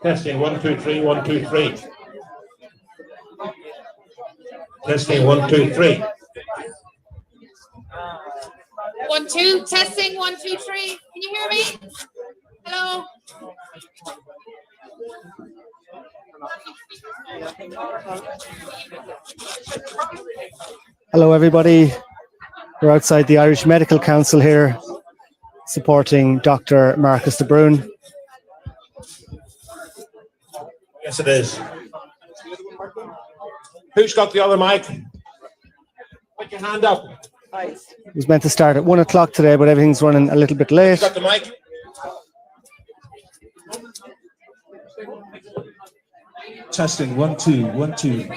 Testing 1 2 3 1 2 3. Testing 1 2 3. 1 2 testing 1 2 3. Can you hear me? Hello. Hello, everybody. We're outside the Irish Medical Council here, supporting Dr. Marcus de Brun. Yes, it is. Who's got the other mic? Put your hand up. It was meant to start at 1 o'clock today, but everything's running a little bit late. Who's got the mic? Testing 1 2 1 2.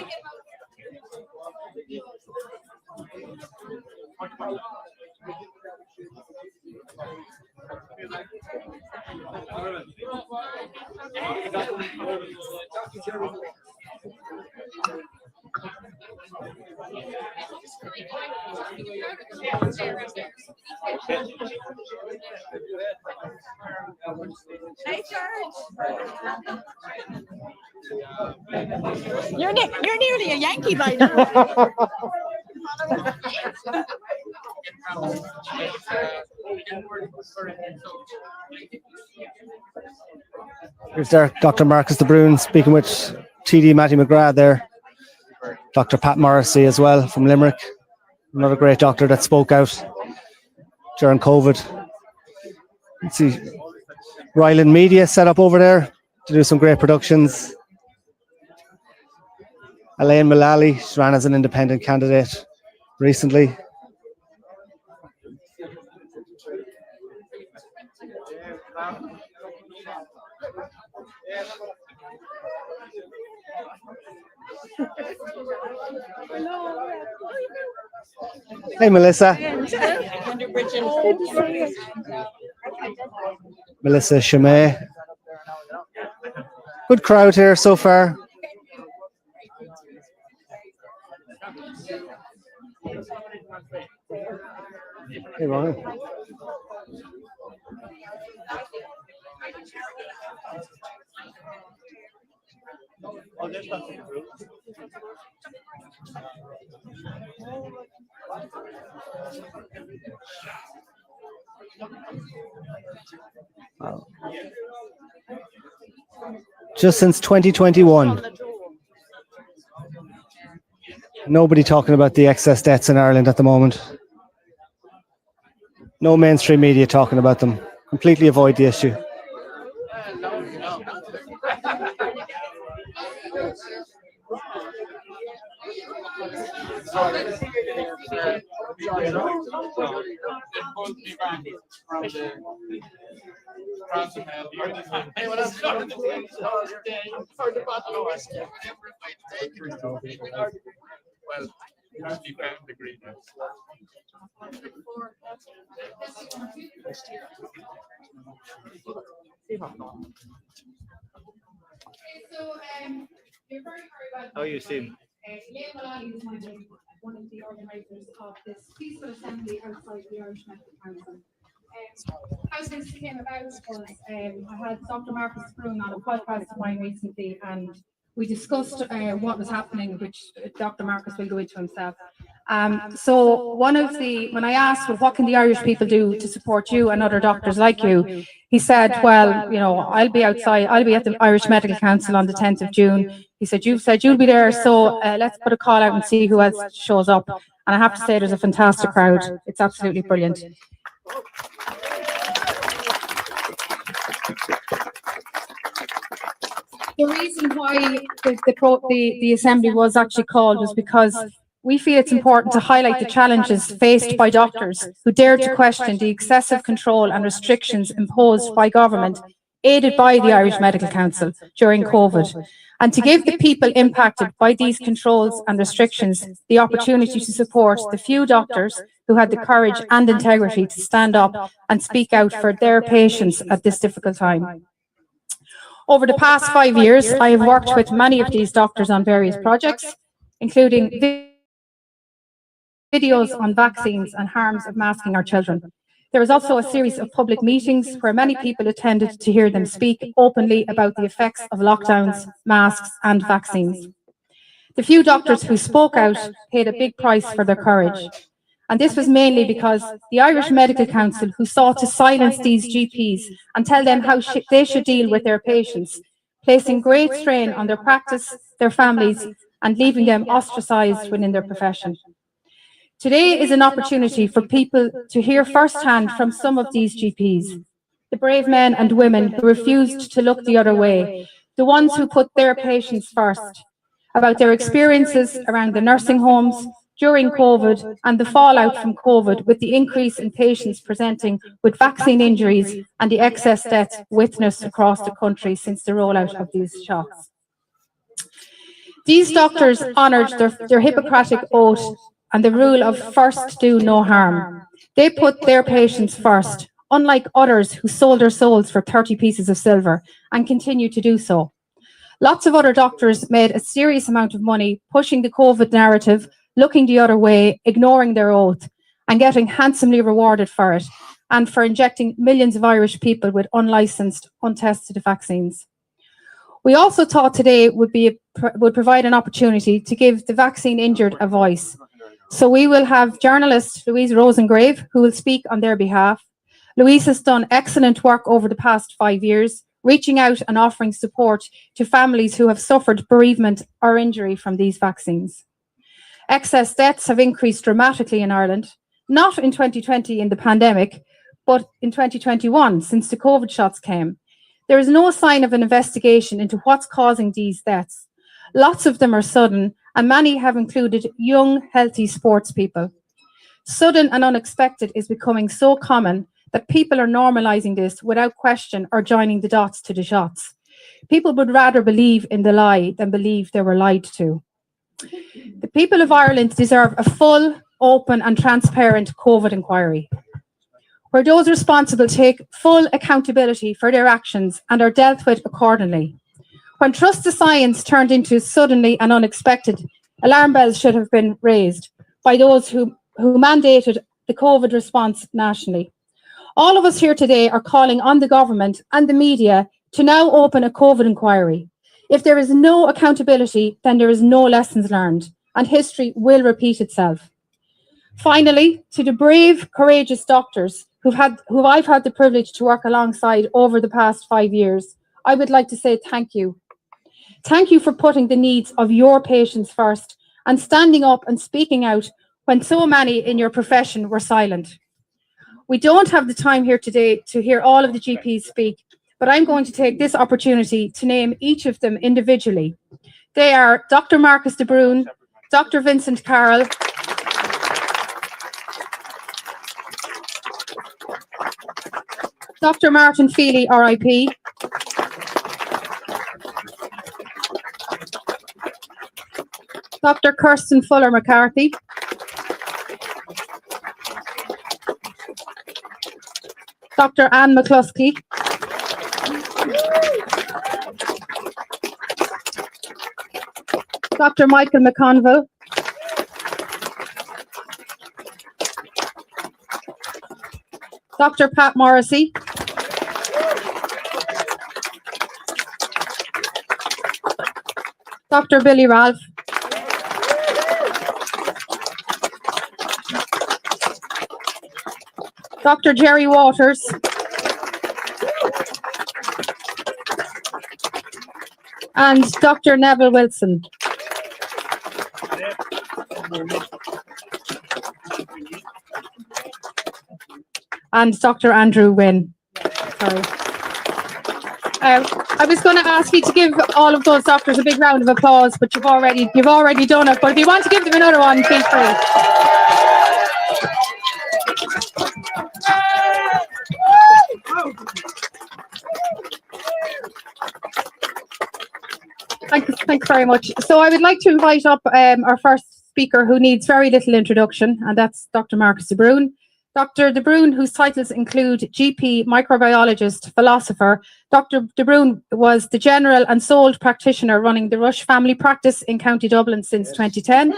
Hey, George. You're nearly a Yankee by now. Here's there, Dr. Marcus de Brun speaking with TD Matty McGrath there. Dr. Pat Morrisy as well from Limerick. Another great doctor that spoke out during COVID. Let's see, Ryland Media set up over there to do some great productions. Elaine Mullally, she ran as an independent candidate recently. Hey, Melissa. Melissa Chimay. Good crowd here so far. Hey, Ron. Wow. Just since 2021, nobody talking about the excess deaths in Ireland at the moment. No mainstream media talking about them. Completely avoid the issue. How are you, Steve? One of the organisers of this peaceful assembly outside the Irish Medical Council. How this came about was I had Dr. Marcus Brun on a podcast of mine recently, and we discussed what was happening, which Dr. Marcus will go into himself. So when I asked, well, what can the Irish people do to support you and other doctors like you? He said, well, you know, I'll be at the Irish Medical Council on the 10th of June. He said, you've said you'll be there, so let's put a call out and see who else shows up. And I have to say, there's a fantastic crowd. It's absolutely brilliant. The reason why the assembly was actually called was because we feel it's important to highlight the challenges faced by doctors who dared to question the excessive control and restrictions imposed by government, aided by the Irish Medical Council during COVID, and to give the people impacted by these controls and restrictions the opportunity to support the few doctors who had the courage and integrity to stand up and speak out for their patients at this difficult time. Over the past 5 years, I have worked with many of these doctors on various projects, including videos on vaccines and harms of masking our children. There was also a series of public meetings where many people attended to hear them speak openly about the effects of lockdowns, masks and vaccines. The few doctors who spoke out paid a big price for their courage. And this was mainly because the Irish Medical Council, who sought to silence these GPs and tell them how they should deal with their patients, placing great strain on their practice, their families, and leaving them ostracised within their profession. Today is an opportunity for people to hear firsthand from some of these GPs, the brave men and women who refused to look the other way, the ones who put their patients first, about their experiences around the nursing homes, during COVID and the fallout from COVID, with the increase in patients presenting with vaccine injuries and the excess deaths witnessed across the country since the rollout of these shots. These doctors honoured their Hippocratic oath and the rule of first do no harm. They put their patients first, unlike others who sold their souls for 30 pieces of silver and continue to do so. Lots of other doctors made a serious amount of money pushing the COVID narrative, looking the other way, ignoring their oath, and getting handsomely rewarded for it, and for injecting millions of Irish people with unlicensed, untested vaccines. We also thought today would provide an opportunity to give the vaccine injured a voice. So we will have journalist Louise Rosegrave, who will speak on their behalf. Louise has done excellent work over the past 5 years, reaching out and offering support to families who have suffered bereavement or injury from these vaccines. Excess deaths have increased dramatically in Ireland, not in 2020 in the pandemic, but in 2021 since the COVID shots came. There is no sign of an investigation into what's causing these deaths. Lots of them are sudden, and many have included young, healthy sports people. Sudden and unexpected is becoming so common that people are normalising this without question or joining the dots to the shots. People would rather believe in the lie than believe they were lied to. The people of Ireland deserve a full, open and transparent COVID inquiry, where those responsible take full accountability for their actions and are dealt with accordingly. When trust to science turned into suddenly and unexpected, alarm bells should have been raised by those who mandated the COVID response nationally. All of us here today are calling on the government and the media to now open a COVID inquiry. If there is no accountability, then there is no lessons learned, and history will repeat itself. Finally, to the brave, courageous doctors who I've had the privilege to work alongside over the past 5 years, I would like to say thank you. Thank you for putting the needs of your patients first and standing up and speaking out when so many in your profession were silent. We don't have the time here today to hear all of the GPs speak, but I'm going to take this opportunity to name each of them individually. They are Dr. Marcus de Brun, Dr. Vincent Carroll, Dr. Martin Feely, RIP, Dr. Kirsten Fuller McCarthy, Dr. Anne McCluskey, Dr. Michael McConville, Dr. Pat Morrisy, Dr. Billy Ralph, Dr. Jerry Waters, and Dr. Neville Wilson. And Dr. Andrew Wynne. Sorry. I was going to ask you to give all of those doctors a big round of applause, but you've already done it. But if you want to give them another one, feel free. Thanks very much. So I would like to invite up our first speaker, who needs very little introduction, and that's Dr. Marcus de Brun. Dr. de Brun, whose titles include GP, microbiologist, philosopher. Dr. de Brun was the general and sole practitioner running the Rush family practice in County Dublin since 2010,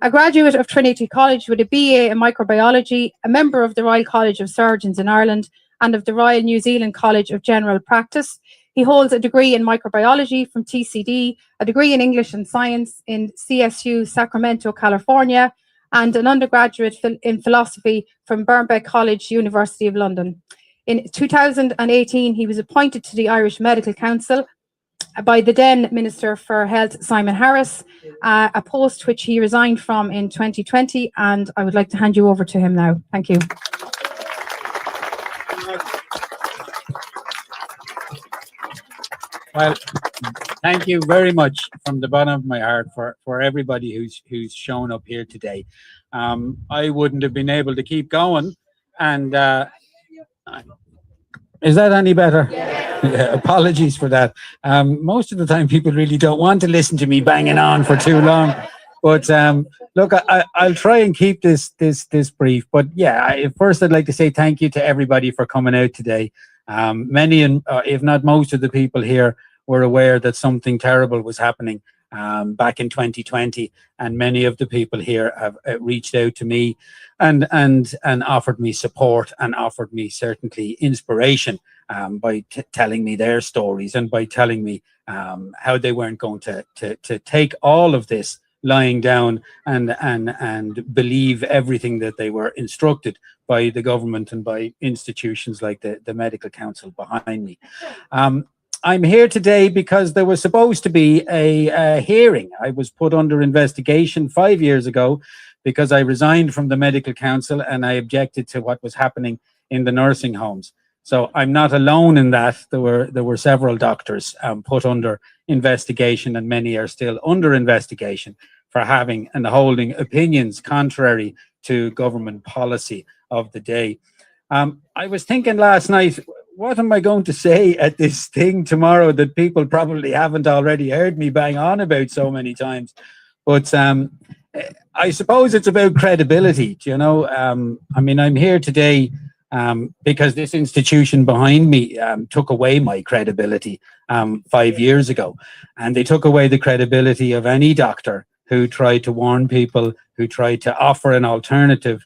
A graduate of Trinity College with a BA in microbiology, a member of the Royal College of Surgeons in Ireland and of the Royal New Zealand College of General Practice. He holds a degree in microbiology from TCD, a degree in English and Science in CSU, Sacramento, California, and an undergraduate in philosophy from Birnbeck College, University of London. In 2018, he was appointed to the Irish Medical Council by the then Minister for Health, Simon Harris, a post which he resigned from in 2020, and I would like to hand you over to him now. Thank you. Well, thank you very much from the bottom of my heart for everybody who's shown up here today. I wouldn't have been able to keep going, and is that any better? Yeah, apologies for that. Most of the time people really don't want to listen to me banging on for too long, but look, I'll try and keep this brief. But yeah, first I'd like to say thank you to everybody for coming out today. Many, if not most of the people here were aware that something terrible was happening back in 2020, and many of the people here have reached out to me and offered me support and offered me certainly inspiration by telling me their stories and by telling me how they weren't going to take all of this lying down and believe everything that they were instructed by the government and by institutions like the Medical Council behind me. I'm here today because there was supposed to be a hearing. I was put under investigation 5 years ago because I resigned from the Medical Council and I objected to what was happening in the nursing homes. So I'm not alone in that. There were several doctors put under investigation, and many are still under investigation for having and holding opinions contrary to government policy of the day. I was thinking last night, what am I going to say at this thing tomorrow that people probably haven't already heard me bang on about so many times? But I suppose it's about credibility. You know, I mean, I'm here today because this institution behind me took away my credibility 5 years ago, and they took away the credibility of any doctor who tried to warn people, who tried to offer an alternative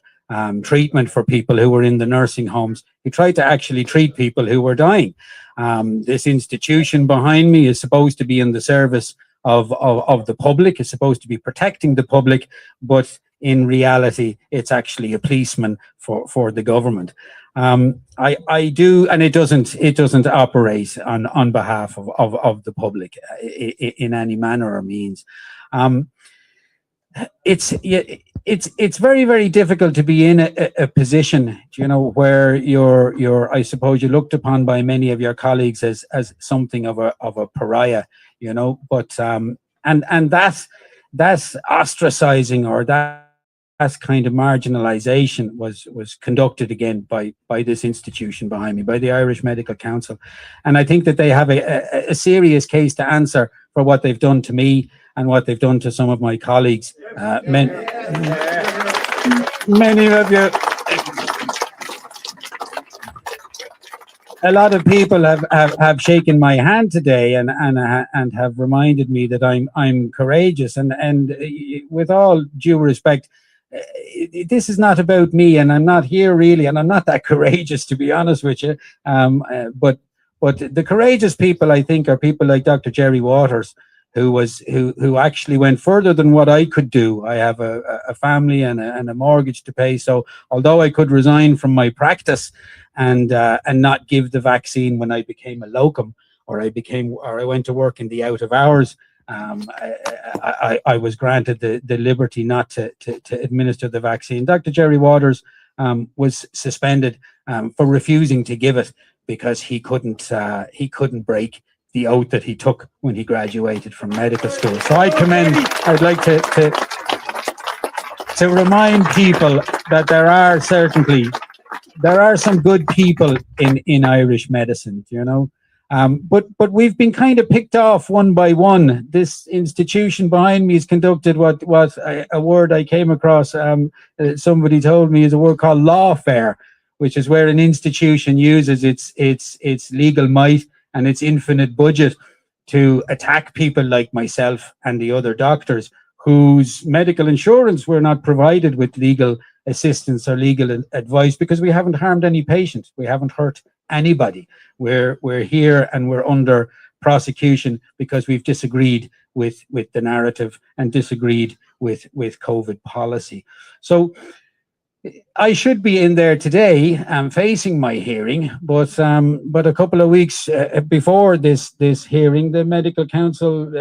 treatment for people who were in the nursing homes, who tried to actually treat people who were dying. This institution behind me is supposed to be in the service of the public, is supposed to be protecting the public, but in reality, it's actually a policeman for the government. I do, and it doesn't operate on behalf of the public in any manner or means. It's very, very difficult to be in a position, you know, where you're I suppose you're looked upon by many of your colleagues as something of a pariah, you know, but and that's ostracizing, or that's kind of marginalization was conducted again by this institution behind me, by the Irish Medical Council. And I think that they have a serious case to answer for what they've done to me and what they've done to some of my colleagues. Many of you, a lot of people have shaken my hand today and have reminded me that I'm courageous, and with all due respect, this is not about me, and I'm not here really, and I'm not that courageous, to be honest with you. But the courageous people, I think, are people like Dr. Jerry Waters, who actually went further than what I could do. I have a family and a mortgage to pay, so although I could resign from my practice and not give the vaccine when I became a locum, or I went to work in the out of hours, I was granted the liberty not to administer the vaccine. Dr. Jerry Waters was suspended for refusing to give it because he couldn't break the oath that he took when he graduated from medical school. So I'd like to remind people that there are some good people in Irish medicine, you know. But we've been kind of picked off one by one. This institution behind me has conducted what a word I came across, somebody told me, is a word called lawfare, which is where an institution uses its legal might and its infinite budget to attack people like myself and the other doctors whose medical insurance we're not provided with legal assistance or legal advice because we haven't harmed any patient. We haven't hurt anybody. We're here and we're under prosecution because we've disagreed with the narrative and disagreed with COVID policy. So I should be in there today facing my hearing, but a couple of weeks before this hearing, the medical council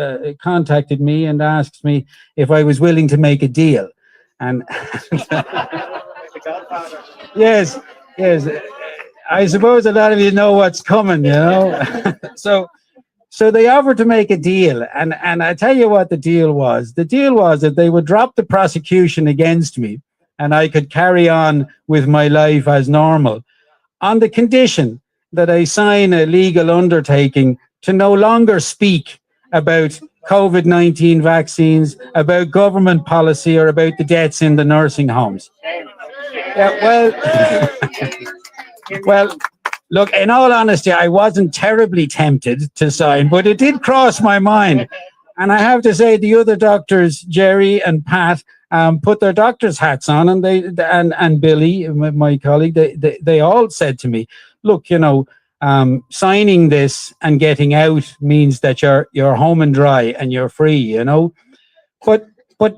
contacted me and asked me if I was willing to make a deal. And yes, I suppose a lot of you know what's coming, you know. So they offered to make a deal, and I tell you what the deal was. The deal was that they would drop the prosecution against me, and I could carry on with my life as normal, on the condition that I sign a legal undertaking to no longer speak about COVID-19 vaccines, about government policy, or about the deaths in the nursing homes. Yeah, well, look, in all honesty, I wasn't terribly tempted to sign, but it did cross my mind. And I have to say, the other doctors, Jerry and Pat, put their doctor's hats on, and and Billy, my colleague, they all said to me, look, you know, signing this and getting out means that you're home and dry and you're free, you know. But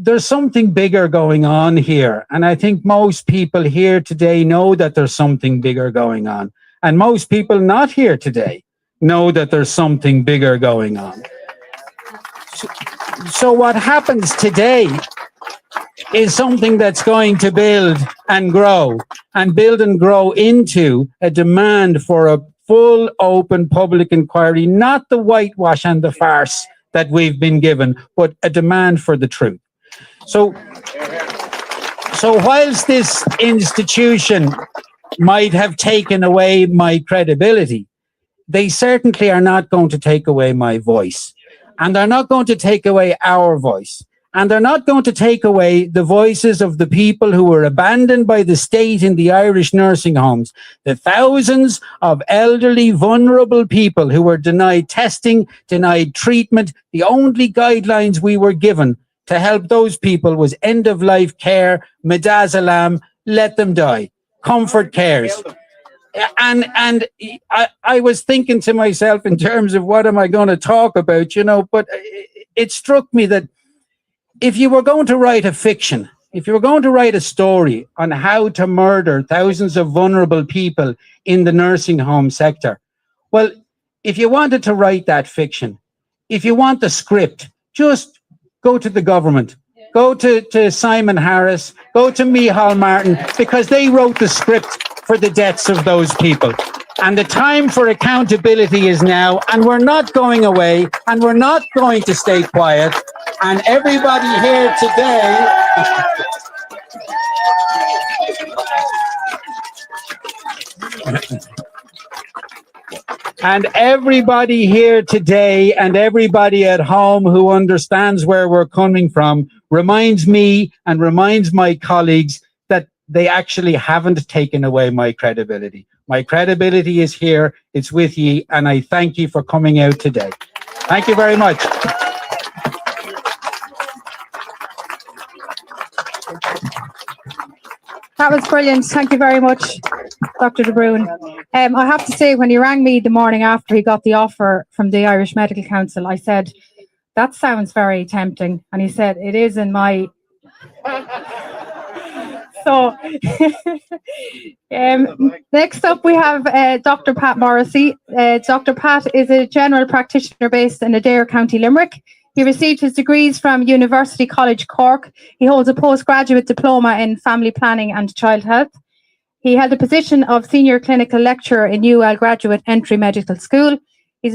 there's something bigger going on here, and I think most people here today know that there's something bigger going on, and most people not here today know that there's something bigger going on. So what happens today is something that's going to build and grow into a demand for a full, open public inquiry, not the whitewash and the farce that we've been given, but a demand for the truth. So whilst this institution might have taken away my credibility, they certainly are not going to take away my voice. And they're not going to take away our voice. And they're not going to take away the voices of the people who were abandoned by the state in the Irish nursing homes, the thousands of elderly, vulnerable people who were denied testing, denied treatment. The only guidelines we were given to help those people was end-of-life care, midazolam, let them die, comfort cares. And I was thinking to myself in terms of what am I going to talk about, you know, but it struck me that if you were going to write a fiction, if you were going to write a story on how to murder thousands of vulnerable people in the nursing home sector, well, if you wanted to write that fiction, if you want the script, just go to the government, go to Simon Harris, go to Micheál Martin, because they wrote the script for the deaths of those people. And the time for accountability is now, and we're not going away, and we're not going to stay quiet. And everybody here today, and everybody here today, and everybody at home who understands where we're coming from, reminds me and reminds my colleagues that they actually haven't taken away my credibility. My credibility is here, it's with ye, and I thank you for coming out today. Thank you very much. That was brilliant. Thank you very much, Dr. De Brun. I have to say, when he rang me the morning after he got the offer from the Irish Medical Council, I said, that sounds very tempting. And he said, it is in my... So, next up we have Dr. Pat Morrisy. Dr. Pat is a general practitioner based in Adair, County Limerick. He received his degrees from University College Cork. He holds a postgraduate diploma in family planning and child health. He held the position of senior clinical lecturer in UL Graduate Entry Medical School. Was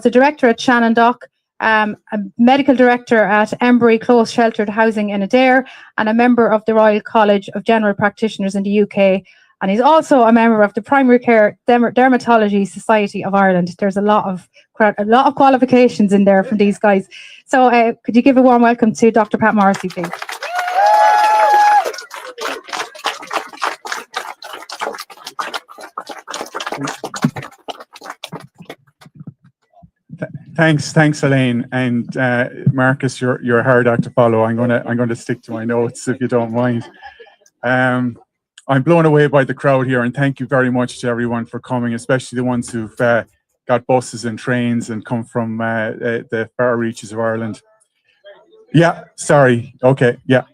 a director at Shannondock, a medical director at Embury Close Sheltered Housing in Adair, and a member of the Royal College of General Practitioners in the UK. And he's also a member of the Primary Care Dermatology Society of Ireland. There's a lot of qualifications in there from these guys. So could you give a warm welcome to Dr. Pat Morrisy, please? Thanks, Elaine, and Marcus. You're a hard act to follow. I'm gonna stick to my notes if you don't mind. I'm blown away by the crowd here, and thank you very much to everyone for coming, especially the ones who've got buses and trains and come from the far reaches of Ireland. Yeah, sorry. Okay, yeah.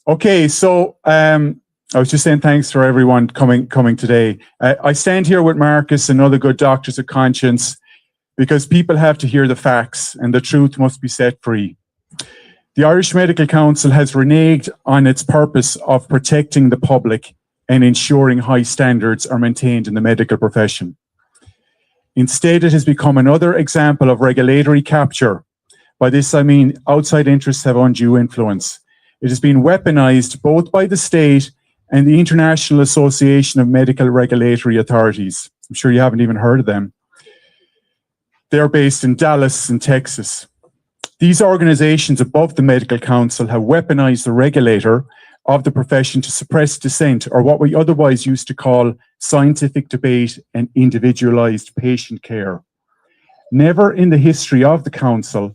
Okay, so I was just saying thanks for everyone coming today. I stand here with Marcus and other good doctors of conscience because people have to hear the facts and the truth must be set free. The Irish Medical Council has reneged on its purpose of protecting the public and ensuring high standards are maintained in the medical profession. Instead, it has become another example of regulatory capture. By this, I mean outside interests have undue influence. It has been weaponized both by the state and the International Association of Medical Regulatory Authorities. I'm sure you haven't even heard of them. They're based in Dallas in Texas. These organizations above the Medical Council have weaponized the regulator of the profession to suppress dissent, or what we otherwise used to call scientific debate and individualized patient care. Never in the history of the Council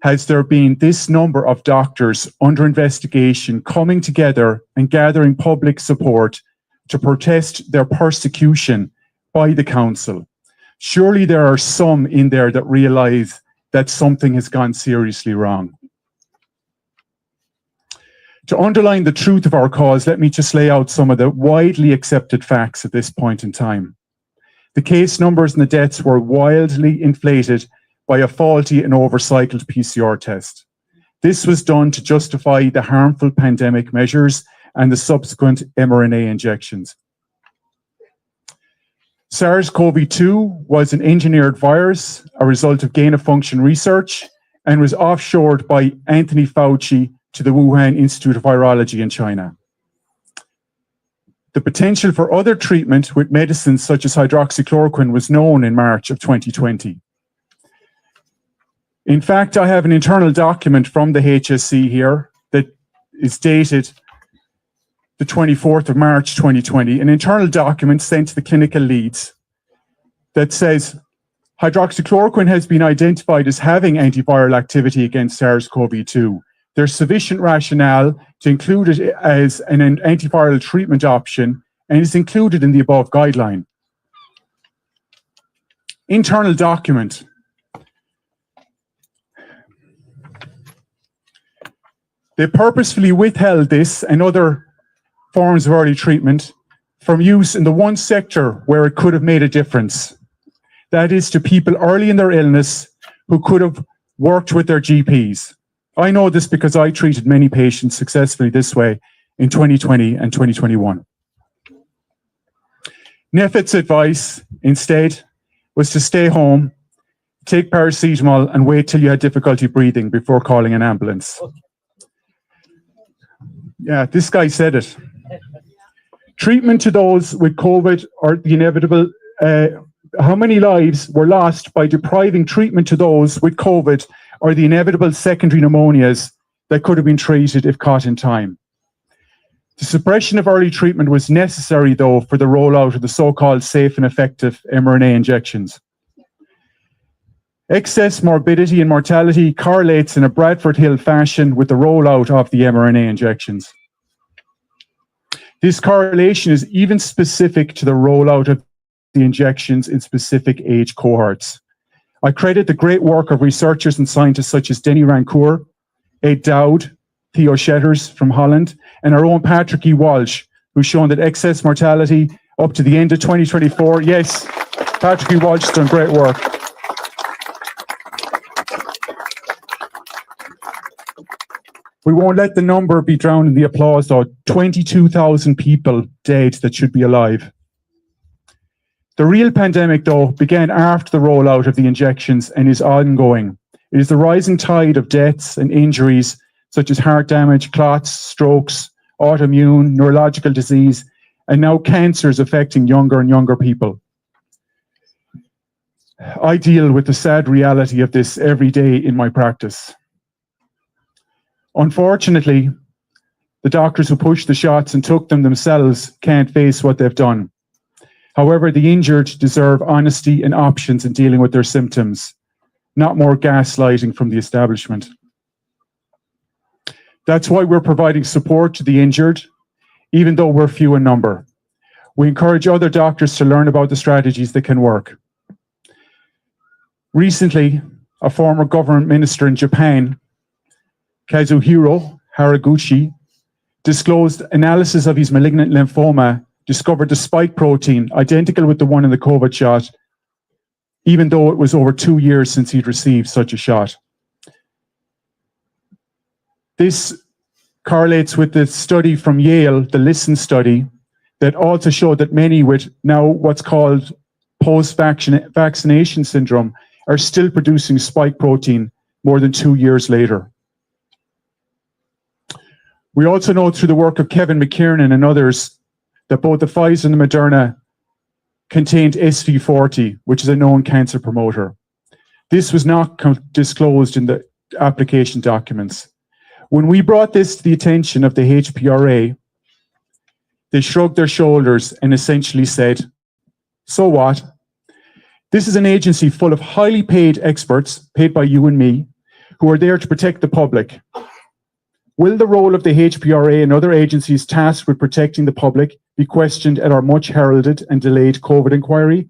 has there been this number of doctors under investigation coming together and gathering public support to protest their persecution by the Council. Surely there are some in there that realize that something has gone seriously wrong. To underline the truth of our cause, let me just lay out some of the widely accepted facts at this point in time. The case numbers and the deaths were wildly inflated by a faulty and overcycled PCR test. This was done to justify the harmful pandemic measures and the subsequent mRNA injections. SARS-CoV-2 was an engineered virus, a result of gain-of-function research, and was offshored by Anthony Fauci to the Wuhan Institute of Virology in China. The potential for other treatment with medicines such as hydroxychloroquine was known in March of 2020. In fact, I have an internal document from the HSC here that is dated the 24th of March 2020, an internal document sent to the clinical leads that says hydroxychloroquine has been identified as having antiviral activity against SARS-CoV-2. There's sufficient rationale to include it as an antiviral treatment option and is included in the above guideline. Internal document. They purposefully withheld this and other forms of early treatment from use in the one sector where it could have made a difference. That is to people early in their illness who could have worked with their GPs. I know this because I treated many patients successfully this way in 2020 and 2021. NPHET's advice instead was to stay home, take paracetamol and wait till you had difficulty breathing before calling an ambulance. Yeah, this guy said it. Treatment to those with COVID or the inevitable, how many lives were lost by depriving treatment to those with COVID or the inevitable secondary pneumonias that could have been treated if caught in time. The suppression of early treatment was necessary, though, for the rollout of the so-called safe and effective mRNA injections. Excess morbidity and mortality correlates in a Bradford Hill fashion with the rollout of the mRNA injections. This correlation is even specific to the rollout of the injections in specific age cohorts. I credit the great work of researchers and scientists such as Denny Rancour, Ed Dowd, Theo Shetters from Holland, and our own Patrick E. Walsh, who's shown that excess mortality up to the end of 2024, yes, Patrick E. Walsh has done great work. We won't let the number be drowned in the applause, though. 22,000 people dead that should be alive. The real pandemic, though, began after the rollout of the injections and is ongoing. It is the rising tide of deaths and injuries such as heart damage, clots, strokes, autoimmune, neurological disease, and now cancers affecting younger and younger people. I deal with the sad reality of this every day in my practice. Unfortunately, the doctors who pushed the shots and took them themselves can't face what they've done. However, the injured deserve honesty and options in dealing with their symptoms. not more gaslighting from the establishment. That's why we're providing support to the injured, even though we're few in number. We encourage other doctors to learn about the strategies that can work. Recently, a former government minister in Japan, Kazuhiro Haraguchi, disclosed analysis of his malignant lymphoma discovered the spike protein identical with the one in the COVID shot, even though it was over 2 years since he'd received such a shot. This correlates with the study from Yale, the LISTEN study, that also showed that many with now what's called post-vaccination syndrome are still producing spike protein more than 2 years later. We also know through the work of Kevin McKiernan and others that both the Pfizer and the Moderna contained SV40, which is a known cancer promoter. This was not disclosed in the application documents. When we brought this to the attention of the HPRA, they shrugged their shoulders and essentially said, so what? This is an agency full of highly paid experts, paid by you and me, who are there to protect the public. Will the role of the HPRA and other agencies tasked with protecting the public be questioned at our much heralded and delayed COVID inquiry?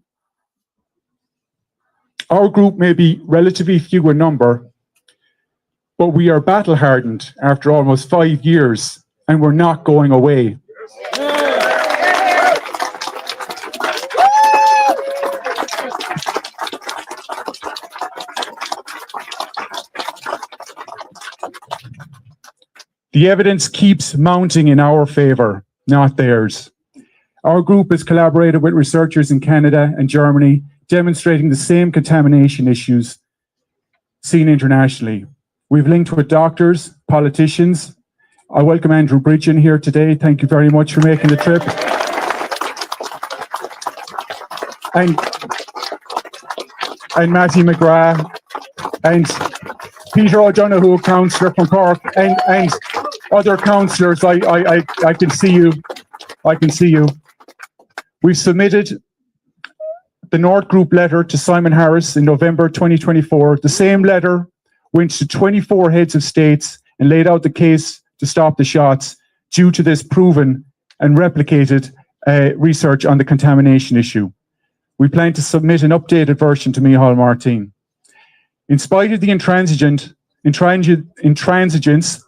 Our group may be relatively few in number, but we are battle hardened after almost 5 years, and we're not going away. The evidence keeps mounting in our favor, not theirs. Our group has collaborated with researchers in Canada and Germany, demonstrating the same contamination issues seen internationally. We've linked with doctors, politicians. I welcome Andrew Bridgen here today. Thank you very much for making the trip. And Matty McGrath, and Peter O'Donoghue, councillor from Cork, and other councillors. I can see you. I can see you. We submitted the North Group letter to Simon Harris in November 2024. The same letter went to 24 heads of states and laid out the case to stop the shots due to this proven and replicated research on the contamination issue. We plan to submit an updated version to Micheál Martin. In spite of the intransigence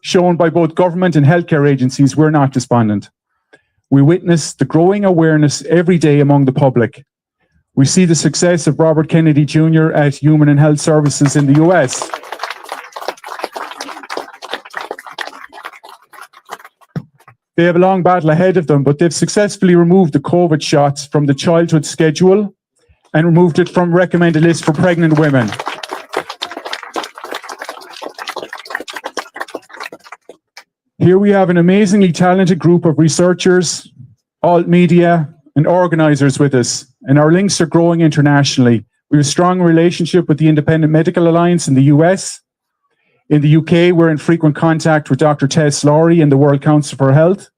shown by both government and healthcare agencies, we're not despondent. We witness the growing awareness every day among the public. We see the success of Robert Kennedy Jr. at Human and Health Services in the US. They have a long battle ahead of them, but they've successfully removed the COVID shots from the childhood schedule and removed it from recommended list for pregnant women. Here we have an amazingly talented group of researchers, alt media, and organisers with us, and our links are growing internationally. We have a strong relationship with the Independent Medical Alliance in the US. In the UK, we're in frequent contact with Dr. Tess Lawrie and the World Council for Health.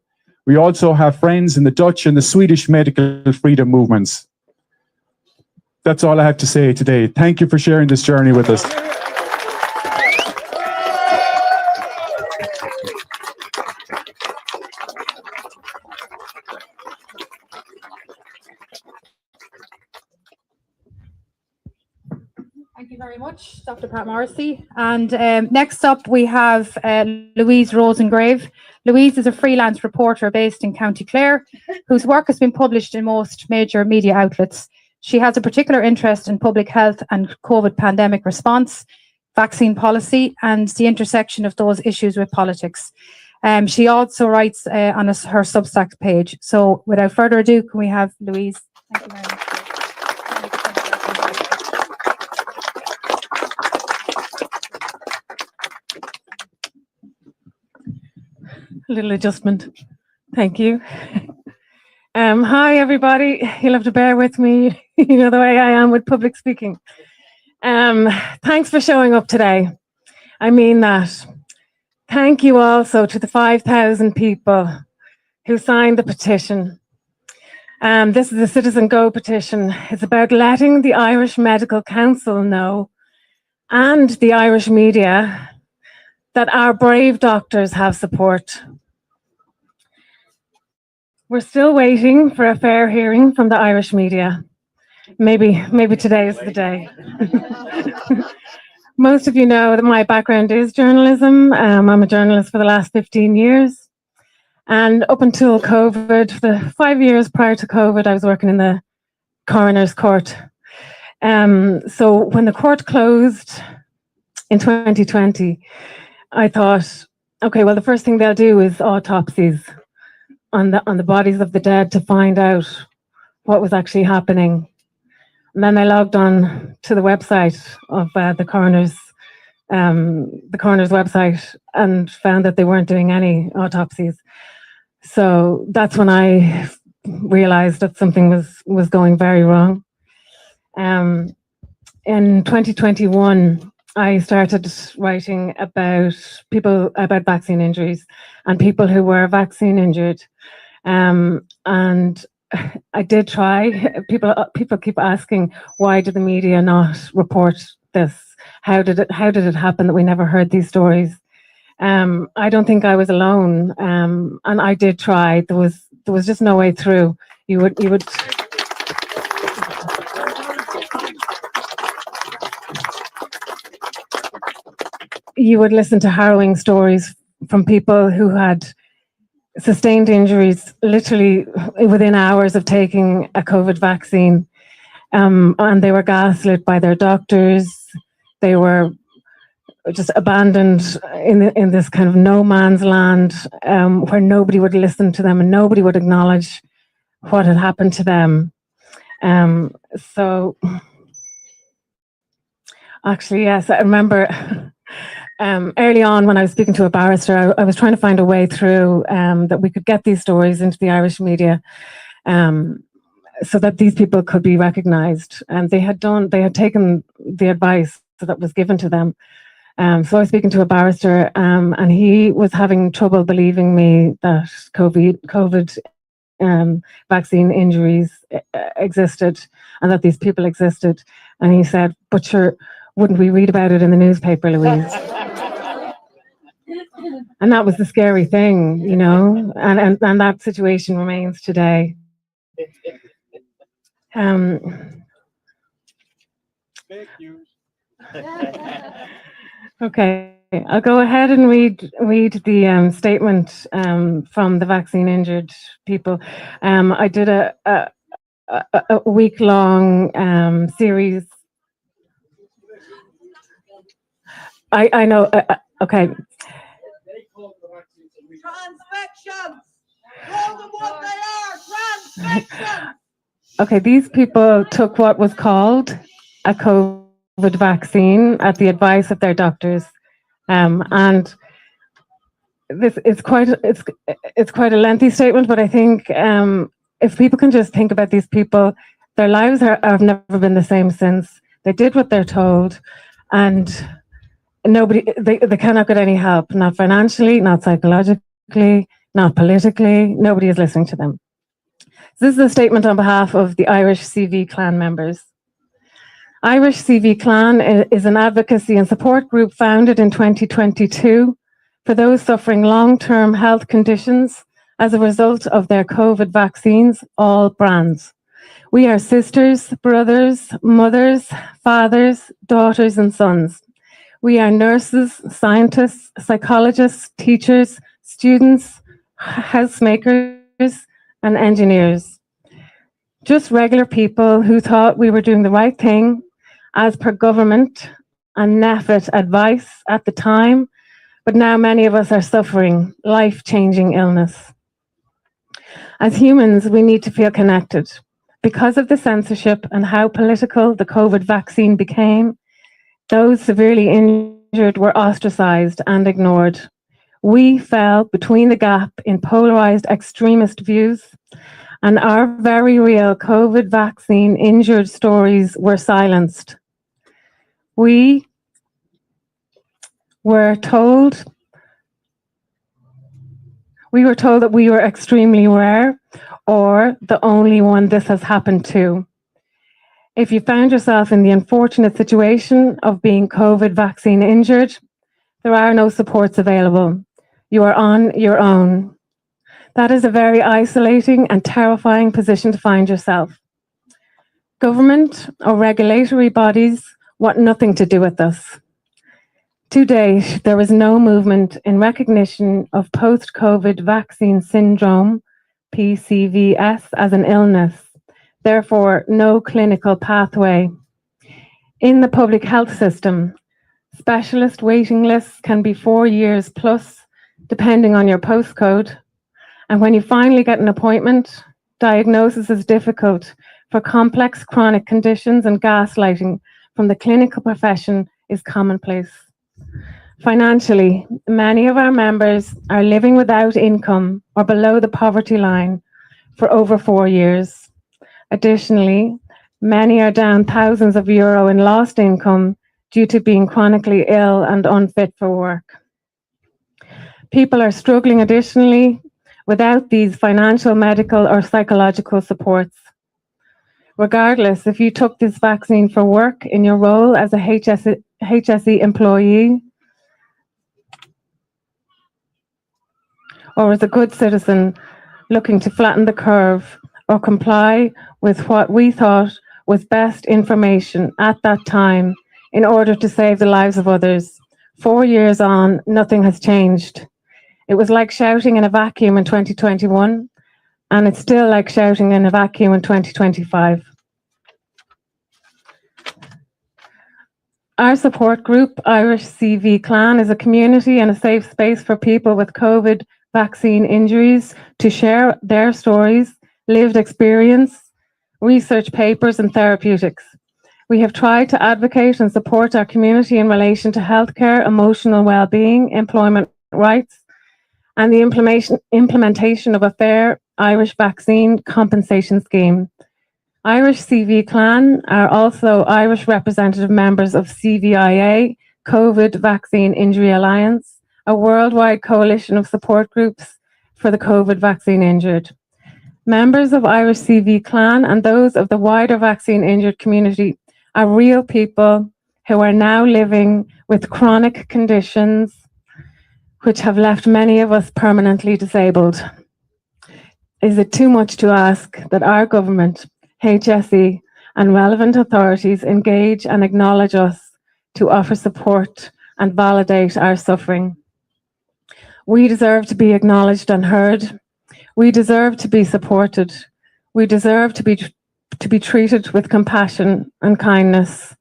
We also have friends in the Dutch and the Swedish medical freedom movements. That's all I have to say today. Thank you for sharing this journey with us. Thank you very much, Dr. Pat Morrisy. And next up, we have Louise Rosegrave. Louise is a freelance reporter based in County Clare, whose work has been published in most major media outlets. She has a particular interest in public health and COVID pandemic response, vaccine policy, and the intersection of those issues with politics. She also writes on her Substack page. So without further ado, can we have Louise? Thank you very much. A little adjustment. Thank you. Hi, everybody. You'll have to bear with me. You know the way I am with public speaking. Thanks for showing up today. I mean that. Thank you also to the 5,000 people who signed the petition. This is the Citizen Go petition. It's about letting the Irish Medical Council know and the Irish media that our brave doctors have support. We're still waiting for a fair hearing from the Irish media. Maybe today is the day. Most of you know that my background is journalism. I'm a journalist for the last 15 years. And up until COVID, the 5 years prior to COVID, I was working in the coroner's court. So when the court closed in 2020, I thought, okay, well, the first thing they'll do is autopsies on the bodies of the dead to find out what was actually happening. And then I logged on to the website of the coroner's website and found that they weren't doing any autopsies. So that's when I realized that something was going very wrong. In 2021, I started writing about vaccine injuries and people who were vaccine injured. And I did try. People keep asking, why did the media not report this? How did it happen that we never heard these stories? I don't think I was alone. And I did try. There was just no way through. You would listen to harrowing stories from people who had sustained injuries literally within hours of taking a COVID vaccine. And they were gaslit by their doctors. They were just abandoned in this kind of no man's land where nobody would listen to them and nobody would acknowledge what had happened to them. So actually, yes, I remember early on when I was speaking to a barrister, I was trying to find a way through that we could get these stories into the Irish media so that these people could be recognised. And they had taken the advice that was given to them. So I was speaking to a barrister and he was having trouble believing me that COVID vaccine injuries existed and that these people existed. And he said, but sure, wouldn't we read about it in the newspaper, Louise? And that was the scary thing, you know, and that situation remains today. Okay, I'll go ahead and read the statement from the vaccine injured people. I did a week-long series. I know. Okay. Transfections! Call them what they are! Transfections! Okay, these people took what was called a COVID vaccine at the advice of their doctors, and this is quite a lengthy statement. But I think if people can just think about these people, their lives have never been the same since. They did what they're told, and they cannot get any help, not financially, not psychologically, not politically. Nobody is listening to them. This is a statement on behalf of the Irish CV Clan members. Irish CV Clan is an advocacy and support group founded in 2022 for those suffering long-term health conditions as a result of their COVID vaccines, all brands. We are sisters, brothers, mothers, fathers, daughters, and sons. We are nurses, scientists, psychologists, teachers, students, housemakers, and engineers. Just regular people who thought we were doing the right thing as per government and NPHET advice at the time, but now many of us are suffering life-changing illness. As humans, we need to feel connected. Because of the censorship and how political the COVID vaccine became, those severely injured were ostracized and ignored. We fell between the gap in polarized extremist views, and our very real COVID vaccine injured stories were silenced. We were told that we were extremely rare or the only one this has happened to. If you found yourself in the unfortunate situation of being COVID vaccine injured, there are no supports available. You are on your own. That is a very isolating and terrifying position to find yourself. Government or regulatory bodies want nothing to do with us. To date, there is no movement in recognition of post-COVID vaccine syndrome, PCVS, as an illness. Therefore, no clinical pathway. In the public health system, specialist waiting lists can be 4 years plus, depending on your postcode. And when you finally get an appointment, diagnosis is difficult for complex chronic conditions, and gaslighting from the clinical profession is commonplace. Financially, many of our members are living without income or below the poverty line for over 4 years. Additionally, many are down thousands of euro in lost income due to being chronically ill and unfit for work. People are struggling additionally without these financial, medical, or psychological supports. Regardless, if you took this vaccine for work in your role as a HSE employee or as a good citizen looking to flatten the curve or comply with what we thought was best information at that time in order to save the lives of others, 4 years on, nothing has changed. It was like shouting in a vacuum in 2021, and it's still like shouting in a vacuum in 2025. Our support group, Irish CV Clan, is a community and a safe space for people with COVID vaccine injuries to share their stories, lived experience, research papers, and therapeutics. We have tried to advocate and support our community in relation to healthcare, emotional well-being, employment rights, and the implementation of a fair Irish vaccine compensation scheme. Irish CV Clan are also Irish representative members of CVIA, COVID Vaccine Injury Alliance, a worldwide coalition of support groups for the COVID vaccine injured. Members of Irish CV Clan and those of the wider vaccine injured community are real people who are now living with chronic conditions which have left many of us permanently disabled. Is it too much to ask that our government, HSE, and relevant authorities engage and acknowledge us to offer support and validate our suffering? We deserve to be acknowledged and heard. We deserve to be supported. We deserve to be treated with compassion and kindness.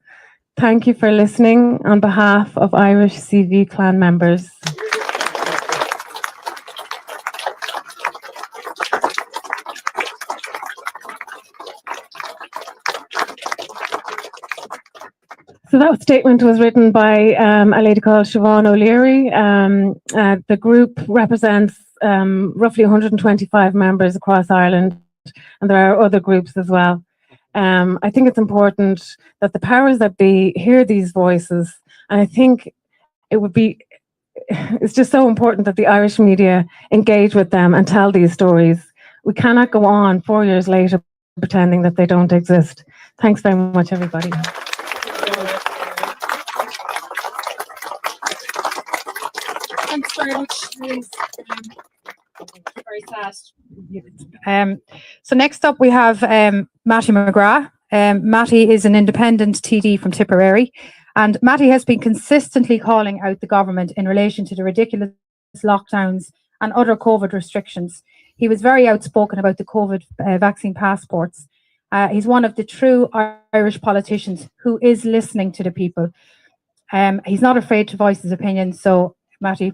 Thank you for listening on behalf of Irish CV Clan members. So that statement was written by a lady called Siobhan O'Leary. The group represents roughly 125 members across Ireland, and there are other groups as well. I think it's important that the powers that be hear these voices, and I think it's just so important that the Irish media engage with them and tell these stories. We cannot go on 4 years later pretending that they don't exist. Thanks very much, everybody. Thanks very much, Louise. Very sad. So next up we have Matty McGrath. Matty is an independent TD from Tipperary, and Matty has been consistently calling out the government in relation to the ridiculous lockdowns and other COVID restrictions. He was very outspoken about the COVID vaccine passports. He's one of the true Irish politicians who is listening to the people. He's not afraid to voice his opinion. So, Matty.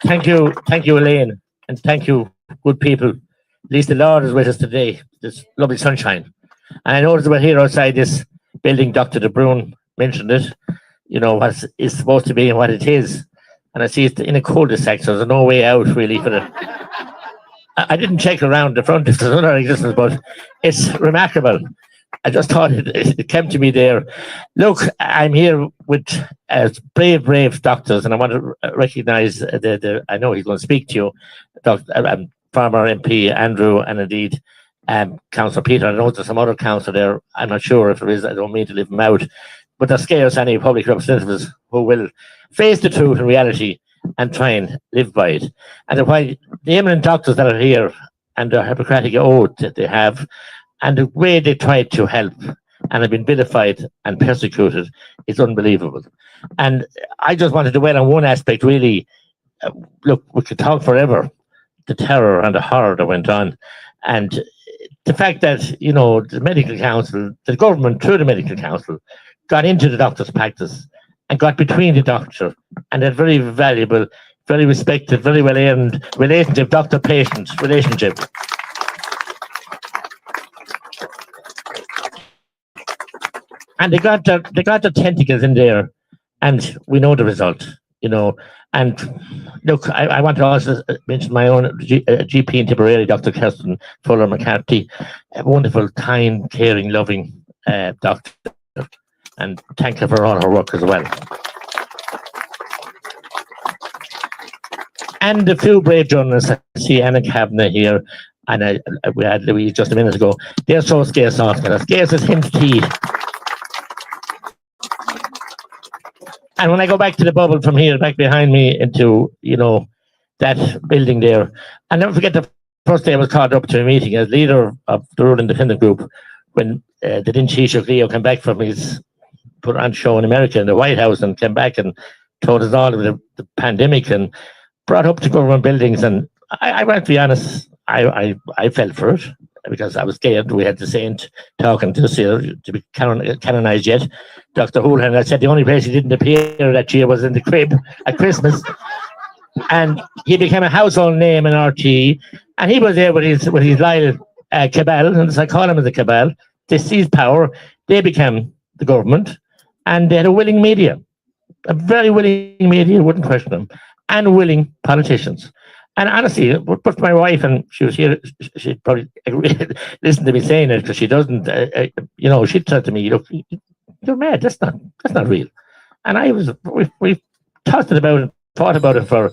Thank you, Elaine, and thank you, good people. At least the Lord is with us today. This lovely sunshine. And I noticed we're here outside this building. Dr. Brun mentioned it. You know what it's supposed to be and what it is. And I see it in a cul-de-sac, so there's no way out really for it. I didn't check around the front if there's another existence, but it's remarkable. I just thought it came to me there. Look, I'm here with brave doctors, and I want to recognise I know he's going to speak to you, Dr. former MP Andrew, and indeed Councillor Peter. I know there's some other councillor there. I'm not sure if there is. I don't mean to leave them out, but there's scarce any public representatives who will face the truth and reality and try and live by it. And why the eminent doctors that are here and the Hippocratic oath that they have, and the way they try to help and have been vilified and persecuted is unbelievable. And I just wanted to dwell on one aspect, really. Look, we could talk forever, the terror and the horror that went on. And the fact that, you know, the medical council, the government through the medical council, got into the doctor's practice and got between the doctor and that very valuable, very respected, very well-earned relationship, doctor-patient relationship. And they got their tentacles in there, and we know the result, you know. And look, I want to also mention my own GP in Tipperary, Dr. Kirsten Fuller McCarthy, a wonderful, kind, caring, loving doctor, and thank her for all her work as well. And a few brave journalists, I see Anna Kavanagh here, and we had Louise just a minute ago. They're so scarce, as scarce as hen's teeth. And when I go back to the bubble from here, back behind me into, you know, that building there, I'll never forget the first day I was called up to a meeting as leader of the Rural Independent Group when the then Taoiseach Leo came back from his put on show in America in the White House and came back and told us all about the pandemic and brought up to government buildings. And I want to be honest, I fell for it because I was scared. We had the saint talking to us here to be canonized yet. Dr. Houlihan, I said the only place he didn't appear that year was in the crib at Christmas. And he became a household name in RT. And he was there with his Lyle cabal, and as I call him as a cabal, they seized power. They became the government, and they had a willing media, a very willing media, wouldn't question them, and willing politicians. And honestly, but my wife, and she was here, she'd probably listen to me saying it because she doesn't, you know, she said to me, look, you're mad, that's not real. And we talked about it, thought about it for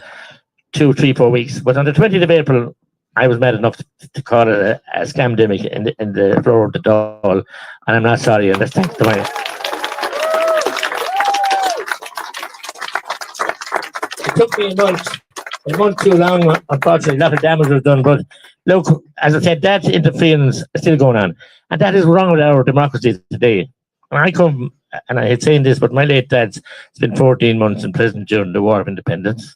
2, 3, 4 weeks. But on the 20th of April, I was mad enough to call it a scamdemic in the floor of the Dáil, and I'm not sorry, and that's thanks to my... It took me a month too long, unfortunately. A lot of damage was done, but look, as I said, that interference is still going on, and that is wrong with our democracy today. And I come, and I had saying this, but my late dad's spent 14 months in prison during the War of Independence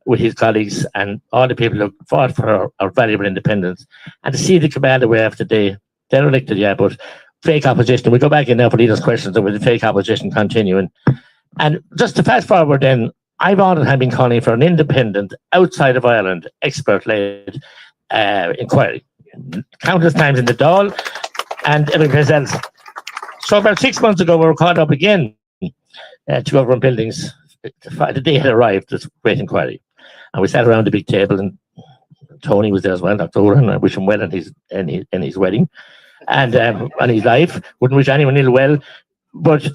with his colleagues and all the people who fought for our valuable independence. And to see the cabal that we have today, they're elected, yeah, but fake opposition. We go back in now for leaders' questions, and with the fake opposition continuing. And just to fast forward then, I've all the time been calling for an independent, outside of Ireland, expert-led inquiry. Countless times in the Dáil and every place else. So about 6 months ago, we were called up again to government buildings. The day had arrived, this great inquiry. And we sat around the big table, and Tony was there as well, Dr. Oren. I wish him well in his wedding and on his life. Wouldn't wish anyone ill well. But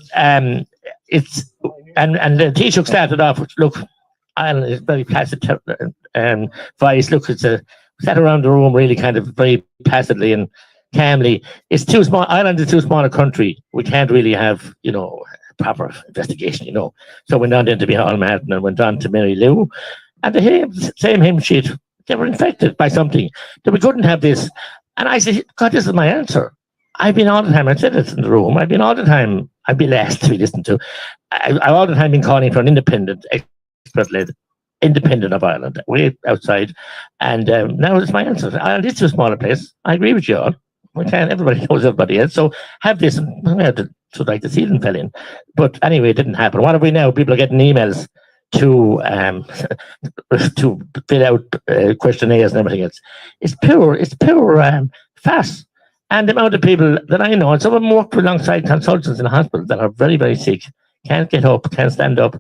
it's... And the Taoiseach started off with, look, Ireland is very passive voice. Look, sat around the room really kind of very placidly and calmly. It's too small. Ireland is too small a country. We can't really have, you know, proper investigation, you know. So went on into Hall Martin and went on to Mary Lou. And the same hymn sheet, they were infected by something. That we couldn't have this. And I said, God, this is my answer. I've been all the time, I said it in the room, I've been all the time, I'd be last to be listened to. I've all the time been calling for an independent, expert-led, independent of Ireland, way outside. And now it's my answer. Ireland is too small a place. I agree with you all. We can't, everybody knows everybody else. So have this, and we had to, so like the ceiling fell in. But anyway, it didn't happen. What have we now? People are getting emails to fill out questionnaires and everything else. It's pure farce. And the amount of people that I know, and some of them work alongside consultants in hospitals that are very, very sick, can't get up, can't stand up,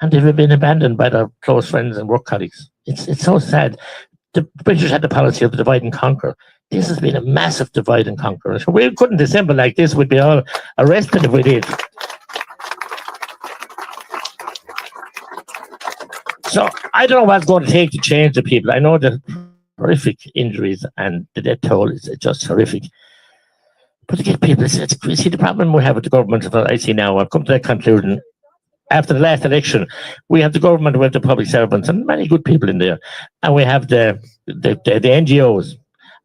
and they've been abandoned by their close friends and work colleagues. It's so sad. The British had the policy of divide and conquer. this has been a massive divide and conquer. So we couldn't assemble like this. We'd be all arrested if we did. So I don't know what's going to take to change the people. I know the horrific injuries and the death toll is just horrific. But to get people, see, the problem we have with the government, that I see now, I've come to that conclusion. After the last election, we have the government, we have the public servants, and many good people in there. And we have the NGOs,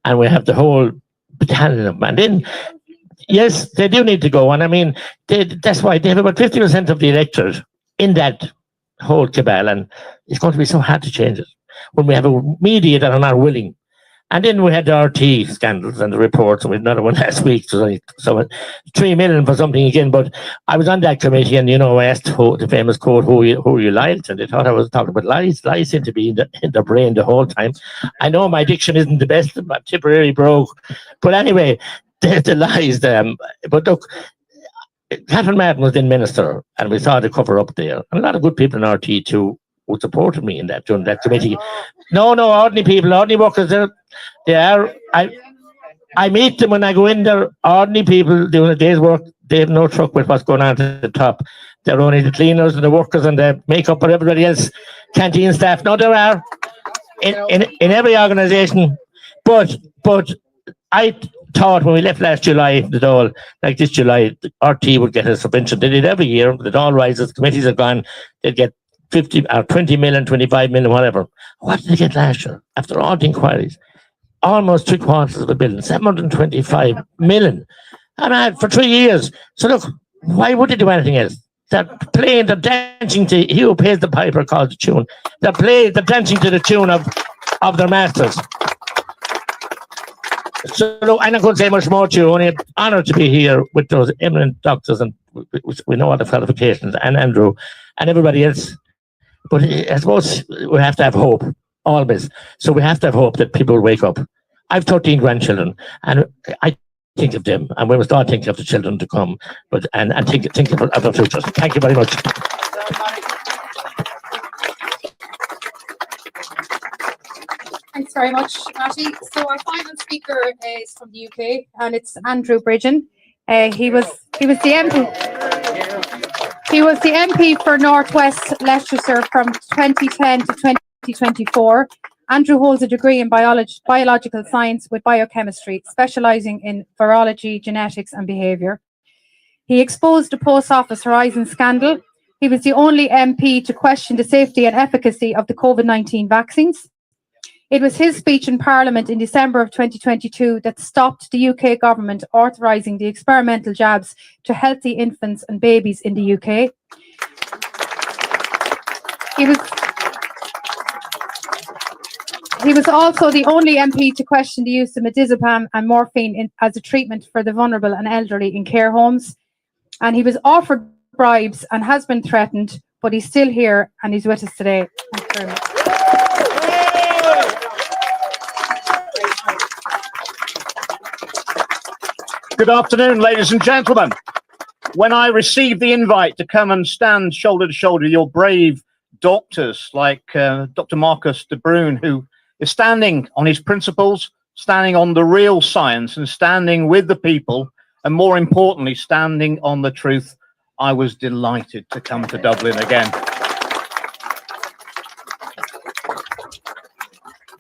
and we have the whole battalion of them. And then, yes, they do need to go. And I mean, that's why they have about 50% of the electorate in that whole cabal. And it's going to be so hard to change it when we have a media that are not willing. And then we had the RT scandals and the reports, and we had another one last week. So 3 million for something again. But I was on that committee, and I asked the famous quote, "Who are you lying to?" And they thought I was talking about lies. Lies seem to be in their brain the whole time. I know my diction isn't the best. I'm Tipperary broke, but anyway, the lies. But look, Catherine Martin was then minister, and we saw the cover up there. And a lot of good people in RT too who supported me in that during that committee. No, ordinary people, ordinary workers. They are. I meet them when I go in there. Ordinary people doing a day's work. They have no truck with what's going on at the top. They're only the cleaners and the workers and the makeup and everybody else. Canteen staff. No, there are in every organisation. But I thought when we left last July, that all like this July, the RT would get a subvention. They did every year. It all rises. Committees are gone. They'd get 50 or 20 million, 25 million, whatever. What did they get last year? After all the inquiries, almost 3/4 of the billion, 725 million. And for 3 years. So look, why would they do anything else? They're playing, they're dancing to he who pays the piper calls the tune. They're dancing to the tune of their masters. So look, I'm not going to say much more to you. Only an honour to be here with those eminent doctors, and we know all the qualifications, and Andrew and everybody else. But I suppose we have to have hope, always. So we have to have hope that people will wake up. I have 13 grandchildren, and I think of them, and we must all think of the children to come, and think of the future. Thank you very much. Thanks very much, Matty. So our final speaker is from the UK, and it's Andrew Bridgen. He was the MP. He was the MP for North West Leicestershire from 2010 to 2024. Andrew holds a degree in biological science with biochemistry, specialising in virology, genetics and behaviour. He exposed the Post Office Horizon scandal. He was the only MP to question the safety and efficacy of the COVID-19 vaccines. It was his speech in Parliament in December of 2022 that stopped the UK government authorising the experimental jabs to healthy infants and babies in the UK. He was also the only MP to question the use of Midizepam and morphine as a treatment for the vulnerable and elderly in care homes. And he was offered bribes and has been threatened, but he's still here and he's with us today. Thank you very much. Good afternoon, ladies and gentlemen. When I received the invite to come and stand shoulder to shoulder with your brave doctors like Dr. Marcus de Brun, who is standing on his principles, standing on the real science and standing with the people, and more importantly, standing on the truth, I was delighted to come to Dublin again.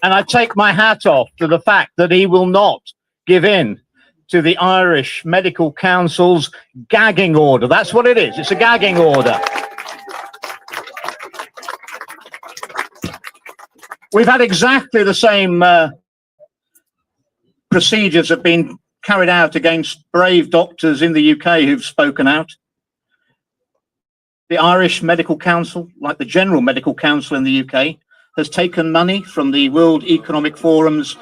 And I take my hat off to the fact that he will not give in to the Irish Medical Council's gagging order. That's what it is. It's a gagging order. We've had exactly the same procedures have been carried out against brave doctors in the UK who've spoken out. The Irish Medical Council, like the General Medical Council in the UK, has taken money from the World Economic Forum's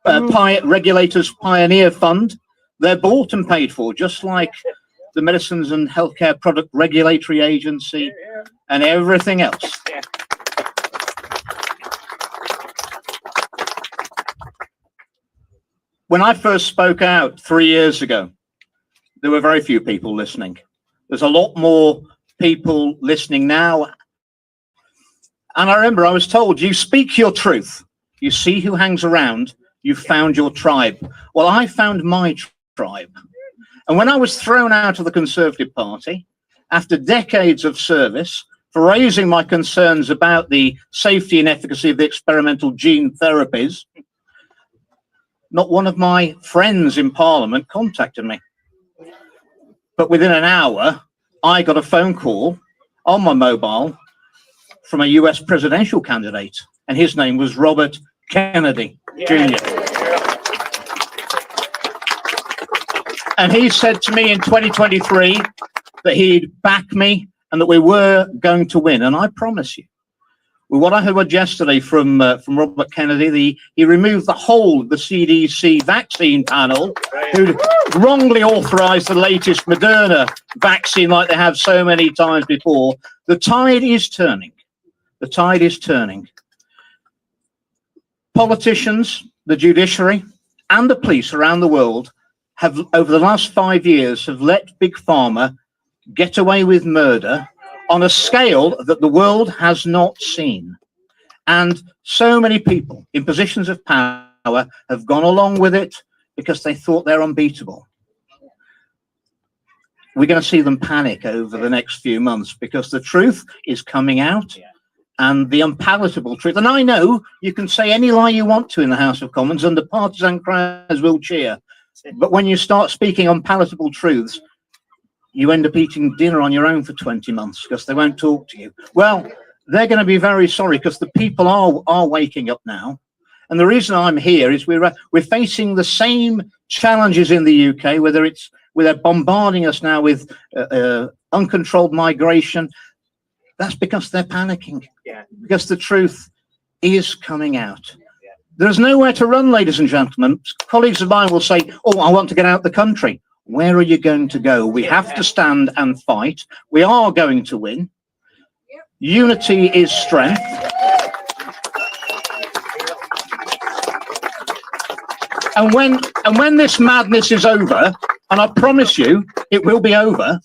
Regulators Pioneer Fund. They're bought and paid for, just like the Medicines and Healthcare Product Regulatory Agency and everything else. When I first spoke out 3 years ago, there were very few people listening. There's a lot more people listening now. And I remember I was told, you speak your truth. You see who hangs around you've found your tribe. Well, I found my tribe. And when I was thrown out of the Conservative Party, after decades of service, for raising my concerns about the safety and efficacy of the experimental gene therapies, not one of my friends in Parliament contacted me. But within an hour, I got a phone call on my mobile from a US presidential candidate, and his name was Robert Kennedy Jr. And he said to me in 2023 that he'd back me and that we were going to win. And I promise you, with what I heard yesterday from Robert Kennedy, he removed the whole of the CDC vaccine panel, who wrongly authorized the latest Moderna vaccine like they have so many times before. The tide is turning. The tide is turning. Politicians, the judiciary, and the police around the world have, over the last 5 years, have let Big Pharma get away with murder on a scale that the world has not seen. And so many people in positions of power have gone along with it because they thought they're unbeatable. We're going to see them panic over the next few months because the truth is coming out, and the unpalatable truth. And I know you can say any lie you want to in the House of Commons and the partisan crowds will cheer. But when you start speaking unpalatable truths, you end up eating dinner on your own for 20 months because they won't talk to you. Well, they're going to be very sorry because the people are waking up now. And the reason I'm here is we're facing the same challenges in the UK, whether they're bombarding us now with uncontrolled migration. That's because they're panicking, because the truth is coming out. There's nowhere to run, ladies and gentlemen. Colleagues of mine will say, oh, I want to get out the country. Where are you going to go? We have to stand and fight. We are going to win. Unity is strength. And when this madness is over, and I promise you it will be over,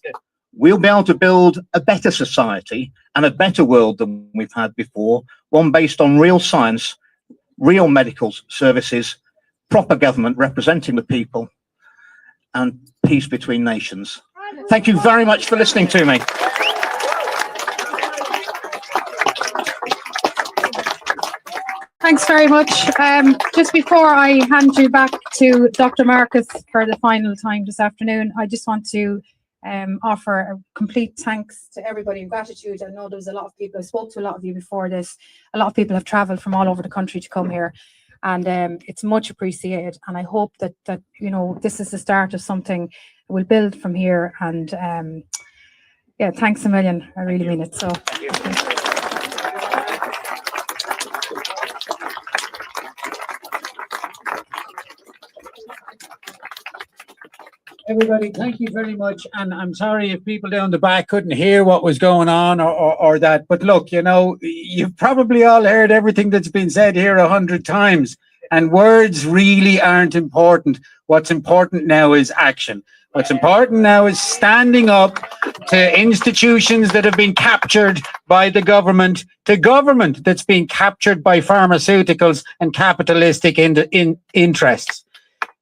we'll be able to build a better society and a better world than we've had before, one based on real science, real medical services, proper government representing the people, and peace between nations. Thank you very much for listening to me. Thanks very much. Just before I hand you back to Dr. Marcus for the final time this afternoon, I just want to offer a complete thanks to everybody and gratitude. I know there was a lot of people, I spoke to a lot of you before this. A lot of people have travelled from all over the country to come here, and it's much appreciated. And I hope that you know, this is the start of something that will build from here. And yeah, thanks a million. I really mean it. So. Everybody, thank you very much. And I'm sorry if people down the back couldn't hear what was going on or that. But look, you know, you've probably all heard everything that's been said here 100 times. And words really aren't important. What's important now is action. What's important now is standing up to institutions that have been captured by the government, to government that's been captured by pharmaceuticals and capitalistic interests.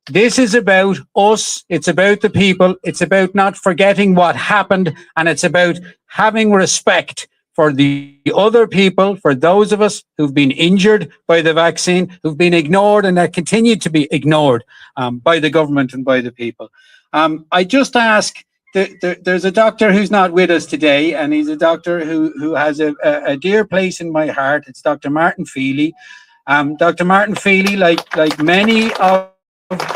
This is about us, it's about the people, it's about not forgetting what happened, and it's about having respect for the other people, for those of us who've been injured by the vaccine, who've been ignored and that continue to be ignored by the government and by the people. I just ask, there's a doctor who's not with us today, and he's a doctor who has a dear place in my heart. It's Dr. Martin Feely. Dr. Martin Feely, like many of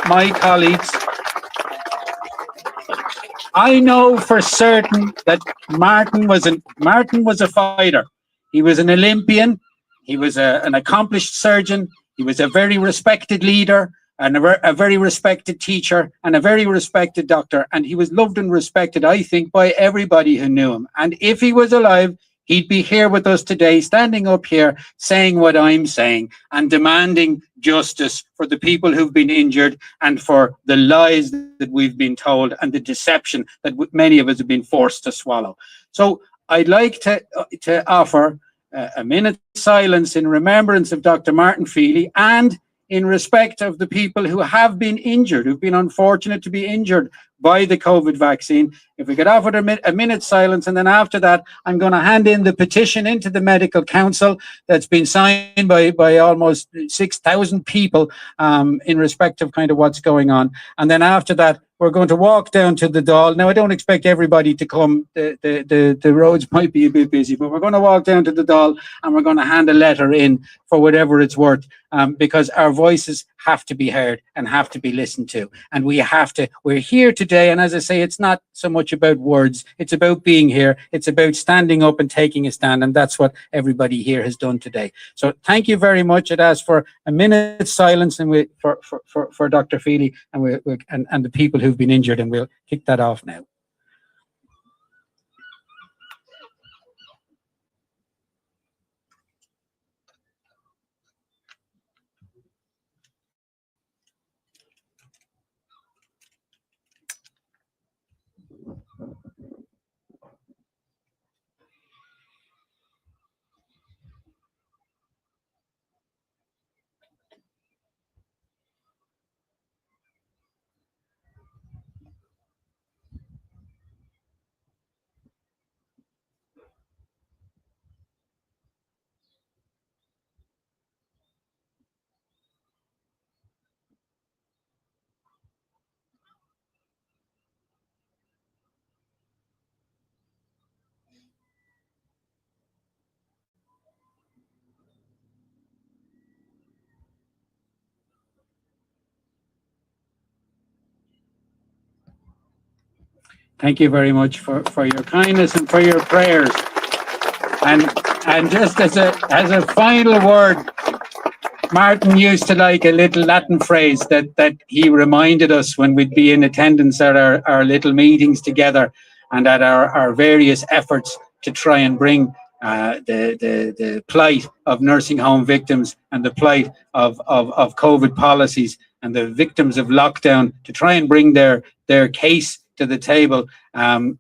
my colleagues, I know for certain that Martin was a fighter. He was an Olympian. He was an accomplished surgeon. He was a very respected leader and a very respected teacher and a very respected doctor. And he was loved and respected, I think, by everybody who knew him. And if he was alive, he'd be here with us today, standing up here, saying what I'm saying and demanding justice for the people who've been injured and for the lies that we've been told and the deception that many of us have been forced to swallow. So I'd like to offer a minute's silence in remembrance of Dr. Martin Feely and in respect of the people who have been injured, who've been unfortunate to be injured by the COVID vaccine. If we could offer a minute's silence, and then after that, I'm going to hand in the petition into the Medical Council that's been signed by almost 6,000 people in respect of kind of what's going on. And then after that, we're going to walk down to the Dáil. Now, I don't expect everybody to come. The roads might be a bit busy, but we're going to walk down to the Dáil and we're going to hand a letter in for whatever it's worth, because our voices have to be heard and have to be listened to. And we're here today. And as I say, it's not so much about words. It's about being here. It's about standing up and taking a stand. And that's what everybody here has done today. So thank you very much. I'd ask for a minute's silence and for Dr. Feely and the people who've been injured, and we'll kick that off now. Thank you very much for your kindness and for your prayers. And just as a final word, Martin used to like a little Latin phrase that he reminded us when we'd be in attendance at our little meetings together and at our various efforts to try and bring the plight of nursing home victims and the plight of COVID policies and the victims of lockdown to try and bring their case to the table.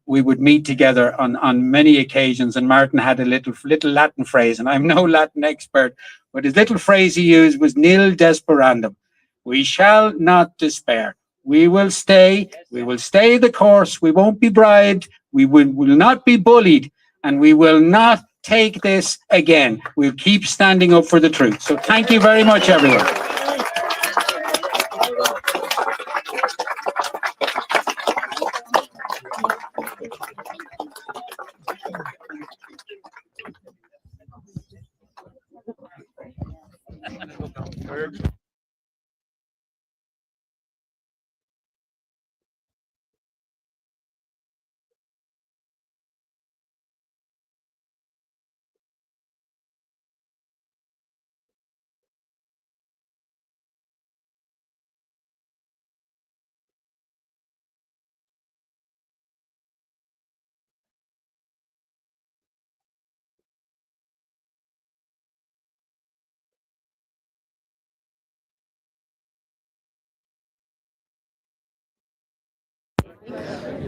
We would meet together on many occasions, and Martin had a little Latin phrase, and I'm no Latin expert, but his little phrase he used was nil desperandum. We shall not despair. We will stay the course. We won't be bribed. We will not be bullied, and we will not take this again. We'll keep standing up for the truth. So thank you very much, everyone.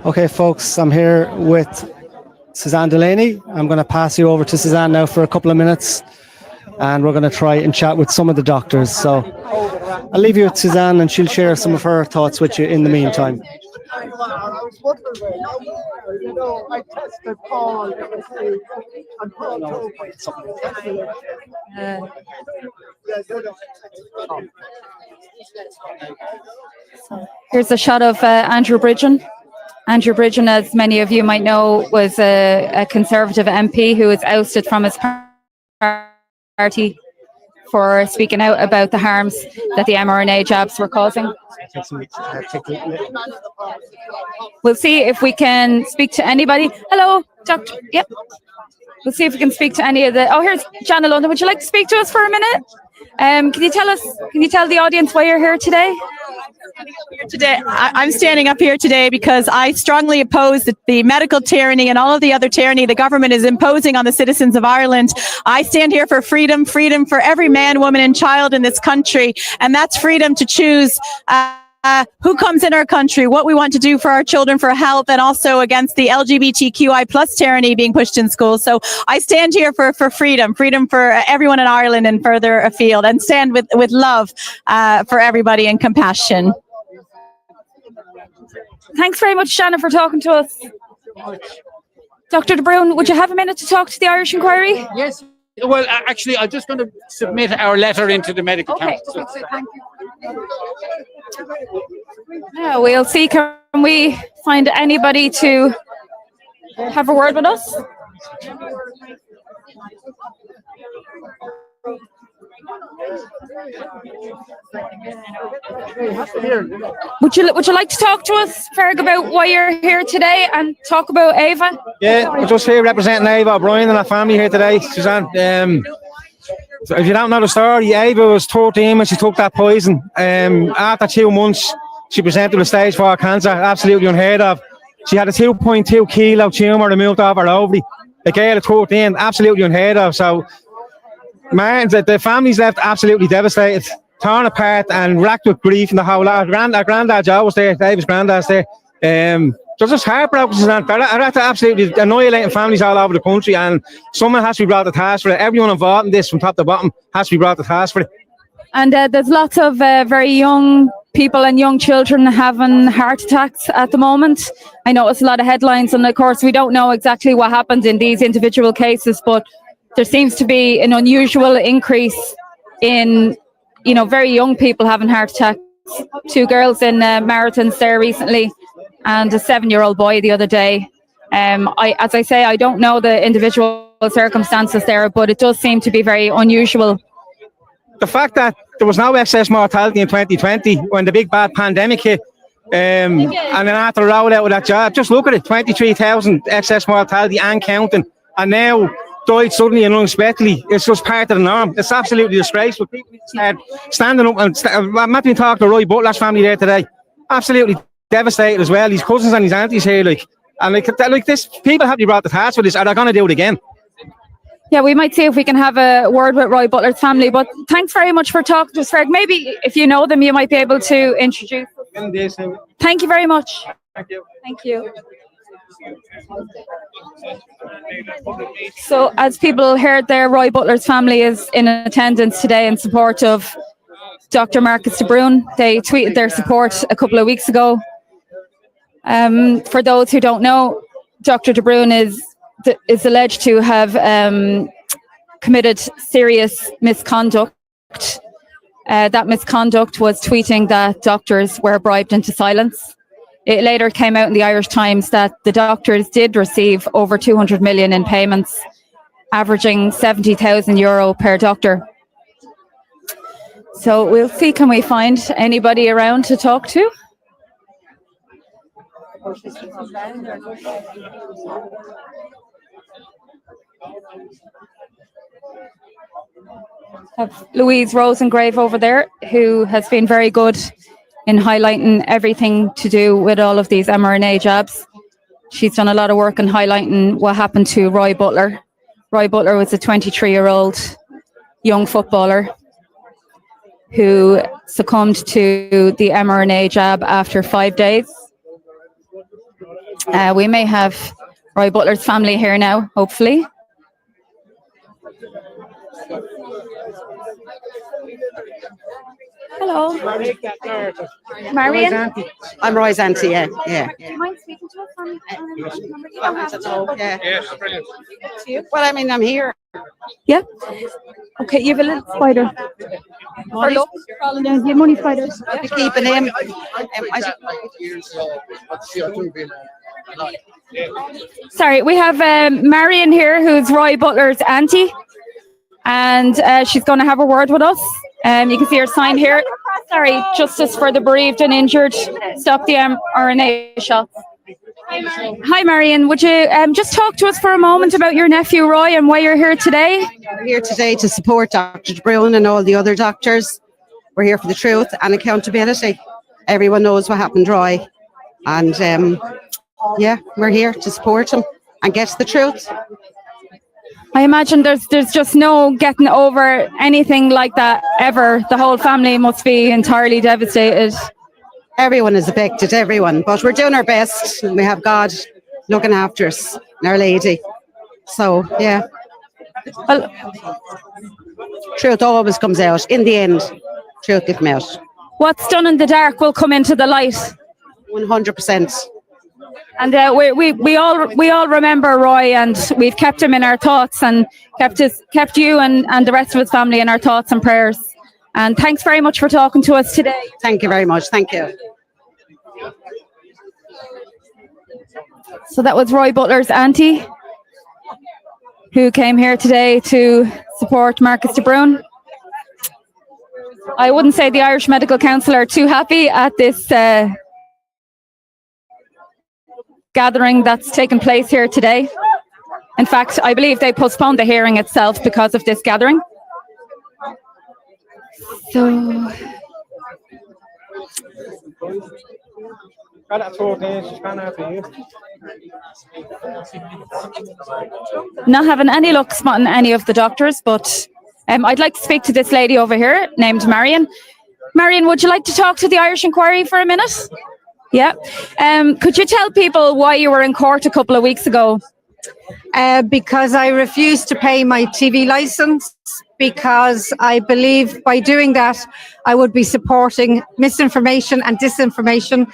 Okay, folks, I'm here with Suzanne Delaney. I'm going to pass you over to Suzanne now for a couple of minutes, and we're going to try and chat with some of the doctors. So I'll leave you with Suzanne, and she'll share some of her thoughts with you in the meantime. Here's a shot of Andrew Bridgen. Andrew Bridgen, as many of you might know, was a Conservative MP who was ousted from his party for speaking out about the harms that the mRNA jabs were causing. We'll see if we can speak to anybody. Hello, Doctor. Yep. We'll see if we can speak to any of the... Oh, here's Jana London. Would you like to speak to us for a minute? Can you tell the audience why you're here today? Today, I'm standing up here today because I strongly oppose the medical tyranny and all of the other tyranny the government is imposing on the citizens of Ireland. I stand here for freedom for every man, woman, and child in this country, and that's freedom to choose who comes in our country, what we want to do for our children, for health, and also against the LGBTQI plus tyranny being pushed in schools. So I stand here for freedom for everyone in Ireland and further afield, and stand with love for everybody and compassion. Thanks very much, Shannon, for talking to us. Dr. De Brun, would you have a minute to talk to the Irish Inquiry? Yes. Well, actually, I'm just going to submit our letter into the medical council. Thank you. Yeah, we'll see. Can we find anybody to have a word with us? Would you like to talk to us, Ferg, about why you're here today and talk about Ava? Yeah, I'm just here representing Ava, Brian and her family here today, Suzanne. So if you don't know the story, Ava was 13 when she took that poison. After 2 months, she presented with stage 4 cancer, absolutely unheard of. She had a 2.2 kilo tumour removed off her ovary. The girl at 13, absolutely unheard of. So, man, the family's left absolutely devastated, torn apart and racked with grief and the whole lot. Our granddad Joe was there, David's granddad's there. They're just heartbroken. They're absolutely annihilating families all over the country, and someone has to be brought to task for it. Everyone involved in this, from top to bottom, has to be brought to task for it. And there's lots of very young people and young children having heart attacks at the moment. I noticed a lot of headlines, and of course we don't know exactly what happens in these individual cases, but there seems to be an unusual increase in, very young people having heart attacks. 2 girls in marathons there recently, and a 7-year-old boy the other day. As I say, I don't know the individual circumstances there, but it does seem to be very unusual. The fact that there was no excess mortality in 2020 when the big bad pandemic hit, and then after the rollout of that job, just look at it, 23,000 excess mortality and counting, and now died suddenly and unexpectedly. It's just part of the norm. It's absolutely disgraceful. People standing up, and Matty talked to Roy Butler's family there today, absolutely devastated as well. His cousins and his aunties here, like this, people have to be brought to task for this, or they're going to do it again. Yeah, we might see if we can have a word with Roy Butler's family, but thanks very much for talking to us, Ferg. Maybe if you know them, you might be able to introduce them. Thank you very much. Thank you. Thank you. So, as people heard there, Roy Butler's family is in attendance today in support of Dr. Marcus de Brun. They tweeted their support a couple of weeks ago. For those who don't know, Dr. de Brun is alleged to have committed serious misconduct. That misconduct was tweeting that doctors were bribed into silence. It later came out in the Irish Times that the doctors did receive over 200 million in payments, averaging €70,000 per doctor. So we'll see, can we find anybody around to talk to? Have Louise Rosegrave over there, who has been very good in highlighting everything to do with all of these mRNA jabs. She's done a lot of work in highlighting what happened to Roy Butler. Roy Butler was a 23-year-old young footballer who succumbed to the mRNA jab after 5 days. We may have Roy Butler's family here now, hopefully. Hello. Marion? I'm Roy's auntie, yeah. Do you mind speaking to us on you don't have to. Yeah. Well, I mean, I'm here. Yeah? Okay, you have a little spider. Money? Yeah, you have money spiders. To keep an aim. Sorry, we have Marion here, who's Roy Butler's auntie, and she's going to have a word with us. You can see her sign here. Sorry, Justice for the Bereaved and Injured. Stop the mRNA shots. Hi, Marion. Would you just talk to us for a moment about your nephew, Roy, and why you're here today? We're here today to support Dr. de Brun and all the other doctors. We're here for the truth and accountability. Everyone knows what happened, Roy. And, yeah, we're here to support him and get the truth. I imagine there's just no getting over anything like that ever. The whole family must be entirely devastated. Everyone is affected, everyone. But we're doing our best, and we have God looking after us, and Our Lady. So, yeah. Well, truth always comes out. In the end, truth will come out. What's done in the dark will come into the light. 100%. And we all remember Roy, and we've kept him in our thoughts, and kept you and the rest of his family in our thoughts and prayers. And thanks very much for talking to us today. Thank you very much. Thank you. So that was Roy Butler's auntie, who came here today to support Marcus de Brun. I wouldn't say the Irish Medical Council are too happy at this gathering that's taken place here today. In fact, I believe they postponed the hearing itself because of this gathering. So, not having any luck spotting any of the doctors, but I'd like to speak to this lady over here named Marion. Marion, would you like to talk to the Irish Inquiry for a minute? Yeah. Could you tell people why you were in court a couple of weeks ago? Because I refused to pay my TV license, because I believe by doing that I would be supporting misinformation and disinformation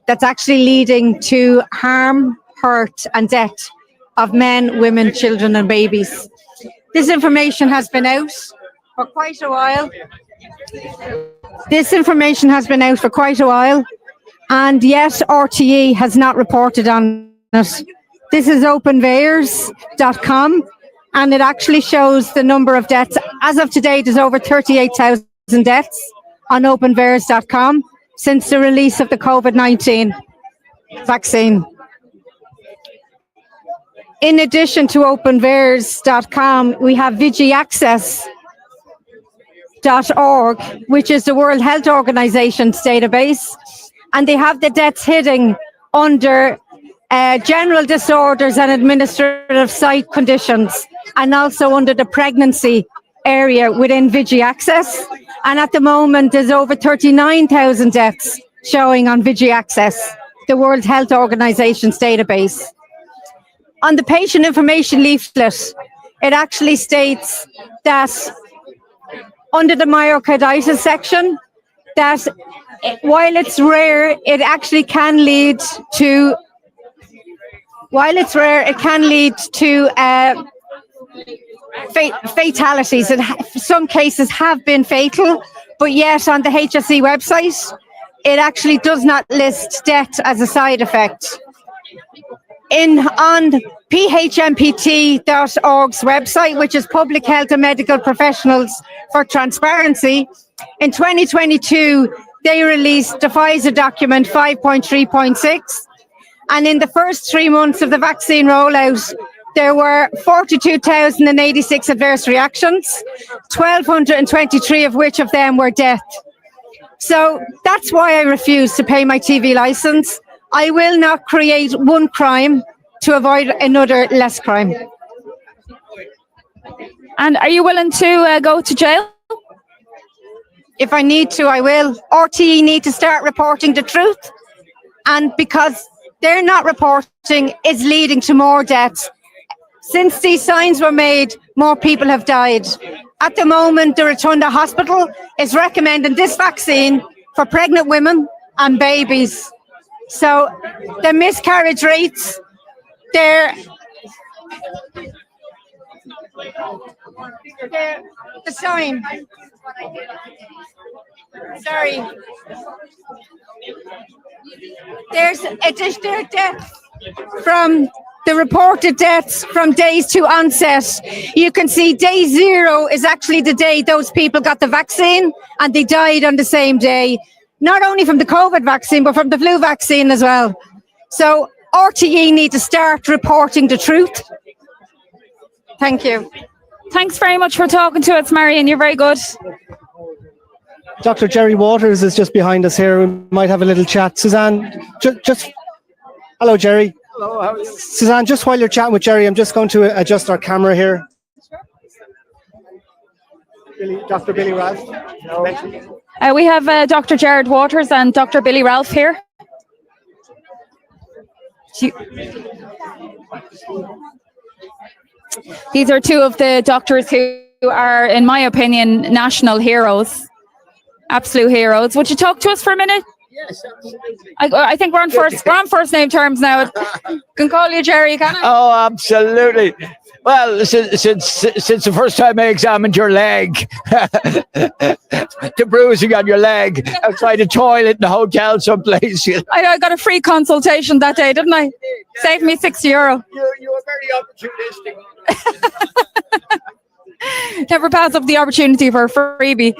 that's actually leading to harm, hurt and death of men, women, children and babies. This information has been out for quite a while. And yet RTE has not reported on it. This is openveirs.com, and it actually shows the number of deaths. As of today, there's over 38,000 deaths on openveirs.com since the release of the COVID-19 vaccine. In addition to openveirs.com, we have vigiaccess.org, which is the World Health Organization's database, and they have the deaths hitting under general disorders and administrative site conditions, and also under the pregnancy area within VigiAccess. And at the moment, there's over 39,000 deaths showing on VigiAccess, the World Health Organization's database. On the patient information leaflet, it actually states that under the myocarditis section, that while it's rare, it actually can lead to fatalities. Some cases have been fatal, but yet on the HSE website, it actually does not list death as a side effect. On phmpt.org's website, which is Public Health and Medical Professionals for Transparency, in 2022, they released the Pfizer document 5.3.6. And in the first 3 months of the vaccine rollout, there were 42,086 adverse reactions, 1,223 of which of them were death. So that's why I refuse to pay my TV license. I will not create one crime to avoid another less crime. And are you willing to go to jail? If I need to, I will. RTE need to start reporting the truth. And because they're not reporting, it's leading to more deaths. Since these signs were made, more people have died. At the moment, the Rotunda Hospital is recommending this vaccine for pregnant women and babies. So the miscarriage rates, the sign. Sorry. There's additional deaths from the reported deaths from days to onset. You can see day 0 is actually the day those people got the vaccine and they died on the same day. Not only from the COVID vaccine, but from the flu vaccine as well. So RTE need to start reporting the truth. Thank you. Thanks very much for talking to us, Marion. You're very good. Dr. Jerry Waters is just behind us here. We might have a little chat. Suzanne, just hello, Jerry. Hello, how are you? Suzanne, just while you're chatting with Jerry, I'm just going to adjust our camera here. Dr. Billy Rath. We have Dr. Jared Waters and Dr. Billy Ralph here. These are two of the doctors who are, in my opinion, national heroes, absolute heroes. Would you talk to us for a minute? Yes, absolutely. I think we're on first name terms now. Can call you Jerry, can I? Oh, absolutely. Well, since the first time I examined your leg, the bruising on your leg outside a toilet in a hotel someplace. I got a free consultation that day, didn't I? Saved me €60. You were very opportunistic. Never pass up the opportunity for a freebie.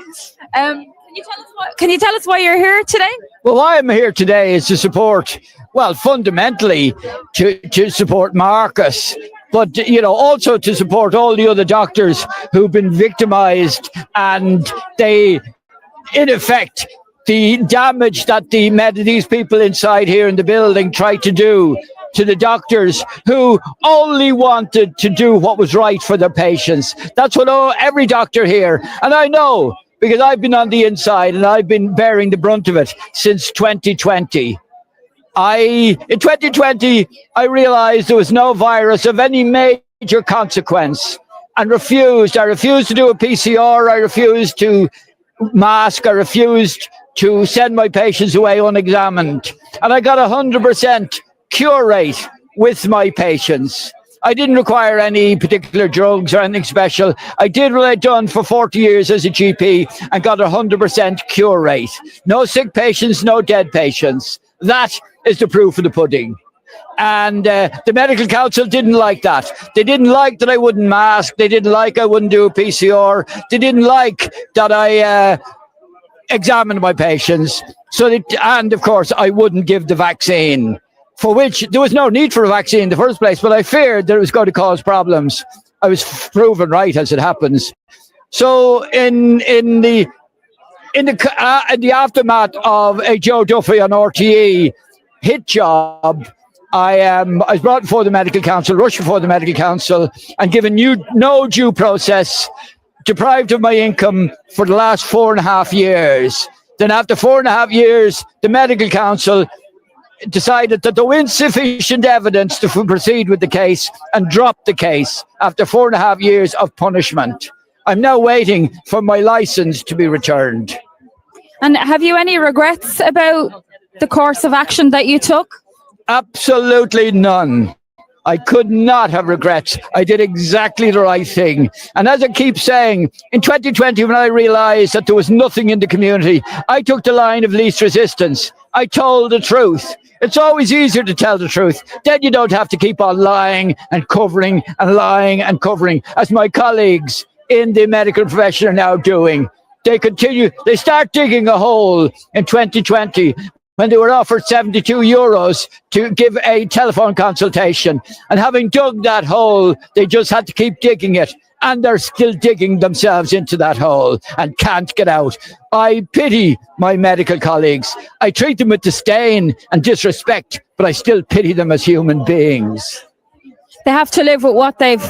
Can you tell us why you're here today? Well, why I'm here today is to support, well, fundamentally to support Marcus, but, you know, also to support all the other doctors who've been victimized, and they, in effect, the damage that these people inside here in the building tried to do to the doctors who only wanted to do what was right for their patients. That's what every doctor here, and I know, because I've been on the inside and I've been bearing the brunt of it since 2020. In 2020, I realized there was no virus of any major consequence and I refused to do a PCR, I refused to mask, I refused to send my patients away unexamined. And I got 100% cure rate with my patients. I didn't require any particular drugs or anything special. I did what I'd done for 40 years as a GP and got 100% cure rate. No sick patients, no dead patients. That is the proof of the pudding. And the medical council didn't like that. They didn't like that I wouldn't mask. They didn't like I wouldn't do a PCR. They didn't like that I examined my patients. And of course, I wouldn't give the vaccine, for which there was no need for a vaccine in the first place, but I feared that it was going to cause problems. I was proven right, as it happens. So in the aftermath of a Joe Duffy on RTE hit job, I was brought before the medical council, rushed before the medical council, and given no due process, deprived of my income for the last 4.5 years. Then after 4.5 years, the medical council decided that there was insufficient evidence to proceed with the case and dropped the case after 4.5 years of punishment. I'm now waiting for my license to be returned. And have you any regrets about the course of action that you took? Absolutely none. I could not have regrets. I did exactly the right thing. And as I keep saying, in 2020, when I realized that there was nothing in the community, I took the line of least resistance. I told the truth. It's always easier to tell the truth. Then you don't have to keep on lying and covering and lying and covering, as my colleagues in the medical profession are now doing. They start digging a hole in 2020 when they were offered €72 to give a telephone consultation. And having dug that hole, they just had to keep digging it. And they're still digging themselves into that hole and can't get out. I pity my medical colleagues. I treat them with disdain and disrespect, but I still pity them as human beings. They have to live with what they've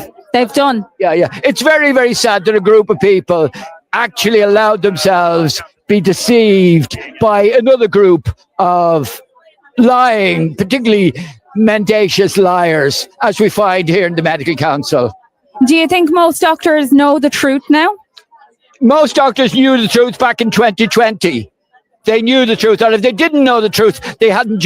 done. Yeah. It's very, very sad that a group of people actually allowed themselves be deceived by another group of lying, particularly mendacious liars, as we find here in the Medical Council. Do you think most doctors know the truth now? Most doctors knew the truth back in 2020. They knew the truth. And if they didn't know the truth, they hadn't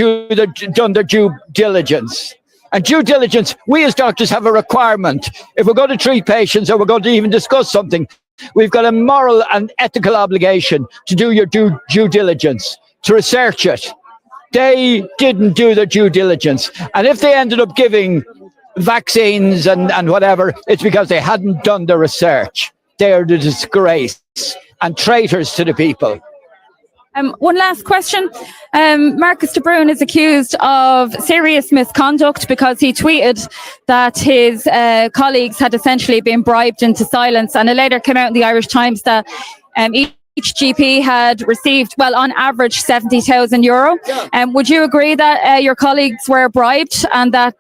done their due diligence. And due diligence, we as doctors have a requirement. If we're going to treat patients or we're going to even discuss something, we've got a moral and ethical obligation to do your due diligence, to research it. They didn't do their due diligence. And if they ended up giving vaccines and whatever, it's because they hadn't done the research. They are the disgrace and traitors to the people. One last question. Marcus de Brun is accused of serious misconduct because he tweeted that his colleagues had essentially been bribed into silence, and it later came out in the Irish Times that each GP had received, well, on average, €70,000. Would you agree that your colleagues were bribed and that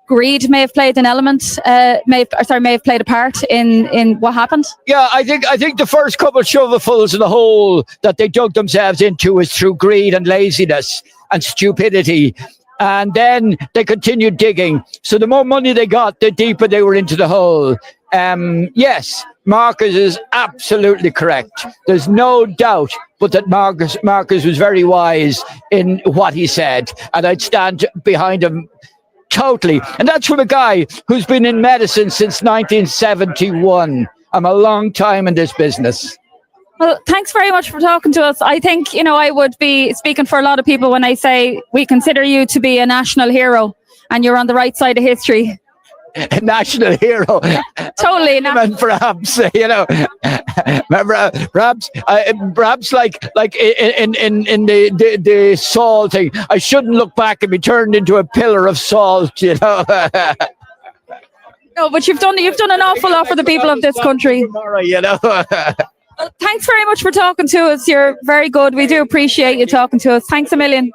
greed may have played an element, may have played a part in what happened? Yeah, I think the first couple shovelfuls of the hole that they dug themselves into was through greed and laziness and stupidity. And then they continued digging. So the more money they got, the deeper they were into the hole. Yes, Marcus is absolutely correct. There's no doubt but that Marcus was very wise in what he said. And I'd stand behind him totally. And that's from a guy who's been in medicine since 1971. I'm a long time in this business. Well, thanks very much for talking to us. I think, I would be speaking for a lot of people when I say we consider you to be a national hero and you're on the right side of history. A national hero. Totally. And perhaps, perhaps like in the Saul thing, I shouldn't look back and be turned into a pillar of salt, No, but you've done an awful lot for the people of this country. Well, thanks very much for talking to us. You're very good. We do appreciate you talking to us. Thanks a million.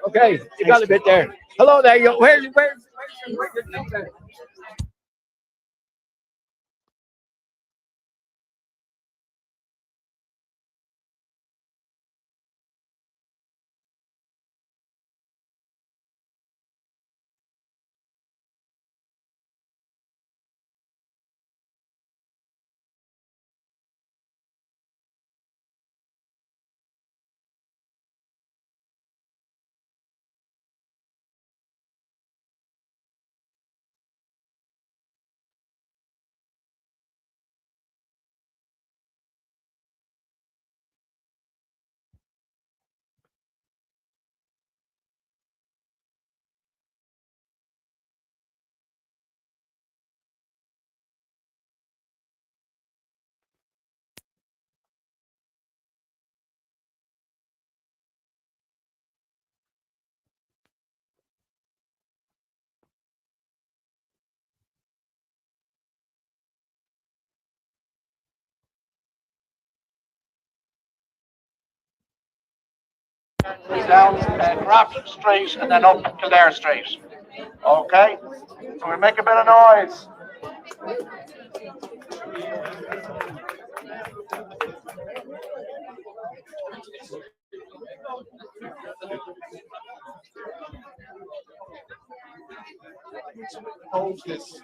Okay, you got a bit there. Hello there. Where's down Grafton Street and then up Kildare Street. Okay? So we make a bit of noise. Hold this.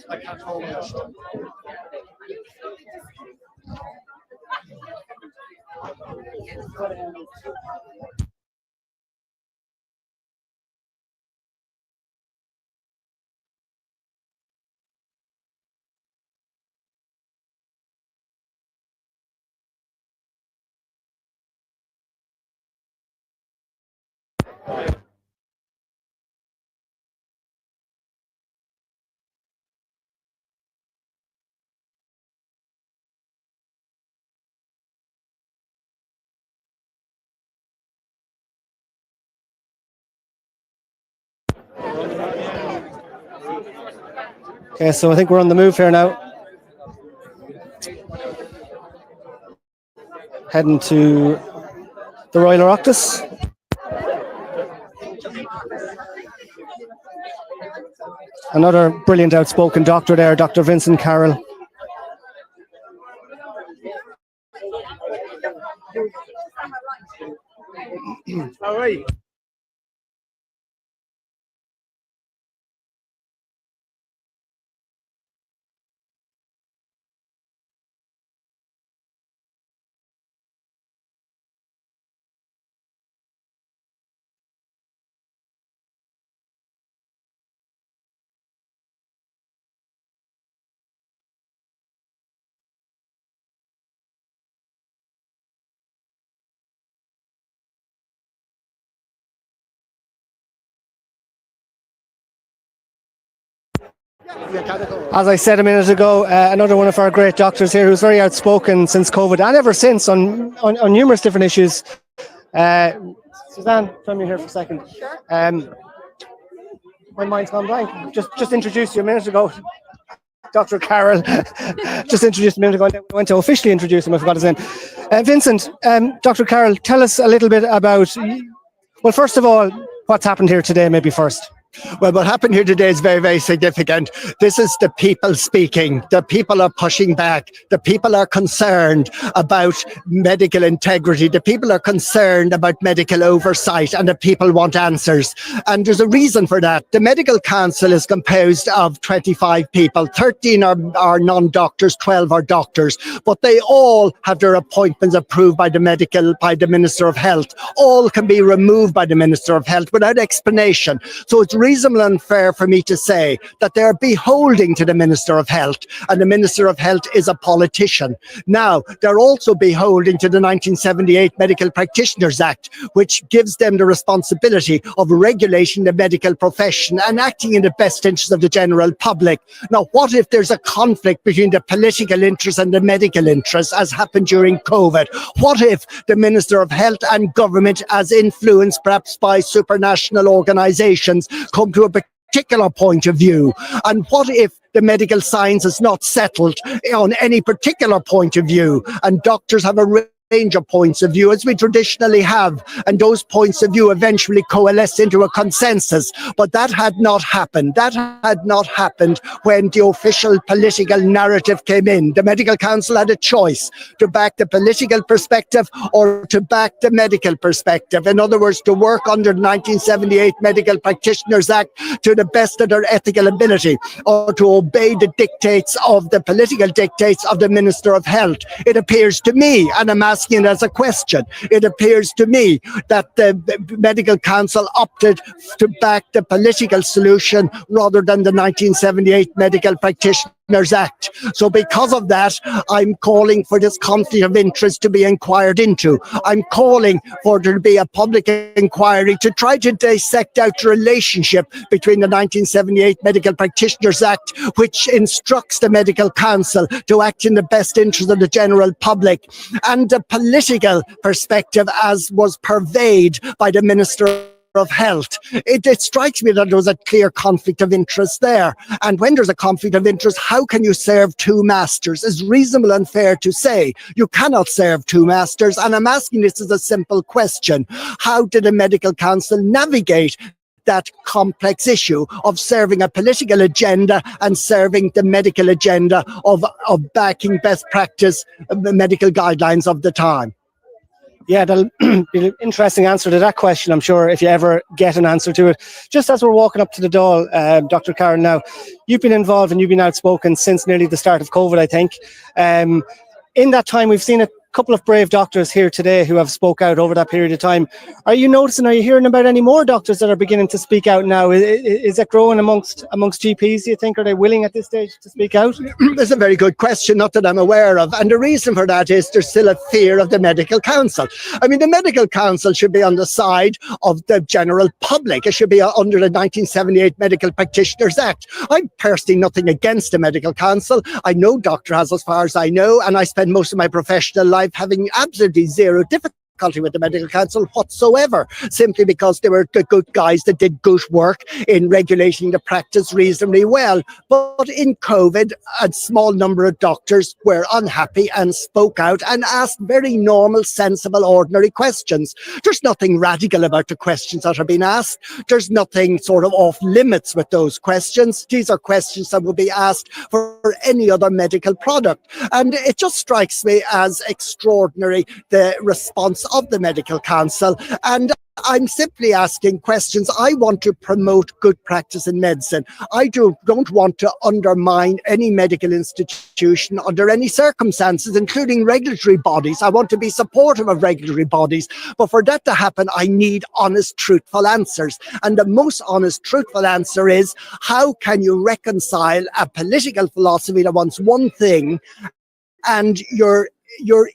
I can't hold this. Okay, so I think we're on the move here now. Heading to the Royal Oireachtas. Another brilliant outspoken doctor there, Dr. Vincent Carroll. All right. As I said a minute ago, another one of our great doctors here who's very outspoken since COVID and ever since on numerous different issues. Suzanne, come here for a second. My mind's gone blank. Just introduced you a minute ago. Dr. Carroll. Just introduced a minute ago. I went to officially introduce him. I forgot his name. Vincent, Dr. Carroll, tell us a little bit about, well, first of all, what's happened here today, maybe first. Well, what happened here today is very, very significant. This is the people speaking. The people are pushing back. The people are concerned about medical integrity. The people are concerned about medical oversight, and the people want answers. And there's a reason for that. The Medical Council is composed of 25 people. 13 are non-doctors, 12 are doctors, but they all have their appointments approved by the Minister of Health. All can be removed by the Minister of Health without explanation. So it's reasonable and fair for me to say that they're beholding to the Minister of Health, and the Minister of Health is a politician. Now, they're also beholding to the 1978 Medical Practitioners Act, which gives them the responsibility of regulating the medical profession and acting in the best interest of the general public. Now, what if there's a conflict between the political interest and the medical interest, as happened during COVID? What if the Minister of Health and government, as influenced perhaps by supranational organisations, come to a particular point of view? And what if the medical science is not settled on any particular point of view, and doctors have a range of points of view, as we traditionally have, and those points of view eventually coalesce into a consensus? But that had not happened. That had not happened when the official political narrative came in. The Medical Council had a choice to back the political perspective or to back the medical perspective. In other words, to work under the 1978 Medical Practitioners Act to the best of their ethical ability, or to obey the dictates of the political dictates of the Minister of Health. It appears to me, and I'm asking it as a question, it appears to me that the Medical Council opted to back the political solution rather than the 1978 Medical Practitioners Act. So because of that, I'm calling for this conflict of interest to be inquired into. I'm calling for there to be a public inquiry to try to dissect out the relationship between the 1978 Medical Practitioners Act, which instructs the Medical Council to act in the best interest of the general public, and the political perspective as was purveyed by the Minister of Health. It strikes me that there was a clear conflict of interest there. And when there's a conflict of interest, how can you serve two masters? It's reasonable and fair to say you cannot serve two masters. And I'm asking this as a simple question. How did the Medical Council navigate that complex issue of serving a political agenda and serving the medical agenda of backing best practice medical guidelines of the time? Yeah, that'll be an interesting answer to that question, I'm sure, if you ever get an answer to it. Just as we're walking up to the door, Dr. Karen, now, you've been involved and you've been outspoken since nearly the start of COVID, I think. In that time, we've seen a couple of brave doctors here today who have spoke out over that period of time. Are you hearing about any more doctors that are beginning to speak out now? Is it growing amongst GPs, do you think? Are they willing at this stage to speak out? That's a very good question, not that I'm aware of. And the reason for that is there's still a fear of the Medical Council. I mean, the Medical Council should be on the side of the general public. It should be under the 1978 Medical Practitioners Act. I'm personally nothing against the Medical Council. I know Dr. Has, as far as I know, and I spend most of my professional life having absolutely zero difficulty with the Medical Council whatsoever, simply because they were the good guys that did good work in regulating the practice reasonably well. But in COVID, a small number of doctors were unhappy and spoke out and asked very normal, sensible, ordinary questions. There's nothing radical about the questions that are being asked. There's nothing sort of off limits with those questions. These are questions that would be asked for any other medical product. And it just strikes me as extraordinary, the response of the Medical Council. And I'm simply asking questions. I want to promote good practice in medicine. I don't want to undermine any medical institution under any circumstances, including regulatory bodies. I want to be supportive of regulatory bodies. But for that to happen, I need honest, truthful answers. And the most honest, truthful answer is, how can you reconcile a political philosophy that wants one thing and your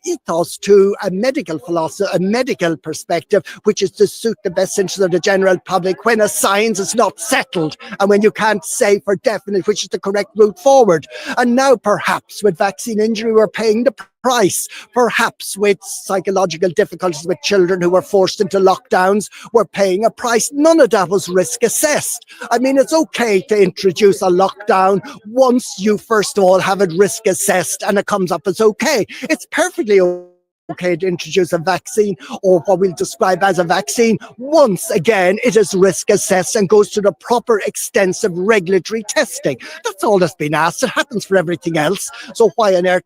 ethos to a medical philosophy, a medical perspective, which is to suit the best interest of the general public, when a science is not settled and when you can't say for definite which is the correct route forward? And now perhaps with vaccine injury, we're paying the price. Perhaps with psychological difficulties with children who were forced into lockdowns, we're paying a price. None of that was risk assessed. I mean, it's okay to introduce a lockdown once you first of all have it risk assessed and it comes up as okay. It's perfectly okay to introduce a vaccine or what we'll describe as a vaccine, once again, it is risk assessed and goes to the proper extensive regulatory testing. That's all that's been asked. It happens for everything else. So why on earth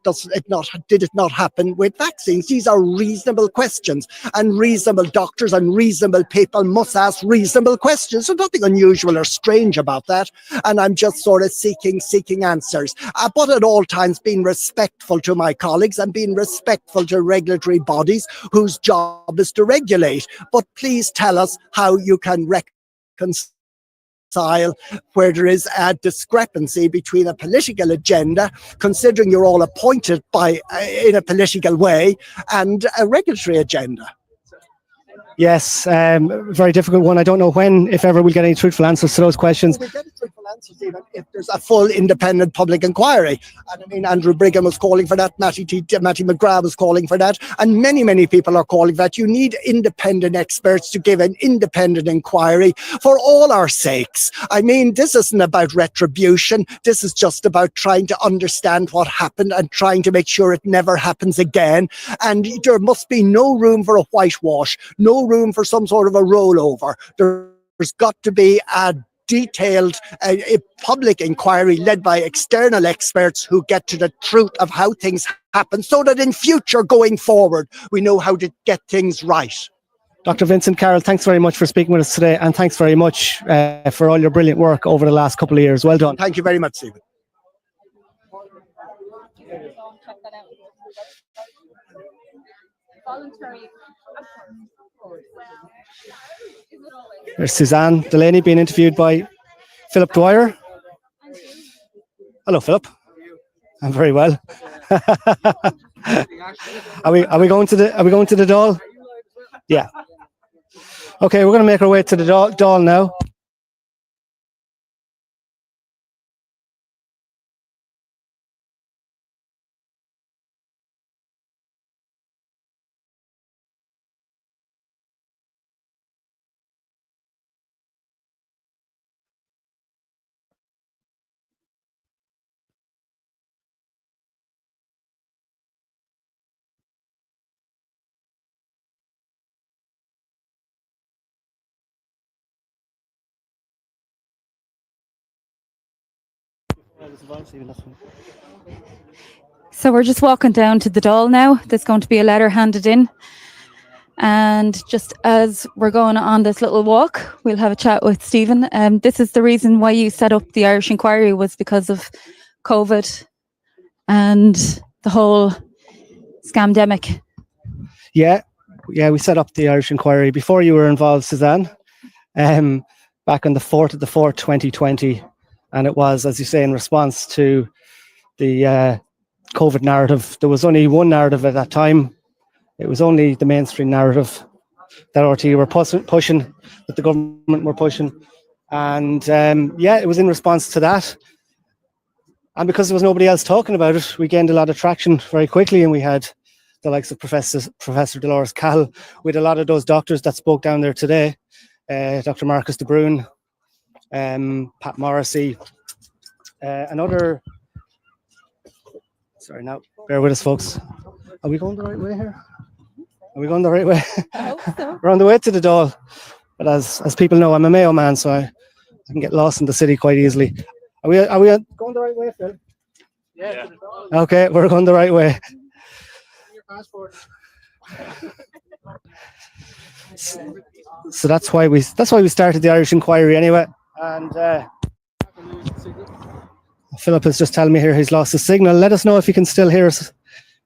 did it not happen with vaccines? These are reasonable questions, and reasonable doctors and reasonable people must ask reasonable questions. So nothing unusual or strange about that. And I'm just sort of seeking answers. But at all times being respectful to my colleagues and being respectful to regulatory bodies whose job is to regulate. But please tell us how you can reconcile where there is a discrepancy between a political agenda, considering you're all appointed in a political way, and a regulatory agenda. Yes, very difficult one. I don't know when, if ever, we'll get any truthful answers to those questions. We'll get truthful answers even if there's a full independent public inquiry. And I mean, Andrew Bridgen was calling for that, Matty McGrath was calling for that, and many people are calling for that. You need independent experts to give an independent inquiry for all our sakes. I mean, this isn't about retribution. This is just about trying to understand what happened and trying to make sure it never happens again. And there must be no room for a whitewash, no room for some sort of a rollover. There's got to be a detailed a public inquiry led by external experts who get to the truth of how things happen, so that in future going forward we know how to get things right. Dr. Vincent Carroll, thanks very much for speaking with us today, and thanks very much for all your brilliant work over the last couple of years. Well done. Thank you very much, Stephen. There's Suzanne Delaney being interviewed by Philip Dwyer. Hello, Philip. I'm very well. Are we going to the Dáil? Yeah. Okay, we're going to make our way to the Dáil now. So we're just walking down to the Dáil now. There's going to be a letter handed in. And just as we're going on this little walk, we'll have a chat with Stephen. This is the reason why you set up the Irish Inquiry, was because of COVID and the whole scamdemic. Yeah, we set up the Irish Inquiry before you were involved, Suzanne, back on the 4th of the 4th, 2020. And it was, as you say, in response to the COVID narrative. There was only one narrative at that time. It was only the mainstream narrative that RTE were pushing, that the government were pushing. And it was in response to that. And because there was nobody else talking about it, we gained a lot of traction very quickly. And we had the likes of Professor Dolores Cahill, with a lot of those doctors that spoke down there today, Dr. Marcus de Brun, Pat Morrisy, another. Sorry, now bear with us, folks. Are we going the right way here? Are we going the right way? I hope so. We're on the way to the Dáil, but as people know, I'm a Mayo man, so I can get lost in the city quite easily. Are we going the right way, Phil? Yeah. Okay, we're going the right way. Your passport. So that's why we started the Irish Inquiry anyway. And Philip is just telling me here he's lost his signal. Let us know if you can still hear us.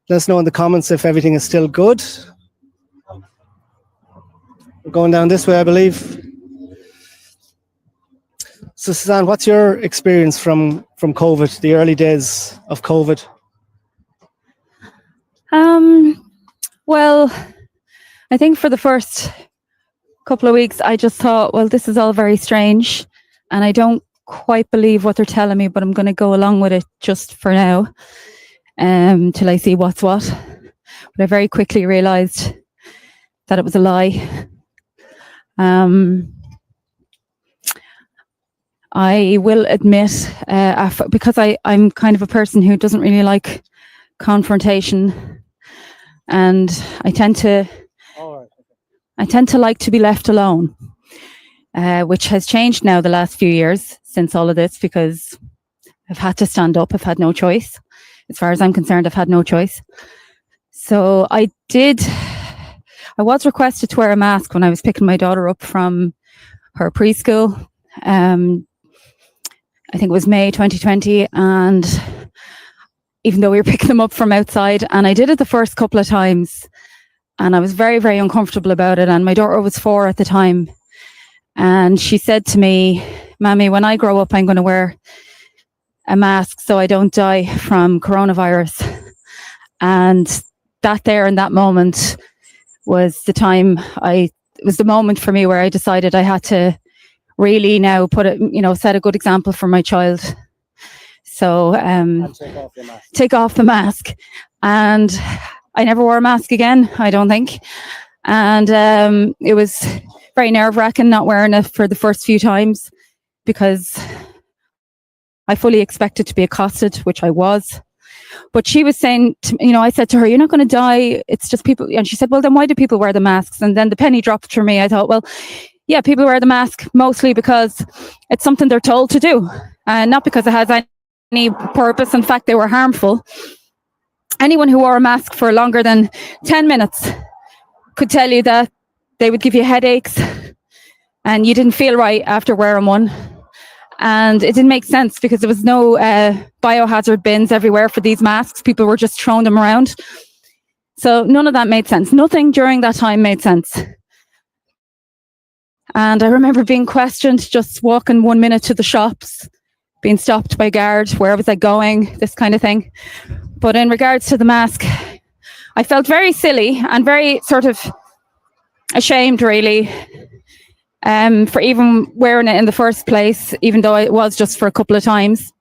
Let us know in the comments if everything is still good. We're going down this way, I believe. So, Suzanne, what's your experience from COVID, the early days of COVID? Well, I think for the first couple of weeks, I just thought, well, this is all very strange, and I don't quite believe what they're telling me, but I'm going to go along with it just for now, till I see what's what. But I very quickly realised that it was a lie. I will admit, because I'm kind of a person who doesn't really like confrontation, and I tend to like to be left alone, which has changed now the last few years since all of this, because I've had to stand up. I've had no choice. As far as I'm concerned, I've had no choice. So I was requested to wear a mask when I was picking my daughter up from her preschool. I think it was May 2020, and even though we were picking them up from outside, and I did it the first couple of times, and I was very, very uncomfortable about it. And my daughter was 4 at the time, and she said to me, "Mammy, when I grow up, I'm going to wear a mask so I don't die from coronavirus." And that there in that moment was the time it was the moment for me where I decided I had to really now set a good example for my child. So take off the mask. And I never wore a mask again, I don't think. And it was very nerve-wracking not wearing it for the first few times, because I fully expected to be accosted, which I was. But she was saying, I said to her, "You're not going to die. It's just people." And she said, "Well, then why do people wear the masks?" And then the penny dropped for me. I thought, well, yeah, people wear the mask mostly because it's something they're told to do, and not because it has any purpose. In fact, they were harmful. Anyone who wore a mask for longer than 10 minutes could tell you that they would give you headaches and you didn't feel right after wearing one. And it didn't make sense because there was no biohazard bins everywhere for these masks. People were just throwing them around. So none of that made sense. Nothing during that time made sense. And I remember being questioned, just walking 1 minute to the shops, being stopped by guard, where was I going, this kind of thing. But in regards to the mask, I felt very silly and very sort of ashamed, really, for even wearing it in the first place, even though it was just for a couple of times.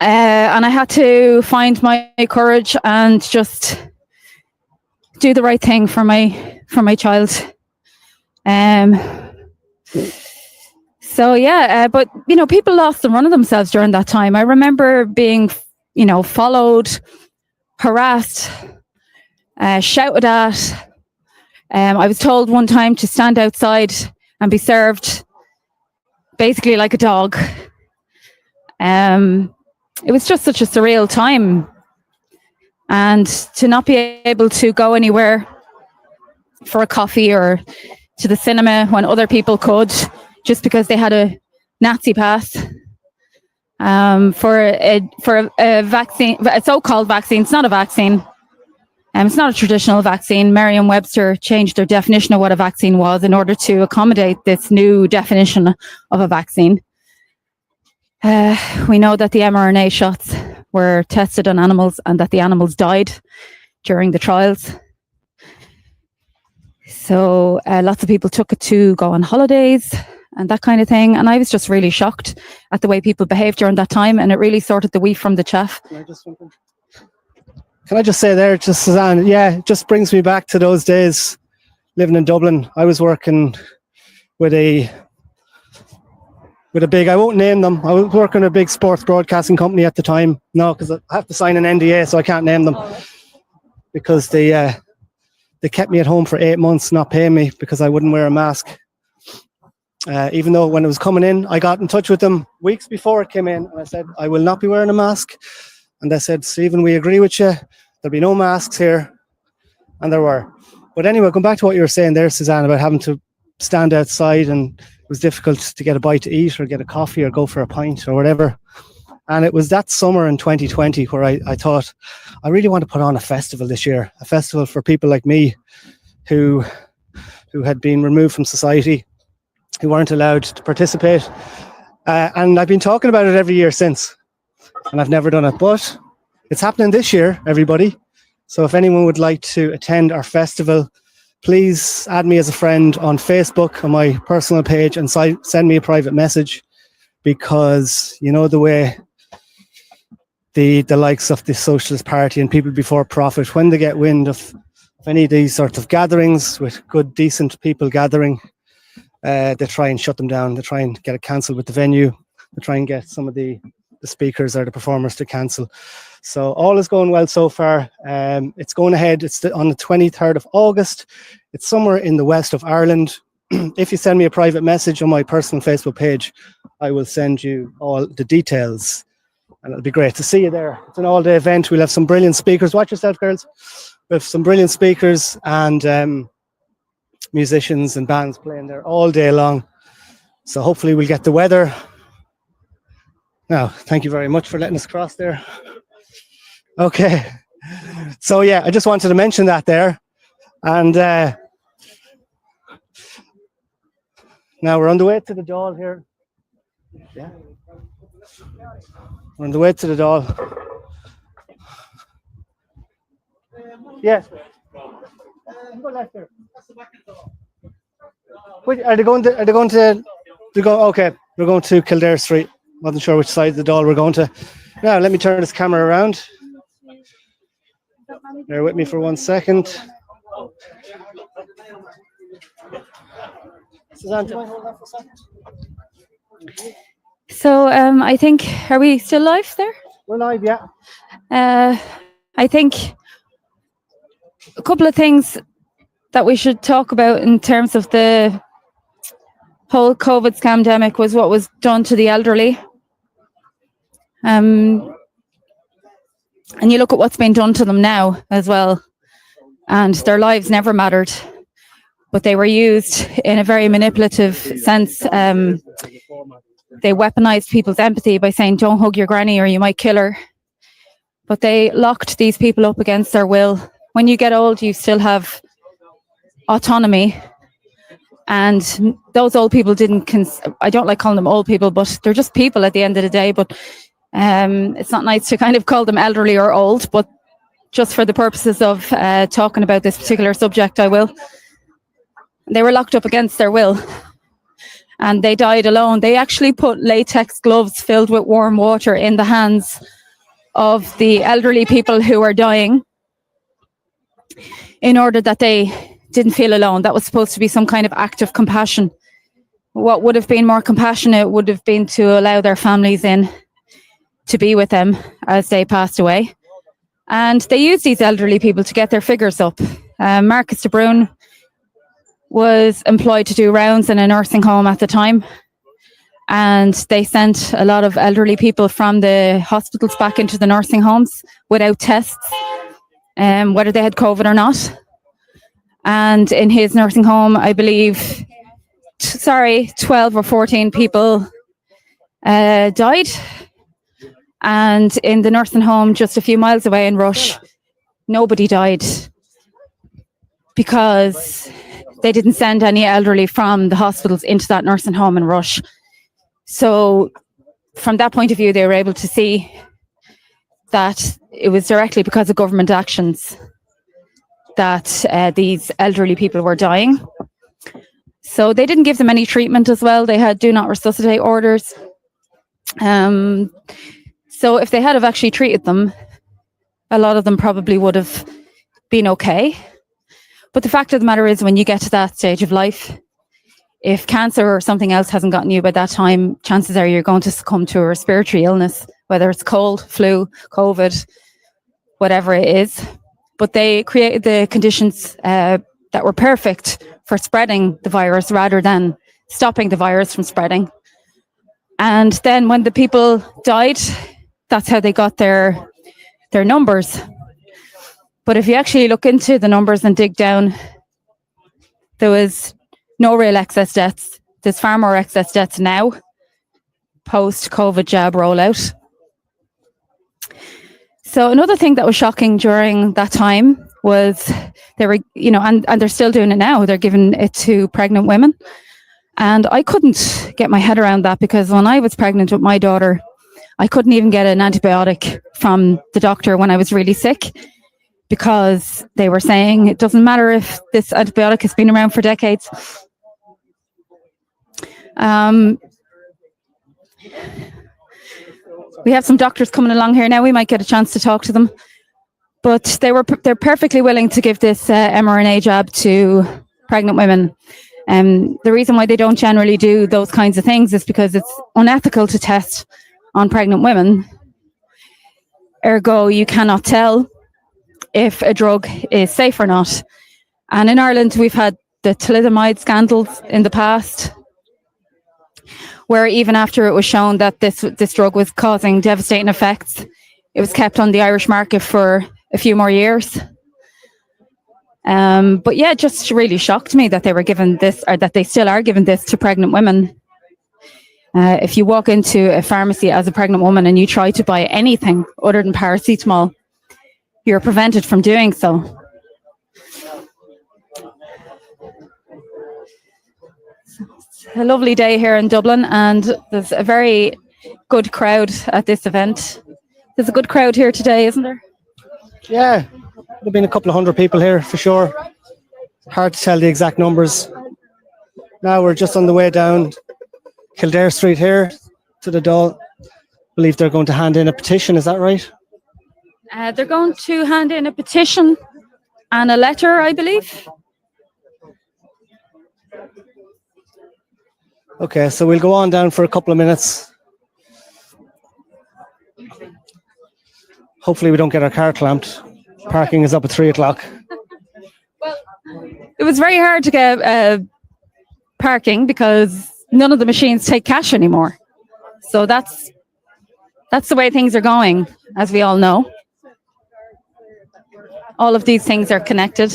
And I had to find my courage and just do the right thing for my child. So yeah, but people lost the run of themselves during that time. I remember being, followed, harassed, shouted at. I was told one time to stand outside and be served basically like a dog. It was just such a surreal time. And to not be able to go anywhere for a coffee or to the cinema when other people could, just because they had a Nazi pass, for a vaccine, a so-called vaccine. It's not a vaccine. It's not a traditional vaccine. Merriam-Webster changed their definition of what a vaccine was in order to accommodate this new definition of a vaccine. We know that the mRNA shots were tested on animals and that the animals died during the trials. So lots of people took it to go on holidays and that kind of thing. And I was just really shocked at the way people behaved during that time. And it really sorted the wheat from the chaff. Can I just say there, just Suzanne, yeah, it just brings me back to those days living in Dublin. I was working with a big, I won't name them, I was working with a big sports broadcasting company at the time. No, because I have to sign an NDA, so I can't name them. Because they kept me at home for 8 months, not paying me because I wouldn't wear a mask. Even though when it was coming in, I got in touch with them weeks before it came in, and I said, I will not be wearing a mask. And they said, "Stephen, we agree with you. There'll be no masks here." And there were. But anyway, going back to what you were saying there, Suzanne, about having to stand outside and it was difficult to get a bite to eat or get a coffee or go for a pint or whatever. And it was that summer in 2020 where I thought, I really want to put on a festival this year, a festival for people like me who had been removed from society, who weren't allowed to participate. And I've been talking about it every year since. And I've never done it, but it's happening this year, everybody. So if anyone would like to attend our festival, please add me as a friend on Facebook on my personal page and send me a private message, because you know the way the likes of the Socialist Party and people before profit, when they get wind of any of these sorts of gatherings with good, decent people gathering, they try and shut them down. They try and get it cancelled with the venue. They try and get some of the the speakers or the performers to cancel. So all is going well so far. It's going ahead. It's on the 23rd of August. It's somewhere in the west of Ireland. If you send me a private message on my personal Facebook page, I will send you all the details. And it'll be great to see you there. It's an all-day event. We'll have some brilliant speakers. Watch yourself, girls. We have some brilliant speakers and musicians and bands playing there all day long. So hopefully we'll get the weather. Now, thank you very much for letting us cross there. Okay. So yeah, I just wanted to mention that there. And now we're on the way to the Dáil here. Yeah. We're on the way to the Dáil. Yes. Go left there. Wait, are they going to okay, we're going to Kildare Street. Wasn't sure which side of the Dáil we're going to. Now let me turn this camera around. Bear with me for 1 second. Suzanne, do you mind holding that for a second? So I think, are we still live there? We're live, yeah. I think a couple of things that we should talk about in terms of the whole COVID scamdemic was what was done to the elderly. And you look at what's been done to them now as well, and their lives never mattered, but they were used in a very manipulative sense. They weaponized people's empathy by saying, don't hug your granny or you might kill her. But they locked these people up against their will. When you get old, you still have autonomy. And those old people I don't like calling them old people, but they're just people at the end of the day. But it's not nice to kind of call them elderly or old, but just for the purposes of talking about this particular subject, I will. They were locked up against their will. And they died alone. They actually put latex gloves filled with warm water in the hands of the elderly people who were dying in order that they didn't feel alone. That was supposed to be some kind of act of compassion. What would have been more compassionate would have been to allow their families in to be with them as they passed away. And they used these elderly people to get their figures up. Marcus de Brun was employed to do rounds in a nursing home at the time. And they sent a lot of elderly people from the hospitals back into the nursing homes without tests, whether they had COVID or not. And in his nursing home, I believe, 12 or 14 people died. And in the nursing home just a few miles away in Rush, nobody died because they didn't send any elderly from the hospitals into that nursing home in Rush. So from that point of view, they were able to see that it was directly because of government actions that these elderly people were dying. So they didn't give them any treatment as well. They had do not resuscitate orders. So if they had have actually treated them, a lot of them probably would have been okay. But the fact of the matter is, when you get to that stage of life, if cancer or something else hasn't gotten you by that time, chances are you're going to succumb to a respiratory illness, whether it's cold, flu, COVID, whatever it is. But they created the conditions that were perfect for spreading the virus rather than stopping the virus from spreading. And then when the people died, that's how they got their numbers. But if you actually look into the numbers and dig down, there was no real excess deaths. There's far more excess deaths now, post-COVID jab rollout. So another thing that was shocking during that time was they were, and they're still doing it now. They're giving it to pregnant women. And I couldn't get my head around that, because when I was pregnant with my daughter, I couldn't even get an antibiotic from the doctor when I was really sick, because they were saying it doesn't matter if this antibiotic has been around for decades. We have some doctors coming along here now. We might get a chance to talk to them. But they're perfectly willing to give this mRNA jab to pregnant women. The reason why they don't generally do those kinds of things is because it's unethical to test on pregnant women. Ergo, you cannot tell if a drug is safe or not. And in Ireland, we've had the thalidomide scandals in the past, where even after it was shown that this drug was causing devastating effects, it was kept on the Irish market for a few more years. But yeah, it just really shocked me that they were given this, or that they still are giving this to pregnant women. If you walk into a pharmacy as a pregnant woman and you try to buy anything other than paracetamol, you're prevented from doing so. It's a lovely day here in Dublin, and there's a very good crowd at this event. There's a good crowd here today, isn't there? Yeah, there've been a couple of hundred people here for sure. Hard to tell the exact numbers. Now we're just on the way down Kildare Street here to the Dáil. I believe they're going to hand in a petition, is that right? They're going to hand in a petition and a letter, I believe. Okay, so we'll go on down for a couple of minutes. Hopefully we don't get our car clamped. Parking is up at 3 o'clock. It was very hard to get parking because none of the machines take cash anymore. So that's the way things are going, as we all know. All of these things are connected.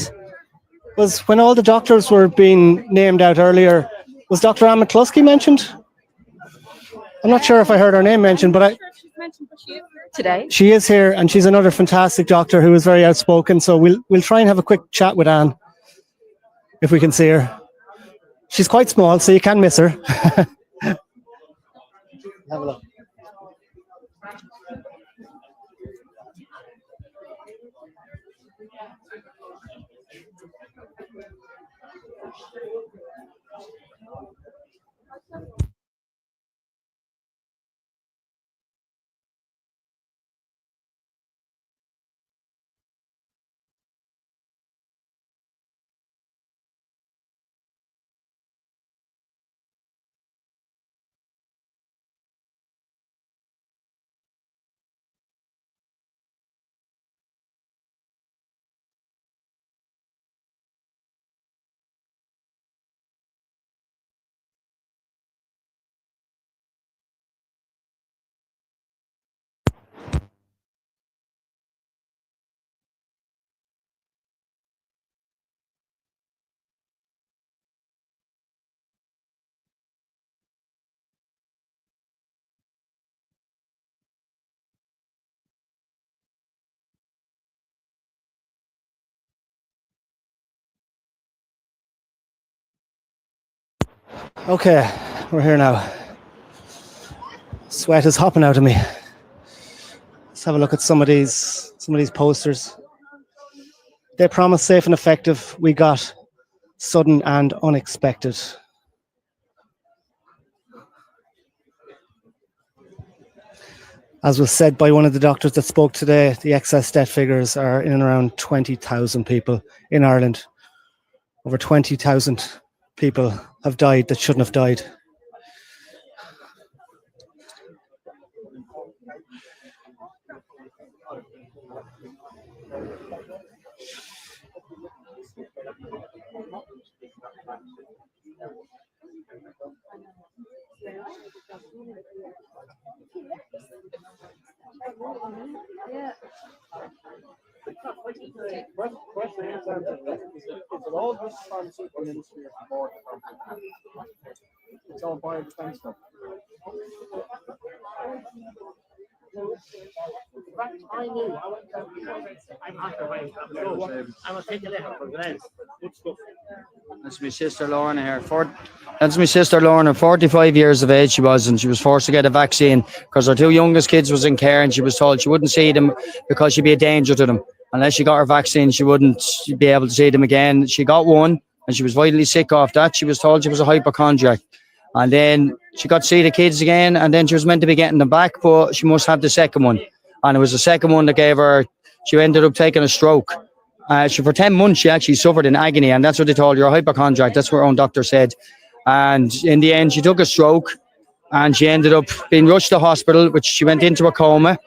Was when all the doctors were being named out earlier, was Dr. Anne McCluskey mentioned? I'm not sure if I heard her name mentioned, but today she is here, and she's another fantastic doctor who is very outspoken. So we'll try and have a quick chat with Anne if we can see her. She's quite small, so you can miss her. Have a look. Okay, we're here now. Sweat is hopping out of me. Let's have a look at some of these posters. They promise safe and effective. We got sudden and unexpected. As was said by one of the doctors that spoke today, the excess death figures are in and around 20,000 people in Ireland. Over 20,000 people have died that shouldn't have died. It's all bioexpensive. I knew. I'm after waiting. I will take a letter for Glenn. Good stuff. That's my sister Lorna here. That's my sister Lorna, 45 years of age she was, and she was forced to get a vaccine because her two youngest kids was in care, and she was told she wouldn't see them because she'd be a danger to them. Unless she got her vaccine, she wouldn't be able to see them again. She got one, and she was vitally sick off that. She was told she was a hypochondriac. And then she got to see the kids again, and then she was meant to be getting them back, but she must have the second one. And it was the second one that gave her, she ended up taking a stroke. For 10 months, she actually suffered in agony, and that's what they told her, you're a hypochondriac. That's what her own doctor said. And in the end, she took a stroke, and she ended up being rushed to hospital, which she went into a coma.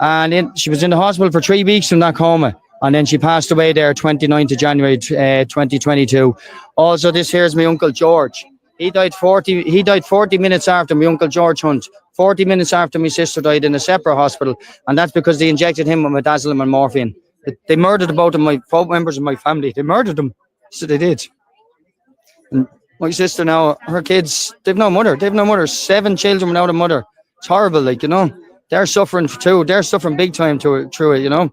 And then she was in the hospital for 3 weeks in that coma. And then she passed away there 29th of January 2022. Also, this here is my Uncle George. He died 40 minutes after my Uncle George Hunt. 40 minutes after my sister died in a separate hospital. And that's because they injected him with midazolam and morphine. They murdered both members of my family. They murdered them. So they did. And my sister now, her kids, they've no mother. They've no mother. 7 children without a mother. It's horrible, like, you know. They're suffering too. They're suffering big time through it, you know.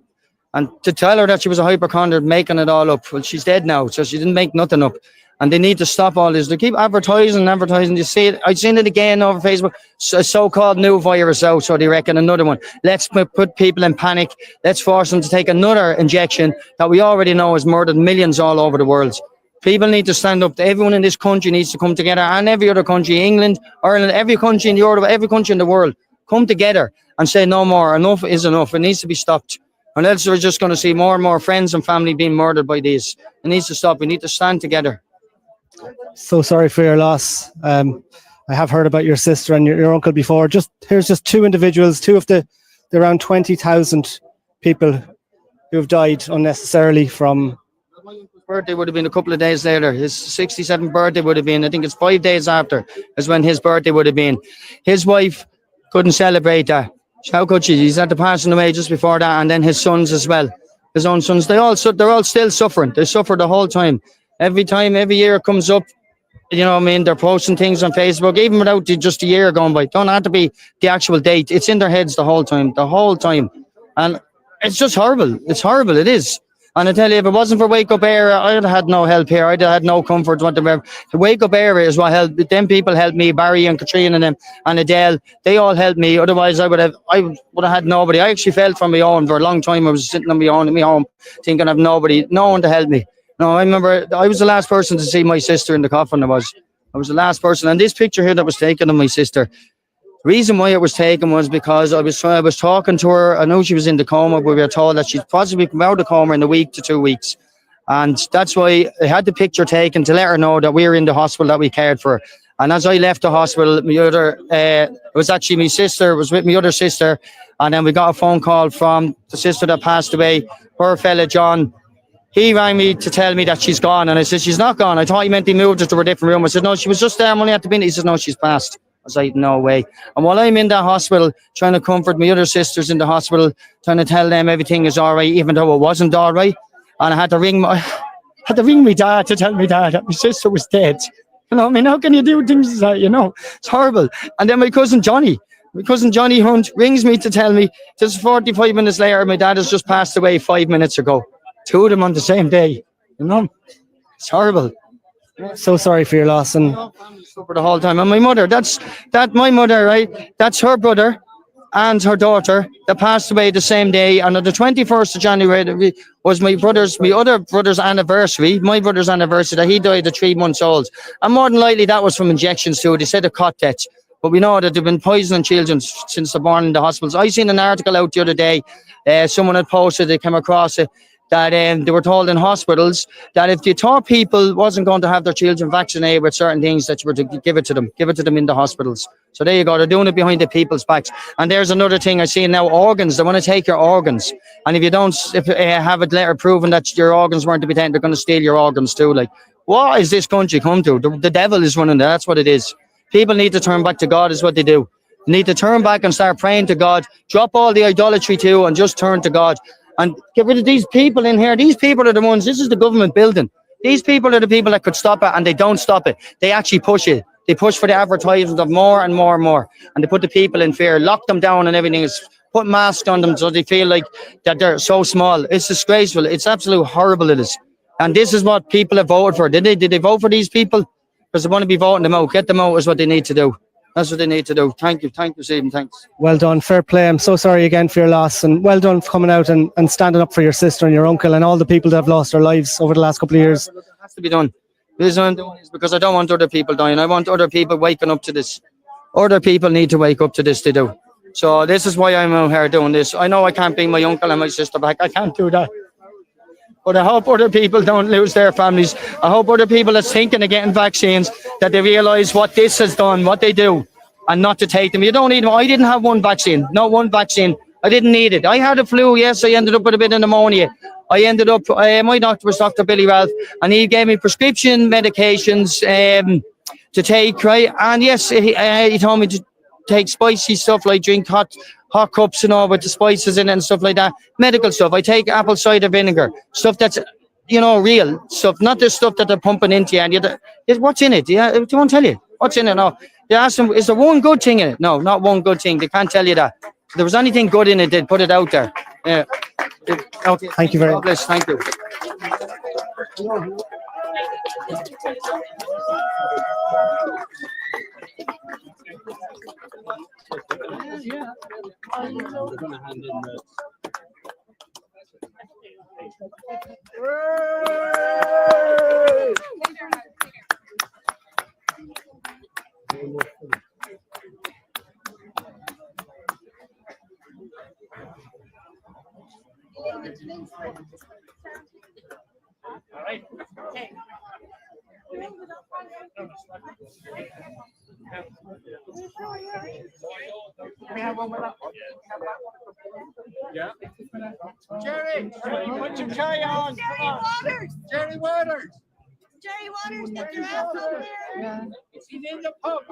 And to tell her that she was a hypochondriac, making it all up. Well, she's dead now, so she didn't make nothing up. And they need to stop all this. They keep advertising. You see it. I've seen it again over Facebook. A so-called new virus out, so they reckon another one. Let's put people in panic. Let's force them to take another injection that we already know has murdered millions all over the world. People need to stand up. Everyone in this country needs to come together, and every other country, England, Ireland, every country in Europe, every country in the world, come together and say no more. Enough is enough. It needs to be stopped. And else we're just going to see more and more friends and family being murdered by these. It needs to stop. We need to stand together. So sorry for your loss. I have heard about your sister and your uncle before. Here's just 2 individuals, 2 of the around 20,000 people who have died unnecessarily from. His birthday would have been a couple of days later. His 67th birthday would have been, I think it's 5 days after, is when his birthday would have been. His wife couldn't celebrate that. How could she? He's had to passing away just before that, and then his sons as well. His own sons, they're all still suffering. They suffer the whole time. Every year it comes up, you know what I mean? They're posting things on Facebook, even without just a year going by. Don't have to be the actual date. It's in their heads the whole time. And it's just horrible. It's horrible. It is. And I tell you, if it wasn't for Wake Up Area, I'd have had no help here. I'd have had no comfort whatsoever. The Wake Up Area is what helped. Them people helped me, Barry and Katrina and them, and Adele. They all helped me. Otherwise, I would have had nobody. I actually felt for my own for a long time. I was sitting on my own in my home, thinking of no one to help me. No, I remember I was the last person to see my sister in the coffin. I was the last person. And this picture here that was taken of my sister, the reason why it was taken was because I was talking to her. I know she was in the coma, but we were told that she'd possibly come out of the coma in a week to 2 weeks. And that's why I had the picture taken to let her know that we were in the hospital, that we cared for her. And as I left the hospital, it was actually my sister, was with my other sister. And then we got a phone call from the sister that passed away, her fella, John. He rang me to tell me that she's gone. And I said, she's not gone. I thought he meant he moved her to a different room. I said, no, she was just there. I'm only at the minute. He said, no, she's passed. I was like, no way. And while I'm in that hospital, trying to comfort my other sisters in the hospital, trying to tell them everything is all right, even though it wasn't all right. And I had to ring my dad to tell me dad that my sister was dead. You know, I mean, how can you do things like that, you know? It's horrible. And then my cousin Johnny Hunt rings me to tell me, just 45 minutes later, my dad has just passed away 5 minutes ago. 2 of them on the same day, you know? It's horrible. So sorry for your loss. And for the whole time. And my mother, my mother, right? That's her brother and her daughter that passed away the same day. And on the 21st of January was my other brother's anniversary, that he died at 3 months old. And more than likely that was from injections too. They said a cot death. But we know that they've been poisoning children since they're born in the hospitals. I seen an article out the other day. Someone had posted, they came across it, that they were told in hospitals that if they thought people wasn't going to have their children vaccinated with certain things, that you were to give it to them in the hospitals. So there you go, they're doing it behind the people's backs. And there's another thing I see now, organs. They want to take your organs, and if you don't have a letter proving that your organs weren't to be taken, they're going to steal your organs too. Like, what is this country come to? The devil is running there. That's what it is. People need to turn back to God, is what they do. They need to turn back and start praying to God. Drop all the idolatry too and just turn to God. And get rid of these people in here. These people are the ones, this is the government building. These people are the people that could stop it, and they don't stop it. They actually push it. They push for the advertisement of more and more and more. And they put the people in fear, lock them down and everything. Is put masks on them so they feel like that they're so small. It's disgraceful. It's absolutely horrible, it is. And this is what people have voted for. Did they vote for these people? Because they want to be voting them out. Get them out is what they need to do. That's what they need to do. Thank you, Stephen. Thanks. Well done. Fair play. I'm so sorry again for your loss, and well done for coming out and standing up for your sister and your uncle and all the people that have lost their lives over the last couple of years. It has to be done. The reason I'm doing this because I don't want other people dying. I want other people waking up to this. Other people need to wake up to this, they do. So this is why I'm out here doing this. I know I can't bring my uncle and my sister back. I can't do that. But I hope other people don't lose their families. I hope other people that's thinking of getting vaccines, that they realise what this has done, what they do. and not to take them. You don't need them. I didn't have one vaccine. Not one vaccine. I didn't need it. I had a flu, yes. I ended up with a bit of pneumonia. I ended up, my doctor was Dr. Billy Ralph, and he gave me prescription medications to take, right? And yes, he told me to take spicy stuff, like drink hot cups and all with the spices in it and stuff like that. Medical stuff. I take apple cider vinegar, stuff that's, real stuff, not the stuff that they're pumping into you. And what's in it? Yeah, they won't tell you. What's in it? No. They ask them, is there one good thing in it? No, not one good thing. They can't tell you that. If there was anything good in it, they'd put it out there. Yeah. Okay. Thank you very much. Thank you. Yeah. Jerry, put your tie on. Come on. Jerry Waters. Jerry Waters, get your ass over here. He's in the pub.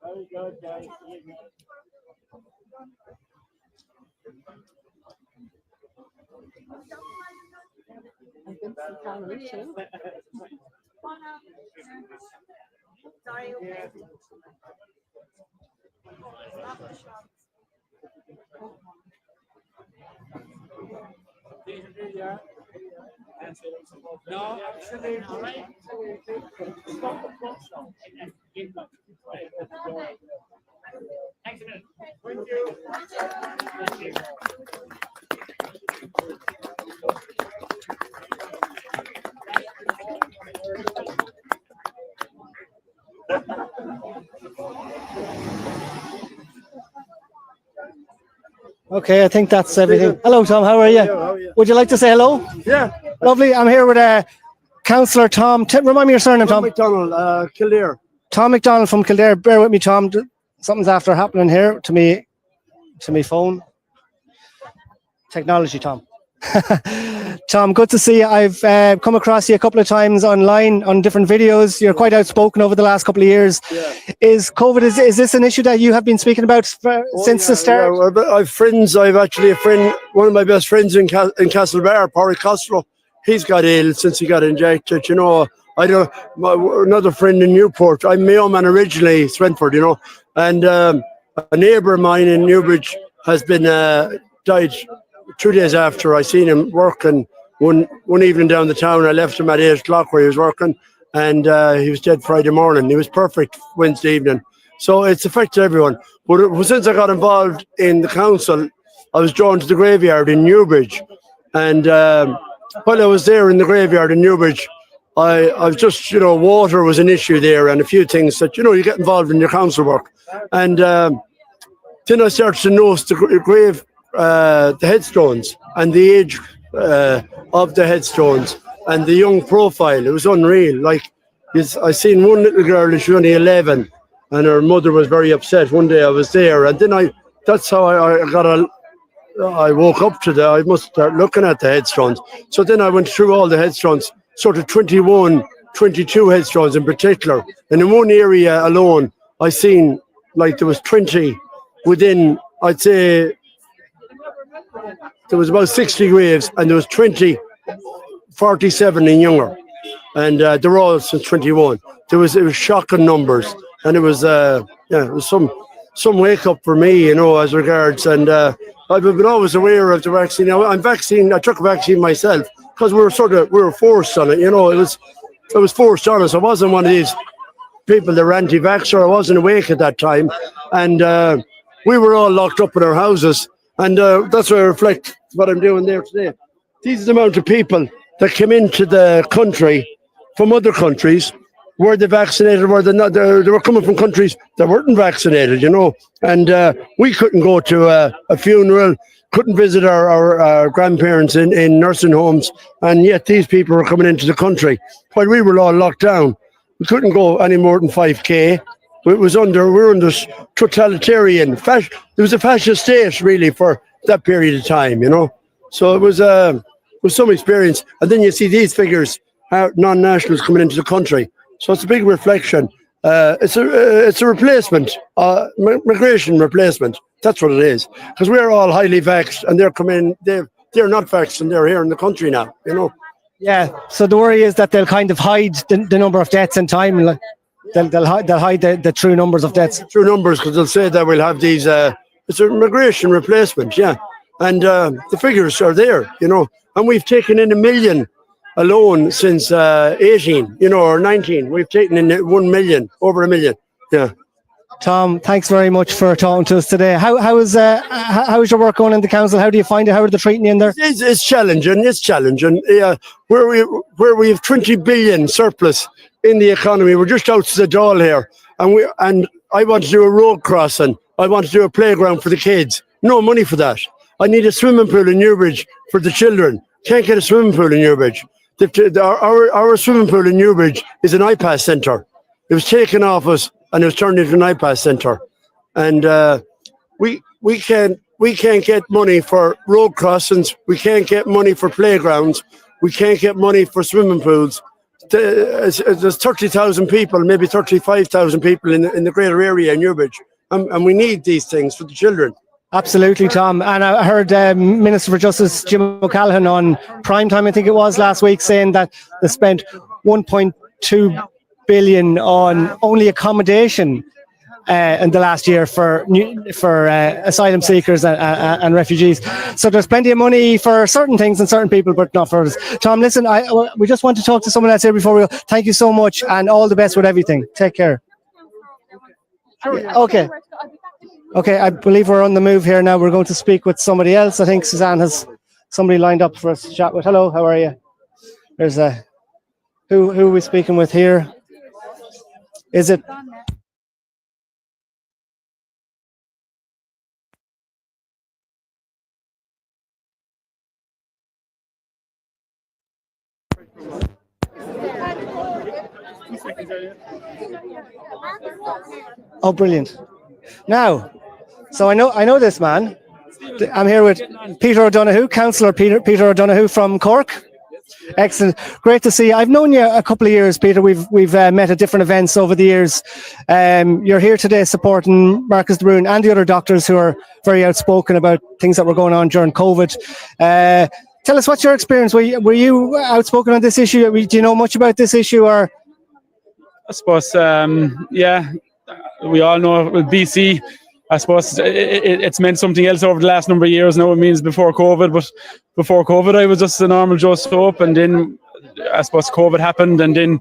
Very good, guys. No, absolutely. Thanks a minute. Thank you. Thank you. Okay, I think that's everything. Hello, Tom. How are you? Would you like to say hello? Yeah. Lovely. I'm here with Councillor Tom. Remind me your surname, Tom. McDonald, Kildare. Tom McDonald from Kildare. Bear with me, Tom. Something's after happening here to me phone. Technology, Tom. Tom, good to see you. I've come across you a couple of times online on different videos. You're quite outspoken over the last couple of years. Yeah. Is COVID, is this an issue that you have been speaking about since the start? Yeah. I've friends. I've actually a friend, one of my best friends in Castlebar, Porrick Costello. He's got ill since he got injected. Another friend in Newport. I'm Mayo man originally, Swinford, and a neighbour of mine in Newbridge has been died 2 days after. I seen him working one evening down the town. I left him at 8 o'clock where he was working, and he was dead Friday morning. He was perfect Wednesday evening. So it's affected everyone. But since I got involved in the council, I was drawn to the graveyard in Newbridge. And while I was there in the graveyard in Newbridge, I was just, water was an issue there and a few things that, you get involved in your council work. And then I started to notice the headstones and the age of the headstones and the young profile. It was unreal. I seen one little girl, she was only 11, and her mother was very upset. One day I was there, and then that's how I woke up to I must start looking at the headstones. So then I went through all the headstones, sort of 21, 22 headstones in particular. And in one area alone, I seen there was 20 within, I'd say, there was about 60 graves, and there was 47 and younger, and they were all since 21. It was shocking numbers, and it was it was some wake up for me, as regards. And I've been always aware of the vaccine. I took a vaccine myself because we were forced on it. It was forced on us. I wasn't one of these people that were anti-vaxxer. I wasn't awake at that time, and we were all locked up in our houses. And that's why I reflect what I'm doing there today. These are the amount of people that came into the country from other countries. Were they vaccinated? Were they not? They were coming from countries that weren't vaccinated, And we couldn't go to a funeral. couldn't visit our grandparents in nursing homes, and yet these people were coming into the country while we were all locked down. We couldn't go any more than 5k. We were under totalitarian. It was a fascist state really for that period of time, you know. So it was some experience. And then you see these figures, non-nationals coming into the country. So it's a big reflection. It's a replacement, migration replacement. That's what it is. Because we're all highly vexed, and they're coming. They're not vexed, and they're here in the country now. You know. Yeah. So the worry is that they'll kind of hide the number of deaths in time. Like they'll hide the true numbers of deaths. True numbers, because they'll say that we'll have these. It's a migration replacement. Yeah, and the figures are there. You know, and we've taken in 1 million. Alone since 18, you know, or 19, we've taken in 1 million, over 1 million. Yeah. Tom, thanks very much for talking to us today. How is your work going in the council? How do you find it? How are they treating you in there? It's challenging. It's challenging. Yeah, where we have 20 billion surplus in the economy, we're just out to the Dáil here, and I want to do a road crossing. I want to do a playground for the kids. No money for that. I need a swimming pool in Newbridge for the children. Can't get a swimming pool in Newbridge. Our swimming pool in Newbridge is an iPass centre. It was taken off us and it was turned into an iPass centre. And we can't get money for road crossings. We can't get money for playgrounds. We can't get money for swimming pools. There's 30,000 people, maybe 35,000 people in the greater area in Newbridge. And we need these things for the children. Absolutely, Tom. And I heard Minister for Justice Jim O'Callaghan on Primetime, I think it was last week, saying that they spent 1.2 billion on only accommodation in the last year for asylum seekers and refugees. So there's plenty of money for certain things and certain people, but not for others. Tom, listen, we just want to talk to someone else here before we go. Thank you so much, and all the best with everything. Take care. Okay. Okay, I believe we're on the move here now. We're going to speak with somebody else. I think Suzanne has somebody lined up for us to chat with. Hello, how are you? There's who are we speaking with here? Is it? Oh, brilliant. Now, so I know this man. I'm here with Peter O'Donoghue, Councillor Peter O'Donoghue from Cork. Excellent. Great to see you. I've known you a couple of years, Peter. We've met at different events over the years. You're here today supporting Marcus Brun and the other doctors who are very outspoken about things that were going on during COVID. Tell us, what's your experience? Were you outspoken on this issue? Do you know much about this issue? Or I suppose, yeah, we all know with BC, I suppose it's meant something else over the last number of years. Now it means before COVID, but before COVID I was just a normal Joe Soap, and then I suppose COVID happened, and then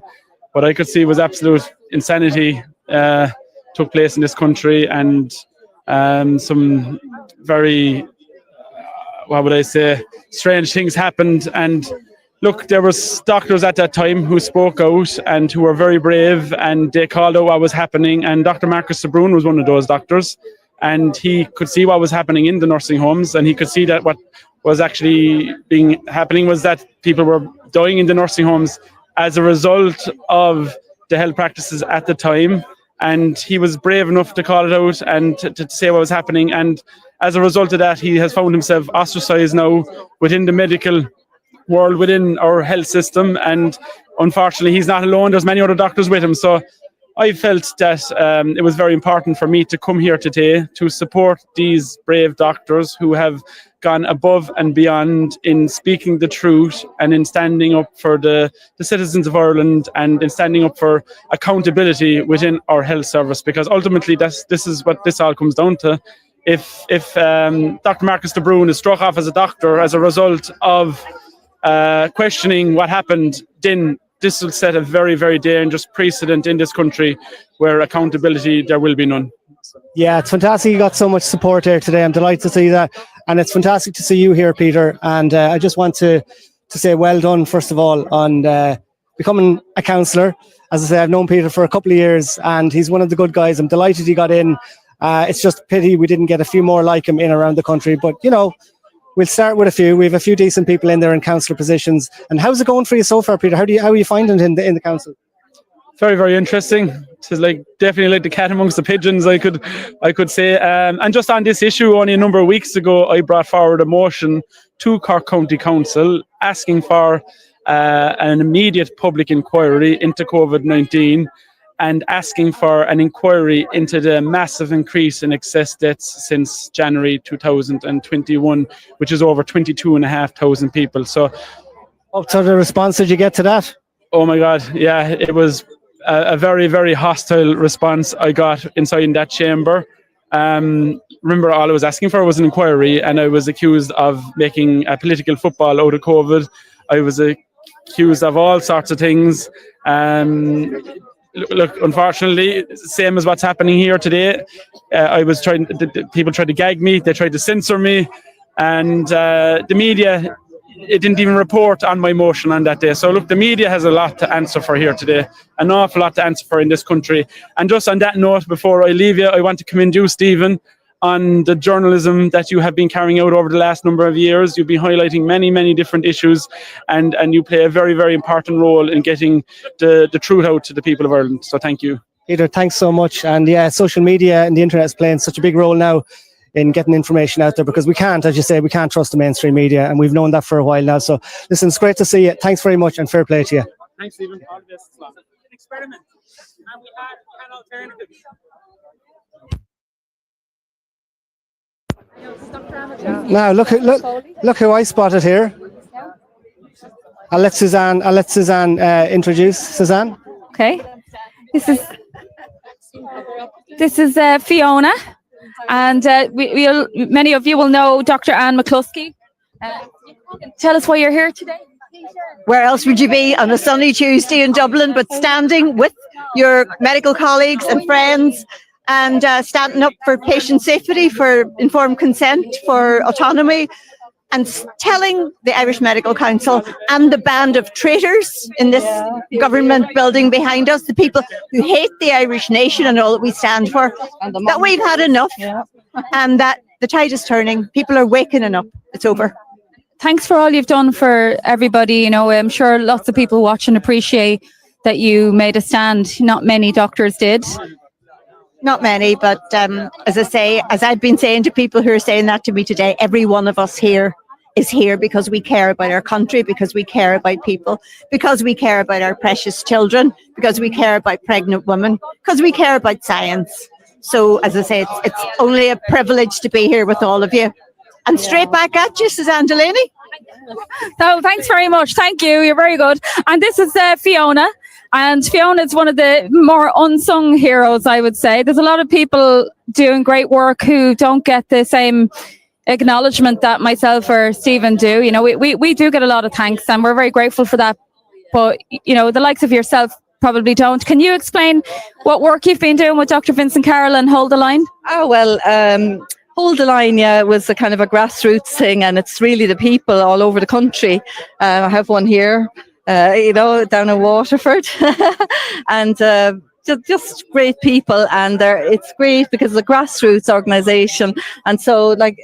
what I could see was absolute insanity took place in this country, and some very, what would I say, strange things happened. And look, there was doctors at that time who spoke out and who were very brave, and they called out what was happening. And Dr. Marcus Brun was one of those doctors, and he could see what was happening in the nursing homes, and he could see that what was actually happening was that people were dying in the nursing homes as a result of the health practices at the time. And he was brave enough to call it out and to say what was happening. And as a result of that, he has found himself ostracized now within the medical world, within our health system, and unfortunately he's not alone. There's many other doctors with him. So I felt that it was very important for me to come here today to support these brave doctors who have gone above and beyond in speaking the truth and in standing up for the citizens of Ireland, and in standing up for accountability within our health service, because ultimately this is what this all comes down to. If Dr. Marcus Brun is struck off as a doctor as a result of questioning what happened, then this will set a very, very dangerous precedent in this country where accountability, there will be none. Yeah, it's fantastic you got so much support here today. I'm delighted to see that. And it's fantastic to see you here, Peter. And I just want to say well done, first of all, on becoming a councillor. As I say, I've known Peter for a couple of years, and he's one of the good guys. I'm delighted he got in. It's just a pity we didn't get a few more like him in around the country. But, you know, We'll start with a few. We have a few decent people in there in councillor positions. And how's it going for you so far, Peter? How are you finding it in the council? Very, very interesting. It's like definitely like the cat amongst the pigeons, I could say. And just on this issue, only a number of weeks ago, I brought forward a motion to Cork County Council asking for an immediate public inquiry into COVID-19 and asking for an inquiry into the massive increase in excess deaths since January 2021, which is over 22,500 people. So, what sort of response did you get to that? Oh my God, yeah, it was a very, very hostile response I got inside in that chamber. Remember, all I was asking for was an inquiry, and I was accused of making a political football out of COVID. I was accused of all sorts of things. Look, unfortunately, same as what's happening here today. People tried to gag me, they tried to censor me, and the media, it didn't even report on my motion on that day. So look, the media has a lot to answer for here today, an awful lot to answer for in this country. And just on that note, before I leave you, I want to commend you, Stephen, on the journalism that you have been carrying out over the last number of years. You've been highlighting many, many different issues, and you play a very, very important role in getting the truth out to the people of Ireland. So thank you. Peter, thanks so much. And yeah, social media and the internet is playing such a big role now in getting information out there, because we can't, as you say, we can't trust the mainstream media, and we've known that for a while now. So listen, it's great to see you. Thanks very much, and fair play to you. Thanks, Stephen. All this is an experiment, and we had an alternative. Now look who I spotted here. I'll let Suzanne introduce Suzanne. Okay. This is Fiona, and many of you will know Dr. Anne McCluskey. Tell us why you're here today. Where else would you be on a sunny Tuesday in Dublin but standing with your medical colleagues and friends, and standing up for patient safety, for informed consent, for autonomy, and telling the Irish Medical Council and the band of traitors in this government building behind us, the people who hate the Irish nation and all that we stand for, that we've had enough, and that the tide is turning. People are waking up. It's over. Thanks for all you've done for everybody. You know, I'm sure lots of people watching appreciate that you made a stand. Not many doctors did. Not many, but as I say, as I've been saying to people who are saying that to me today, every one of us here is here because we care about our country, because we care about people, because we care about our precious children, because we care about pregnant women, because we care about science. So, as I say, it's only a privilege to be here with all of you. And straight back at you, Suzanne Delaney. So thanks very much. Thank you. You're very good. And this is Fiona. And Fiona is one of the more unsung heroes, I would say. There's a lot of people doing great work who don't get the same acknowledgement that myself or Stephen do. You know, we do get a lot of thanks, and we're very grateful for that. But, you know, the likes of yourself probably don't. Can you explain what work you've been doing with Dr. Vincent Carroll and Hold the Line? Oh, well, Hold the Line, yeah, was a kind of a grassroots thing, and it's really the people all over the country. I have one here. You know, down in Waterford, and just great people, and it's great because it's a grassroots organisation. And so, like,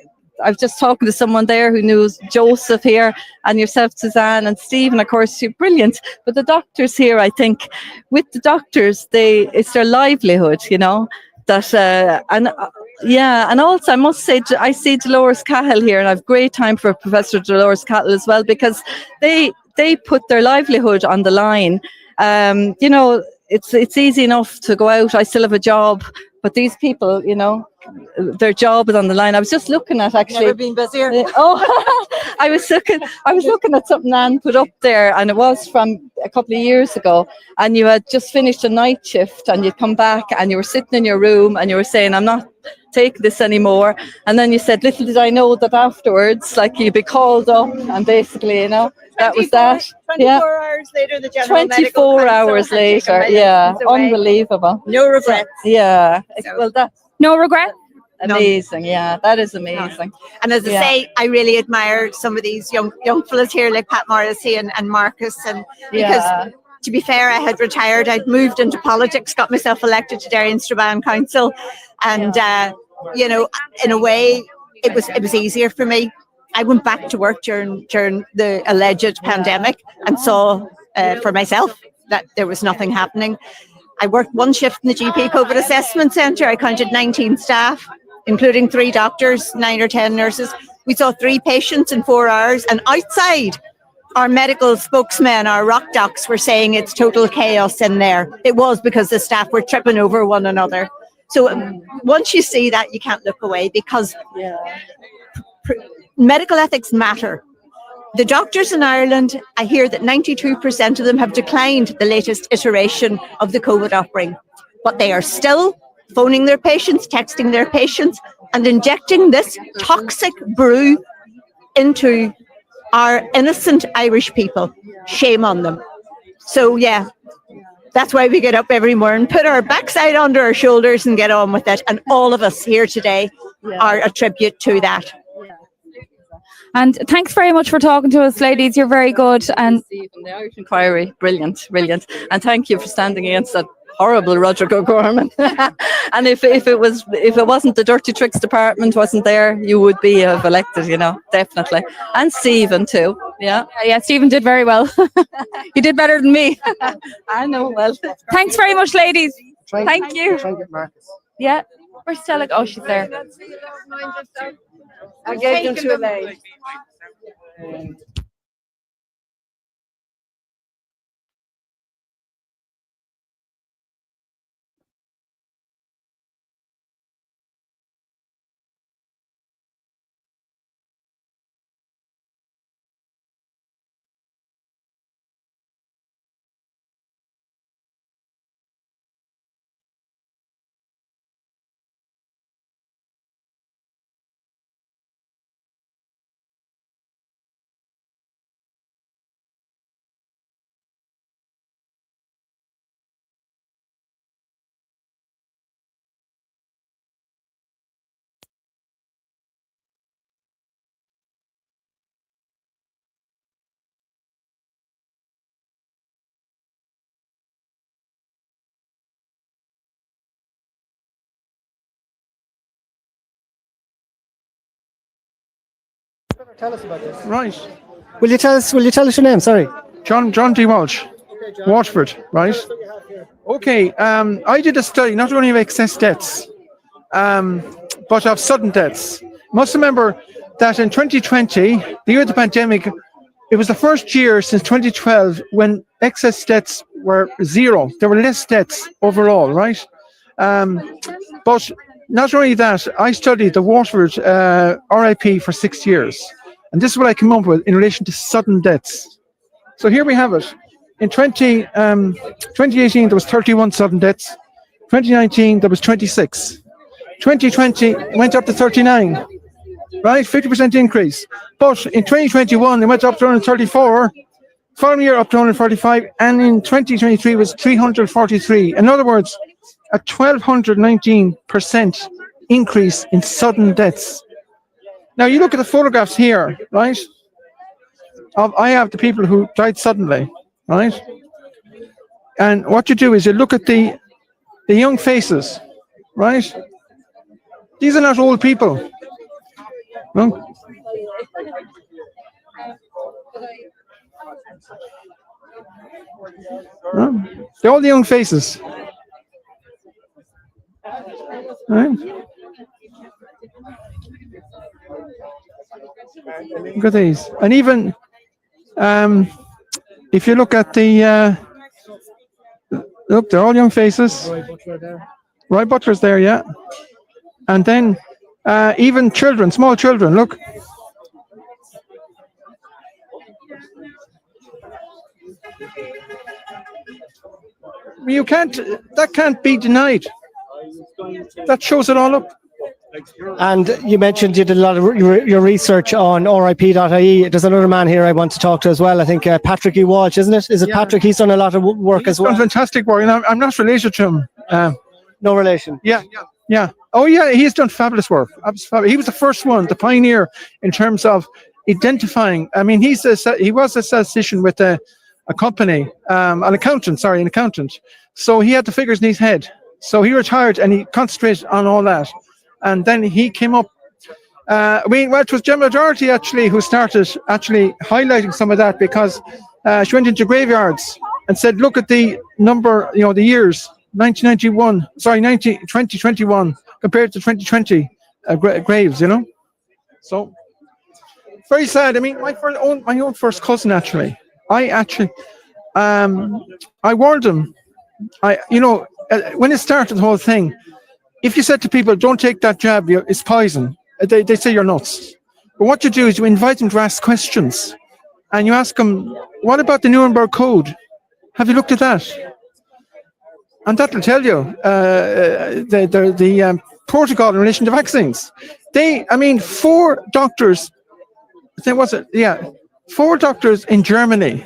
I was just talking to someone there who knows Joseph here, and yourself, Suzanne, and Stephen. Of course, you're brilliant. But the doctors here, I think, with the doctors, it's their livelihood, you know. And also I must say, I see Dolores Cahill here, and I have great time for Professor Dolores Cahill as well, because they put their livelihood on the line. You know, it's easy enough to go out. I still have a job, but these people, you know, their job is on the line. I was just looking at actually. Never been busier. I was looking at something Anne put up there, and it was from a couple of years ago. And you had just finished a night shift, and you'd come back, and you were sitting in your room, and you were saying, "I'm not take this anymore." And then you said, little did I know that afterwards, like, you'd be called up, and basically, you know, that was that. 24 hours later, the General 24 hours later, yeah, unbelievable. No regrets. Yeah, well, that's no regret. Amazing, yeah, that is amazing. And as I say, I really admire some of these young fellas here, like Pat Morrisy and Marcus, and because to be fair, I had retired, I'd moved into politics, got myself elected to Derry and Strabane Council, and you know, in a way, it was easier for me. I went back to work during the alleged pandemic and saw for myself that there was nothing happening. I worked one shift in the GP COVID assessment centre. I counted 19 staff, including 3 doctors, 9 or 10 nurses. We saw 3 patients in 4 hours, and outside, our medical spokesmen, our rock docs, were saying it's total chaos in there. It was because the staff were tripping over one another. So once you see that, you can't look away, because medical ethics matter. The doctors in Ireland, I hear that 92% of them have declined the latest iteration of the COVID offering, but they are still phoning their patients, texting their patients, and injecting this toxic brew into our innocent Irish people. Shame on them. So yeah, that's why we get up every morning, put our backside under our shoulders and get on with it. And all of us here today are a tribute to that. And thanks very much for talking to us, ladies. You're very good. And The Irish Inquiry, brilliant. And thank you for standing against that horrible Roger O'Gorman. And if it wasn't the Dirty Tricks department wasn't there, you would be have elected, definitely. And Stephen too. Yeah, Stephen did very well. He did better than me. I know. Well, thanks very much, ladies. Thank you. Try and get Marcus. Yeah, where's Stella? Oh, she's there. I gave them to Elaine. Tell us about this. Right. Will you tell us your name? Sorry. John D. Walsh, Waterford, right? Okay, I did a study not only of excess deaths, but of sudden deaths. Must remember that in 2020, the year of the pandemic, it was the first year since 2012 when excess deaths were 0. There were less deaths overall, right? But not only that, I studied the Waterford RIP for 6 years. And this is what I came up with in relation to sudden deaths. So here we have it. In 2018, there was 31 sudden deaths. 2019, there was 26. 2020 went up to 39, right? 50% increase. But in 2021, it went up to 134. Following year, up to 145. And in 2023, was 343. In other words, a 1,219% increase in sudden deaths. Now, you look at the photographs here, right? I have the people who died suddenly, right? And what you do is you look at the young faces, right? These are not old people. No? No? They're all the young faces. Right? Look at these. And even if you look at the look, they're all young faces. Roy Butler's there, yeah. And then even children, small children, look. That can't be denied. That shows it all up. And you mentioned you did a lot of your research on RIP.ie. There's another man here I want to talk to as well. I think Patrick E. Walsh, isn't it? Is it Patrick? He's done a lot of work as well. He's done fantastic work, and I'm not related to him. No relation? Yeah. Oh, yeah, he's done fabulous work. He was the first one, the pioneer in terms of identifying. I mean, he was a statistician with a company, an accountant. So he had the figures in his head. So he retired and he concentrated on all that. And then he came up Well, it was Gemma Doherty actually who started actually highlighting some of that, because she went into graveyards and said, look at the number, the years, 2021 compared to 2020 graves, So, very sad. I mean, my own first cousin, actually, I warned him. When it started, the whole thing, if you said to people, don't take that jab, it's poison, they say you're nuts. But what you do is you invite them to ask questions, and you ask them, what about the Nuremberg Code? Have you looked at that? And that'll tell you the protocol in relation to vaccines. 4 doctors, four doctors in Germany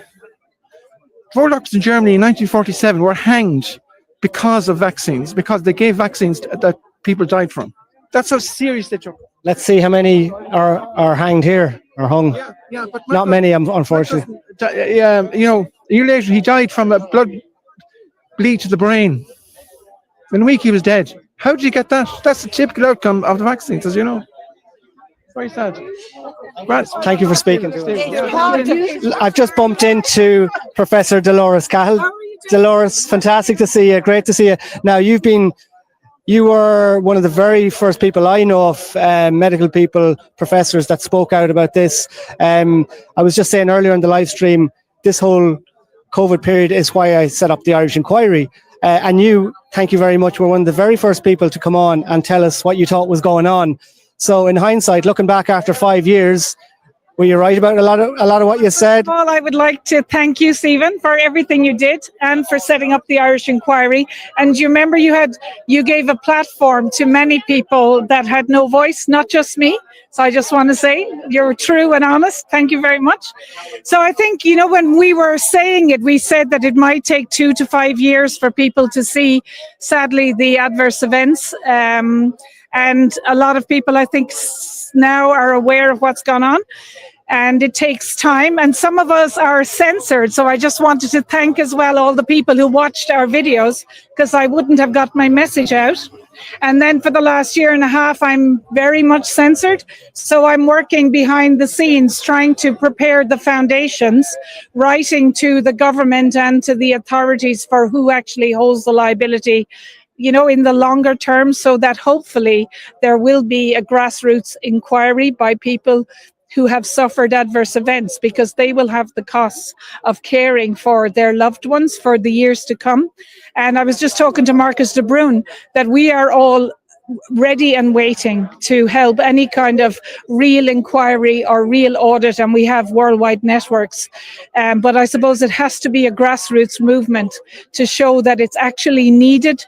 in 1947 were hanged because of vaccines, because they gave vaccines that people died from. That's how serious they took. Let's see how many are hanged here or hung. Yeah, but not many, unfortunately. A year later, he died from a blood bleed to the brain. In a week, he was dead. How did you get that? That's the typical outcome of the vaccines, as you know. Very sad. Right. Thank you for speaking to us. I've just bumped into Professor Dolores Cahill. Dolores, fantastic to see you. Great to see you. Now, you were one of the very first people I know of, medical people, professors that spoke out about this. I was just saying earlier in the live stream, this whole COVID period is why I set up the Irish Inquiry. And you, thank you very much, were one of the very first people to come on and tell us what you thought was going on. So in hindsight, looking back after 5 years, were you right about a lot of what you said? Well, I would like to thank you, Stephen, for everything you did and for setting up the Irish Inquiry. And you remember you gave a platform to many people that had no voice, not just me. So I just want to say you're true and honest. Thank you very much. So I think, when we were saying it, we said that it might take 2 to 5 years for people to see, sadly, the adverse events. And a lot of people, I think, now are aware of what's gone on. And it takes time. And some of us are censored. So I just wanted to thank as well all the people who watched our videos, because I wouldn't have got my message out. And then for the last year and a half, I'm very much censored. So I'm working behind the scenes, trying to prepare the foundations, writing to the government and to the authorities for who actually holds the liability, in the longer term, so that hopefully there will be a grassroots inquiry by people who have suffered adverse events, because they will have the costs of caring for their loved ones for the years to come. And I was just talking to Marcus de Brun that we are all ready and waiting to help any kind of real inquiry or real audit, and we have worldwide networks. But I suppose it has to be a grassroots movement to show that it's actually needed,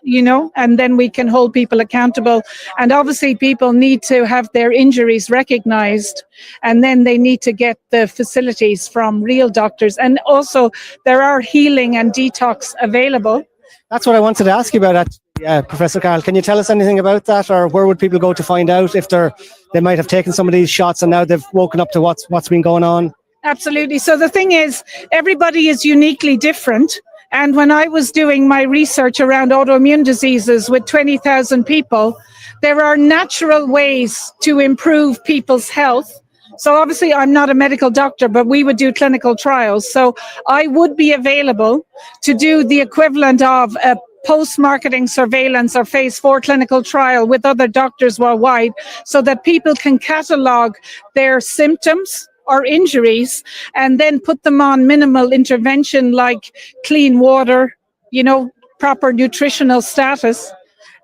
and then we can hold people accountable. And obviously people need to have their injuries recognized, and then they need to get the facilities from real doctors. And also there are healing and detox available. That's what I wanted to ask you about, Professor Carl. Can you tell us anything about that, or where would people go to find out if they might have taken some of these shots and now they've woken up to what's been going on? Absolutely. So the thing is, everybody is uniquely different. And when I was doing my research around autoimmune diseases with 20,000 people, there are natural ways to improve people's health. So obviously I'm not a medical doctor, but we would do clinical trials. So I would be available to do the equivalent of a post-marketing surveillance or phase 4 clinical trial with other doctors worldwide, so that people can catalog their symptoms or injuries and then put them on minimal intervention like clean water, proper nutritional status,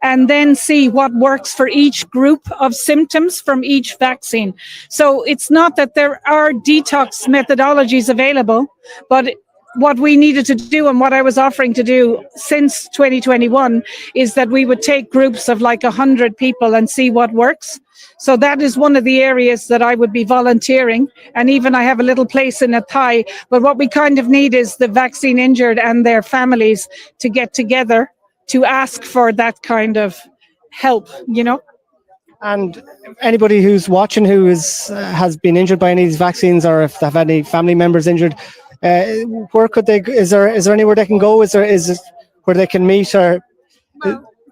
and then see what works for each group of symptoms from each vaccine. So it's not that there are detox methodologies available, but what we needed to do, and what I was offering to do since 2021, is that we would take groups of like 100 people and see what works. So that is one of the areas that I would be volunteering. And even I have a little place in Athy. But what we kind of need is the vaccine injured and their families to get together to ask for that kind of help, And anybody who's watching who has been injured by any of these vaccines, or if they have any family members injured, where could they? Is there anywhere they can go? Is it where they can meet? Or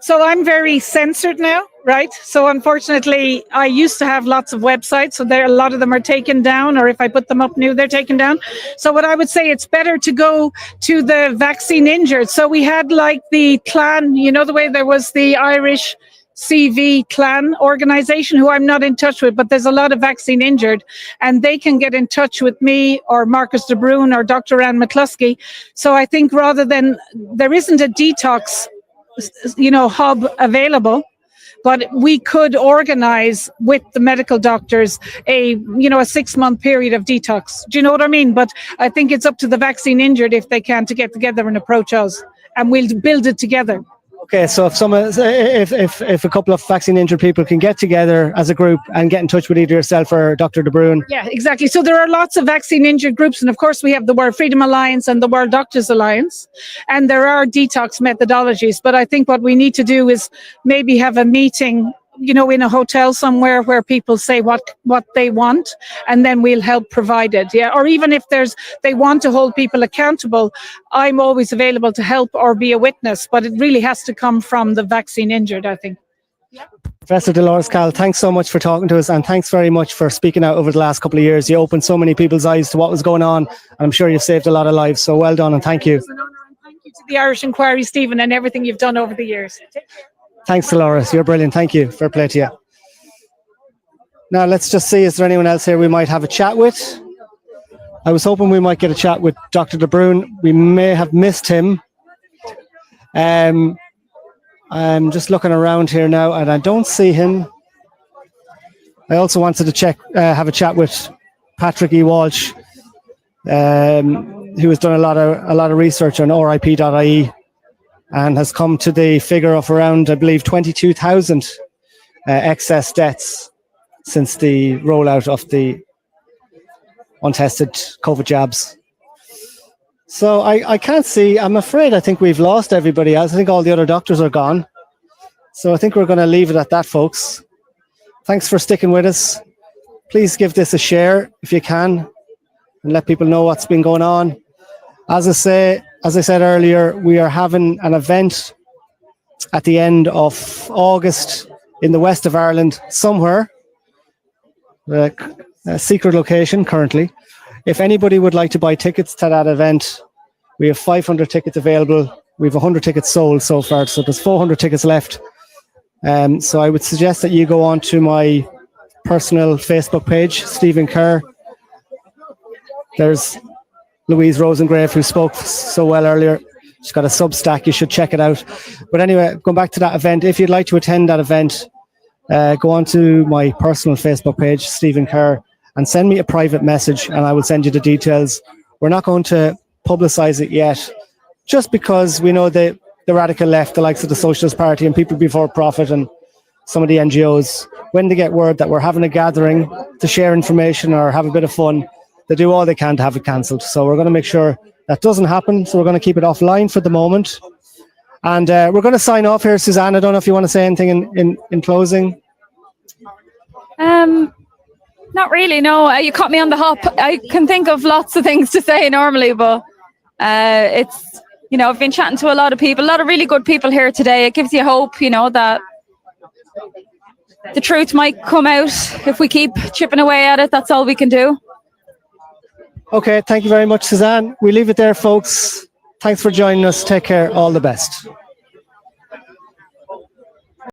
so I'm very censored now. right? So unfortunately, I used to have lots of websites, so a lot of them are taken down, or if I put them up new, they're taken down. So what I would say, it's better to go to the vaccine injured. So we had like the clan, you know, the way there was the Irish CV clan organization, who I'm not in touch with, but there's a lot of vaccine injured, and they can get in touch with me or Marcus de Brun or Dr. Anne McCluskey. So I think rather than, there isn't a detox, you know, hub available, but we could organize with the medical doctors a 6-month period of detox. Do you know what I mean? But I think it's up to the vaccine injured, if they can, to get together and approach us, and we'll build it together. Okay, so if a couple of vaccine injured people can get together as a group and get in touch with either yourself or Dr. de Brun. Yeah, exactly. So there are lots of vaccine injured groups, and of course we have the World Freedom Alliance and the World Doctors Alliance, and there are detox methodologies. But I think what we need to do is maybe have a meeting, you know, in a hotel somewhere where people say what they want, and then we'll help provide it. Yeah, or even if they want to hold people accountable, I'm always available to help or be a witness, but it really has to come from the vaccine injured, I think. Professor Dolores Cahill, thanks so much for talking to us, and thanks very much for speaking out over the last couple of years. You opened so many people's eyes to what was going on, and I'm sure you've saved a lot of lives, so well done and thank you. Thank you to the Irish Inquiry, Stephen, and everything you've done over the years. Take care. Thanks, Dolores. You're brilliant. Thank you. Fair play to you. Now, let's just see, is there anyone else here we might have a chat with? I was hoping we might get a chat with Dr. de Brun. We may have missed him. I'm just looking around here now, and I don't see him. I also wanted to have a chat with Patrick E. Walsh, who has done a lot of research on RIP.ie. and has come to the figure of around, I believe, 22,000 excess deaths since the rollout of the untested COVID jabs. So I can't see, I'm afraid I think we've lost everybody else. I think all the other doctors are gone. So I think we're going to leave it at that, folks. Thanks for sticking with us. Please give this a share if you can, and let people know what's been going on. As I said earlier, we are having an event at the end of August in the west of Ireland, somewhere, a secret location currently. If anybody would like to buy tickets to that event, we have 500 tickets available. We have 100 tickets sold so far, so there's 400 tickets left. So I would suggest that you go on to my personal Facebook page, Stephen Kerr. There's Louise Rosegrave, who spoke so well earlier. She's got a Substack. You should check it out. But anyway, going back to that event, if you'd like to attend that event, go on to my personal Facebook page, Stephen Kerr, and send me a private message, and I will send you the details. We're not going to publicise it yet, just because we know the radical left, the likes of the Socialist Party and People Before Profit and some of the NGOs, when they get word that we're having a gathering to share information or have a bit of fun, they do all they can to have it cancelled. So we're going to make sure that doesn't happen. So we're going to keep it offline for the moment. And we're going to sign off here. Suzanne, I don't know if you want to say anything in closing. Not really, no. You caught me on the hop. I can think of lots of things to say normally, but it's, you know, I've been chatting to a lot of people, a lot of really good people here today. It gives you hope, you know, that the truth might come out if we keep chipping away at it. That's all we can do. Okay, thank you very much, Suzanne. We leave it there, folks. Thanks for joining us. Take care. All the best.